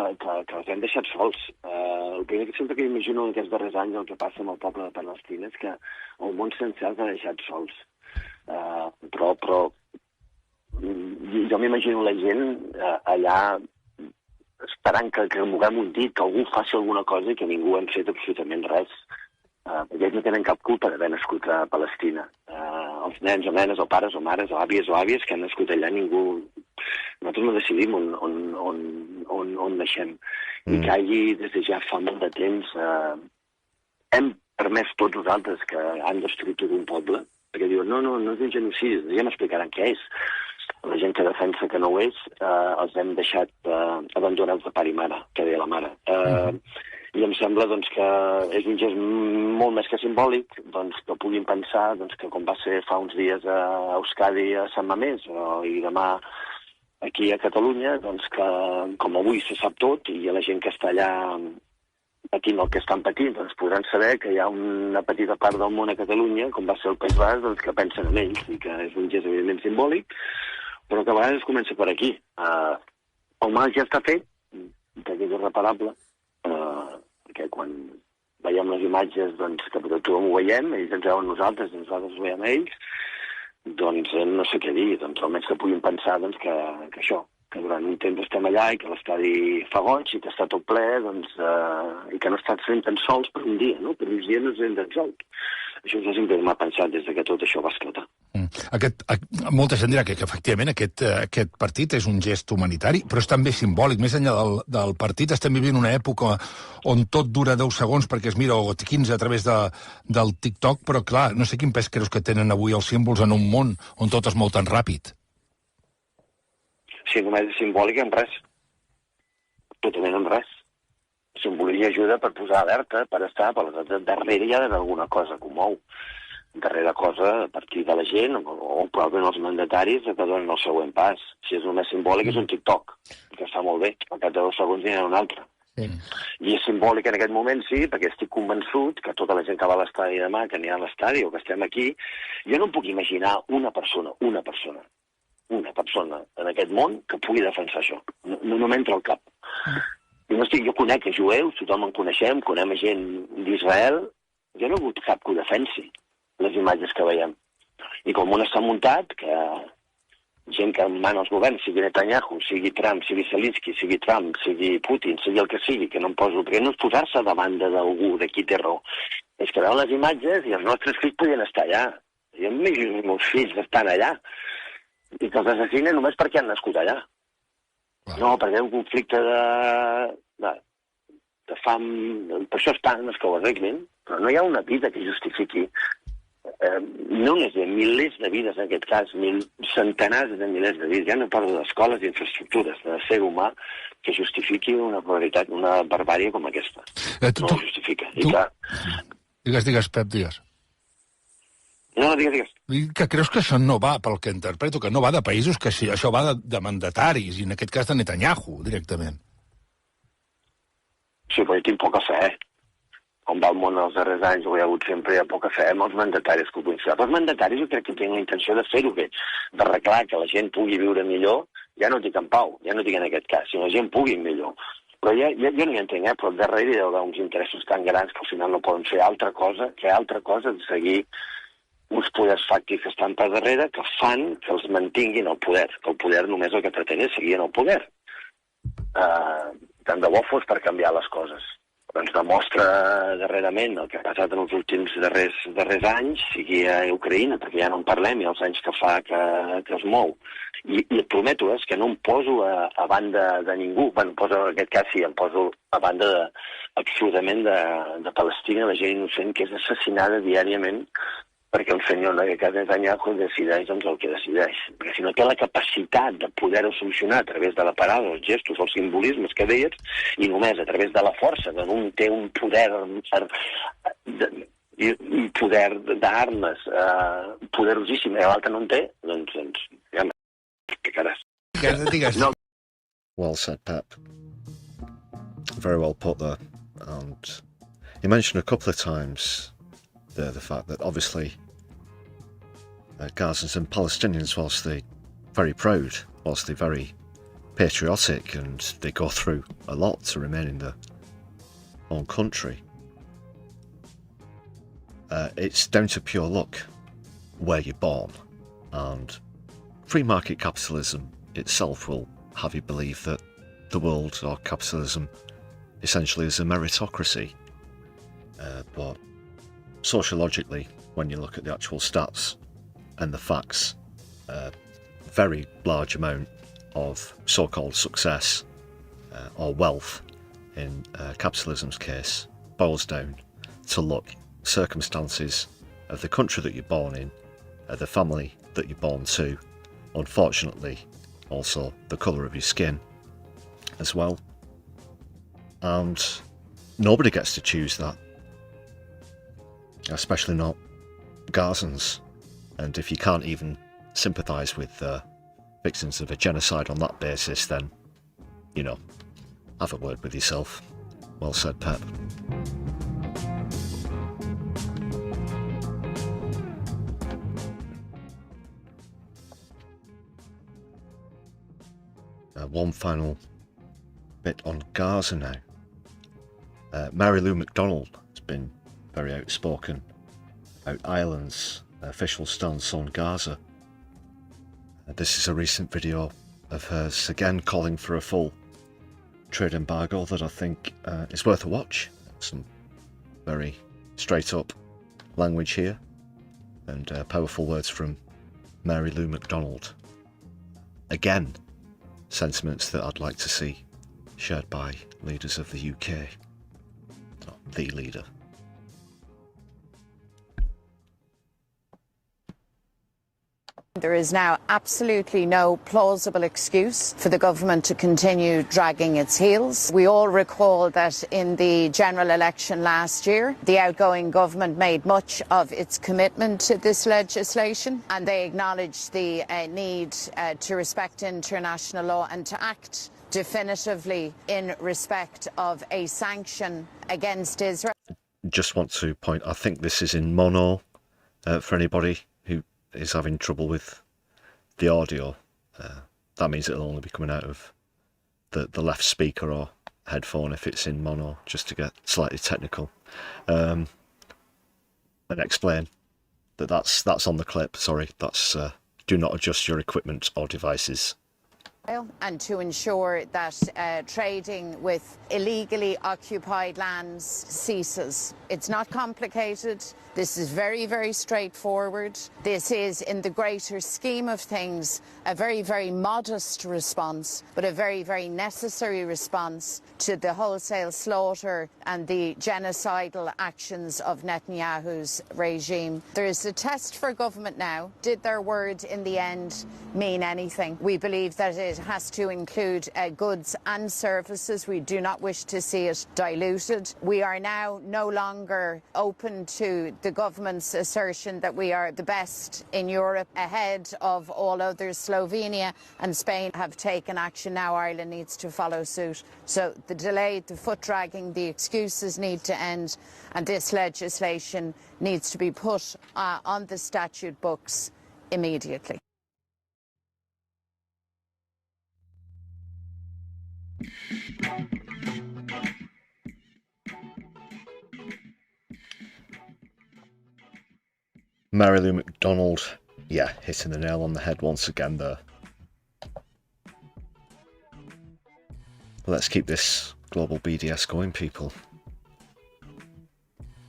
els hem deixat sols. El primer que sempre que imagino aquests darrers anys el que passa amb el poble de Palestina és que el món sencer els ha deixat sols. Però jo m'imagino la gent allà esperant que moguem un dit, que algú faci alguna cosa i que ningú hem fet absolutament res. Perquè ells no tenen cap culpa d'haver nascut a Palestina. Els nens o nenes o pares o mares o àvies que han nascut allà, ningú... Nosaltres no decidim on naixem. I que hagi, des de ja fa molt de temps, hem permès tots nosaltres que han destruït tot un poble, perquè diuen, no és un genocidi, ja m'explicaran què és. La gent que defensa que no ho és, els hem deixat abandonats de pare i mare, que deia la mare. I em sembla que és un gest molt més que simbòlic, que puguin pensar que com va ser fa uns dies a Euskadi, a Sant Mamés, i demà aquí a Catalunya, que com avui se sap tot i la gent que està allà patint el que estan patint, podran saber que hi ha una petita part del món a Catalunya, com va ser el País Basc, que pensen en ells, i que és un gest evidentment simbòlic, però que a vegades comença per aquí. El mal ja està fet, que és irreparable, perquè quan veiem les imatges que tothom ho veiem, ells ens veuen nosaltres i nosaltres ho veiem a ells, no sé què dir, almenys que puguin pensar que això, que durant un temps estem allà i que l'estadi fa goig i que està tot ple, i que no estan fent tan sols per un dia, no? Per uns dies no ens hem tan sols. Això sempre m'ha pensat des que tot això va esclatar. Molta gent dirà que efectivament aquest partit és un gest humanitari, però és també simbòlic. Més enllà del partit, estem vivint una època on tot dura 10 segons perquè es mira, o 15 a través del TikTok, però clar, no sé quin pes creus que tenen avui els símbols en un món on tot es mou tan ràpid. Sí, només és simbòlic en res. Totalment en res. Simbologia ajuda per posar alerta, per estar, per darrere hi ha alguna cosa que ho mou. Darrere cosa a partir de la gent o probablement els mandataris que donen el següent pas. Si és només simbòlic és un TikTok, que està molt bé, al cap de 2 segons n'hi ha un altre. Sí. I és simbòlic en aquest moment, sí, perquè estic convençut que tota la gent que va a l'estadi demà, que anirà a l'estadi o que estem aquí, jo no em puc imaginar una persona en aquest món que pugui defensar això. No m'entra al cap. Jo conec jueus, tothom en coneixem, conem gent d'Israel, jo no he hagut cap que ho defensi, les imatges que veiem. I com un està muntat, que gent que mana els governs, sigui Netanyahu, sigui Trump, sigui Zelensky, sigui Trump, sigui Putin, sigui el que sigui, que no em poso... Perquè no és posar-se davant d'algú de qui té raó. És que veuen les imatges i els nostres fills podien estar allà. Jo em imagino els meus fills estan allà i que els assassinen només perquè han nascut allà. No, perquè hi ha un conflicte de fam... Per això estan, els que ho arreglin, però no hi ha una vida que justifiqui no només de milers de vides, en aquest cas, centenars de milers de vides, ja no parlo d'escoles i infraestructures, de ser humà, que justifiqui una barbaritat, una barbària com aquesta. No ho justifica. Digues, Pep, digues. No, digues. Que creus que això no va, pel que interpreto, que no va de països, que sí, això va de mandataris, i en aquest cas de Netanyahu, directament. Sí, però jo tinc poca fe, Com va el món els darrers anys, ho hi ha hagut sempre, hi ha poca fe amb els mandataris que ho puguin fer. Però els mandataris jo crec que tenen la intenció de fer-ho bé, d'arreglar que la gent pugui viure millor, ja no dic en pau, ja no dic en aquest cas, sinó la gent pugui millor. Però jo no hi entenc, però darrere hi ha uns interessos tan grans que al final no poden fer altra cosa de seguir uns poders fàctics que estan per darrere, que fan que els mantinguin el poder, que el poder només el que pretén és seguir en el poder. Tant de bo fos per canviar les coses. Ens demostra darrerament el que ha passat en els últims darrers anys, sigui a Ucraïna, perquè ja no en parlem, i els anys que fa que es mou. I et prometo que no em poso a banda de ningú. En aquest cas sí, em poso a banda absolutament de Palestina, la gent innocent que és assassinada diàriament perquè un senyor, en aquest cas Netanyahu, decideix el que decideix. Perquè si no té la capacitat de poder-ho solucionar a través de la parada, els gestos, els simbolismes que deies, i només a través de la força, que un té un poder d'armes poderosíssim i l'altre no en té, doncs ja m'explicaràs. Digues. No. Well said, Pep. Very well put there. And you mentioned a couple of times the fact that obviously Gazans and Palestinians, whilst they're very proud, whilst they're very patriotic, and they go through a lot to remain in their own country, it's down to pure luck where you're born, and free market capitalism itself will have you believe that the world, or capitalism, essentially is a meritocracy. But sociologically, when you look at the actual stats and the facts, a very large amount of so-called success or wealth in capitalism's case boils down to luck, circumstances of the country that you're born in, the family that you're born to, unfortunately also the colour of your skin as well. And nobody gets to choose that, especially not Gazans. And if you can't even sympathise with victims of a genocide on that basis, then, you know, have a word with yourself. Well said, Pep. One final bit on Gaza now. Mary Lou McDonald has been very outspoken about Ireland's official stance on Gaza. This is a recent video of hers again calling for a full trade embargo that I think is worth a watch. Some very straight up language here, and powerful words from Mary Lou MacDonald. Again, sentiments that I'd like to see shared by leaders of the UK. Not the leader. There is now absolutely no plausible excuse for the government to continue dragging its heels. We all recall that in the general election last year, the outgoing government made much of its commitment to this legislation, and they acknowledged the need to respect international law and to act definitively in respect of a sanction against Israel. Just want to point, I think this is in mono for anybody who is having trouble with the audio. That means it'll only be coming out of the left speaker or headphone if it's in mono, just to get slightly technical. And explain that that's on the clip. Sorry, that's do not adjust your equipment or devices. And to ensure that trading with illegally occupied lands ceases. It's not complicated. This is very, very straightforward. This is, in the greater scheme of things, a very, very modest response, but a very, very necessary response to the wholesale slaughter and the genocidal actions of Netanyahu's regime. There is a test for government now. Did their word in the end mean anything? We believe that it has to include goods and services. We do not wish to see it diluted. We are now no longer open to the government's assertion that we are the best in Europe ahead of all others. Slovenia and Spain have taken action. Now Ireland needs to follow suit. So the delay, the foot dragging, the excuses need to end, and this legislation needs to be put on the statute books immediately. Mary Lou MacDonald, yeah, hitting the nail on the head once again there. Let's keep this global BDS going, people.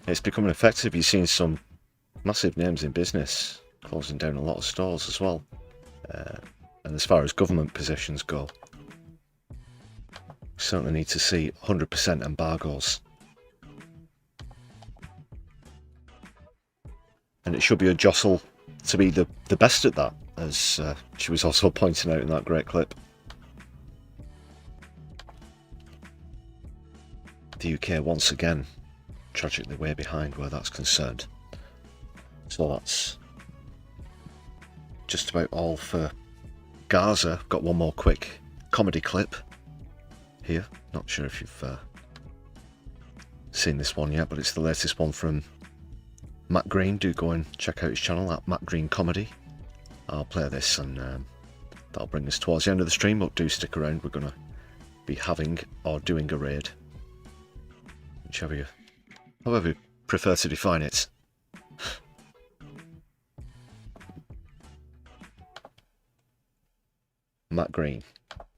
It's becoming effective. You've seen some massive names in business closing down a lot of stores as well. And as far as government positions go, we certainly need to see 100% embargoes. And it should be a jostle to be the best at that, as she was also pointing out in that great clip. The UK once again tragically way behind where that's concerned. So that's just about all for Gaza. Got one more quick comedy clip here. Not sure if you've seen this one yet, but it's the latest one from Matt Green. Do go and check out his channel at MattGreenComedy. I'll play this and that'll bring us towards the end of the stream, but do stick around. We're going to be having or doing a raid, whichever you, however you prefer to define it. Matt Green.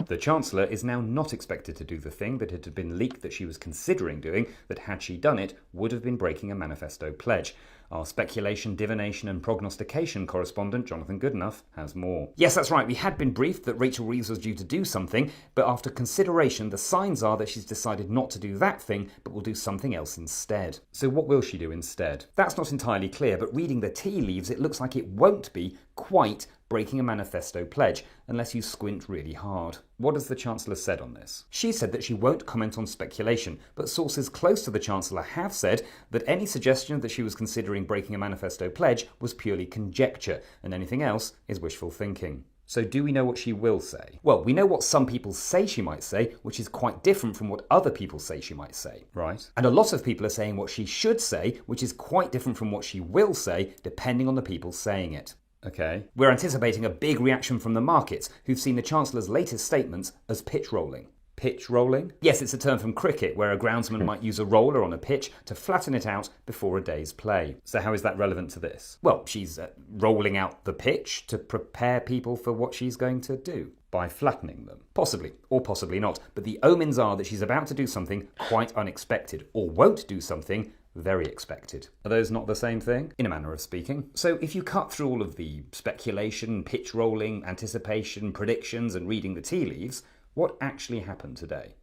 The Chancellor is now not expected to do the thing that it had been leaked that she was considering doing, that had she done it, would have been breaking a manifesto pledge. Our speculation, divination and prognostication correspondent, Jonathon Goodenough, has more. Yes, that's right, we had been briefed that Rachel Reeves was due to do something, but after consideration, the signs are that she's decided not to do that thing, but will do something else instead. So what will she do instead? That's not entirely clear, but reading the tea leaves, it looks like it won't be quite breaking a manifesto pledge, unless you squint really hard. What has the Chancellor said on this? She said that she won't comment on speculation, but sources close to the Chancellor have said that any suggestion that she was considering breaking a manifesto pledge was purely conjecture, and anything else is wishful thinking. So do we know what she will say? Well, we know what some people say she might say, which is quite different from what other people say she might say. Right. And a lot of people are saying what she should say, which is quite different from what she will say, depending on the people saying it. Okay. We're anticipating a big reaction from the markets, who've seen the Chancellor's latest statements as pitch rolling. Pitch rolling? Yes, it's a term from cricket, where a groundsman might use a roller on a pitch to flatten it out before a day's play. So how is that relevant to this? Well, she's rolling out the pitch to prepare people for what she's going to do by flattening them. Possibly, or possibly not, but the omens are that she's about to do something quite unexpected, or won't do something very expected. Are those not the same thing? In a manner of speaking. So if you cut through all of the speculation, pitch rolling, anticipation, predictions, and reading the tea leaves, what actually happened today?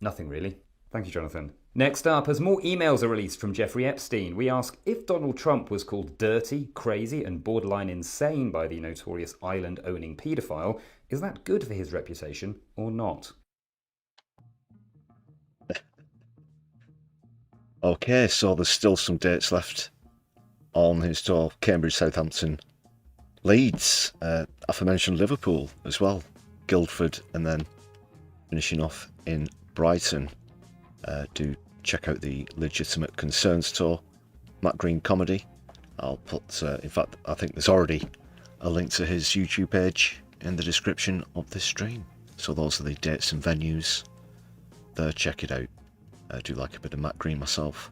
Nothing really. Thank you, Jonathan. Next up, as more emails are released from Jeffrey Epstein, we ask if Donald Trump was called dirty, crazy, and borderline insane by the notorious island-owning paedophile, is that good for his reputation or not? Okay, so there's still some dates left on his tour. Cambridge, Southampton, Leeds, aforementioned Liverpool as well, Guildford, and then finishing off in Brighton. Do check out the Legitimate Concerns tour, MattGreenComedy. I'll put, in fact, I think there's already a link to his YouTube page in the description of this stream. So those are the dates and venues there. Check it out. I do like a bit of Matt Green myself.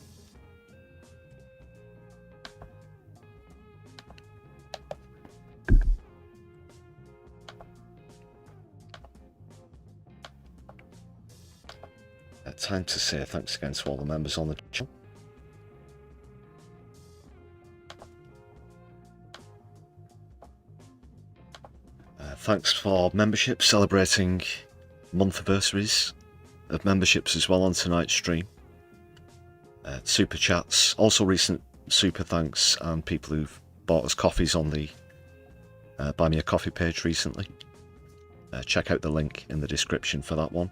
Time to say thanks again to all the members on the channel. Thanks for membership, celebrating month anniversaries of memberships as well on tonight's stream. Super chats, also recent super thanks, and people who've bought us coffees on the Buy Me a Coffee page recently. Check out the link in the description for that one,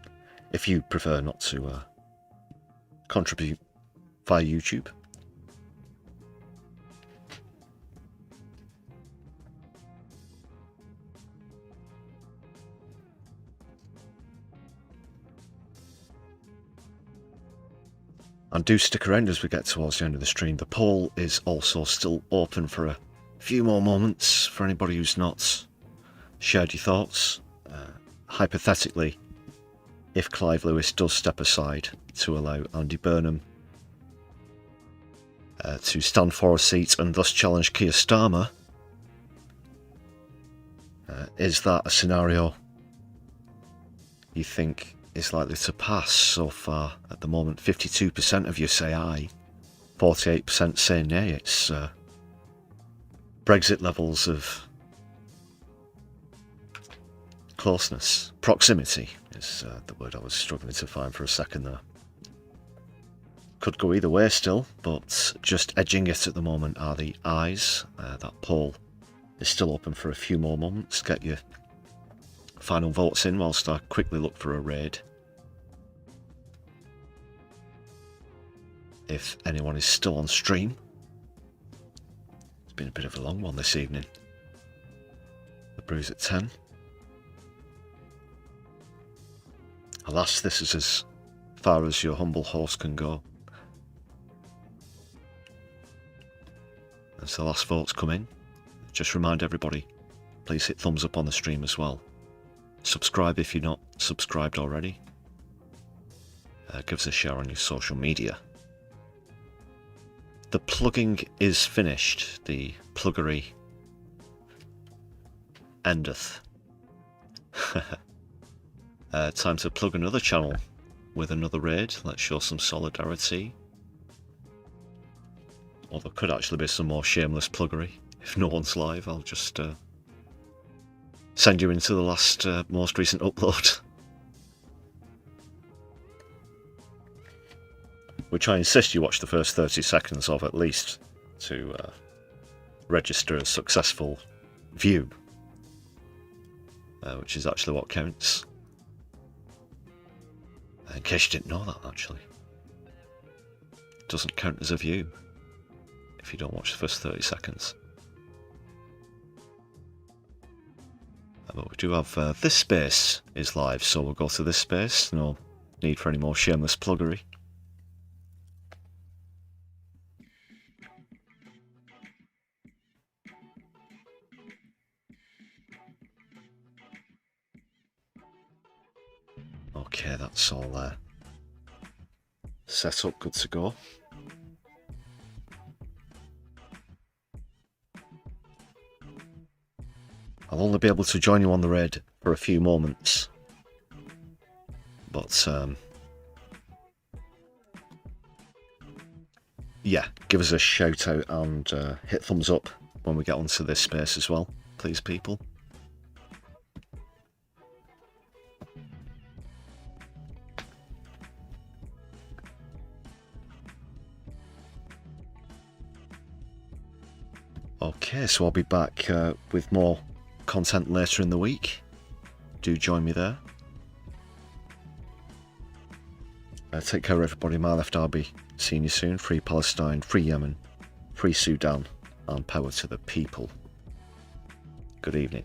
if you prefer not to contribute via YouTube. And do stick around as we get towards the end of the stream. The poll is also still open for a few more moments for anybody who's not shared your thoughts. Hypothetically, if Clive Lewis does step aside to allow Andy Burnham to stand for a seat and thus challenge Keir Starmer, is that a scenario you think is likely to pass? So far at the moment, 52% of you say aye, 48% say nay. It's Brexit levels of closeness. Proximity is the word I was struggling to find for a second there. Could go either way still, but just edging it at the moment are the ayes. That poll is still open for a few more moments. Get your final votes in whilst I quickly look for a raid. If anyone is still on stream. It's been a bit of a long one this evening. The Brews at 10. Alas, this is as far as your humble host can go. As the last votes come in, just remind everybody, please hit thumbs up on the stream as well. Subscribe if you're not subscribed already. Give us a share on your social media. The plugging is finished. The pluggery endeth. Time to plug another channel with another raid. Let's show some solidarity. Or there could actually be some more shameless pluggery. If no one's live, I'll just send you into the last, most recent upload. Which I insist you watch the first 30 seconds of at least to register a successful view. Which is actually what counts. In case you didn't know that, actually. It doesn't count as a view if you don't watch the first 30 seconds. But we do have this space is live, so we'll go to this space. No need for any more shameless pluggery. Okay, that's all set up, good to go. I'll only be able to join you on the raid for a few moments, but yeah, give us a shout out and hit thumbs up when we get onto this space as well, please, people. Okay, so I'll be back with more content later in the week. Do join me there. Take care, everybody. My left, I'll be seeing you soon. Free Palestine, free Yemen, free Sudan, and power to the people. Good evening.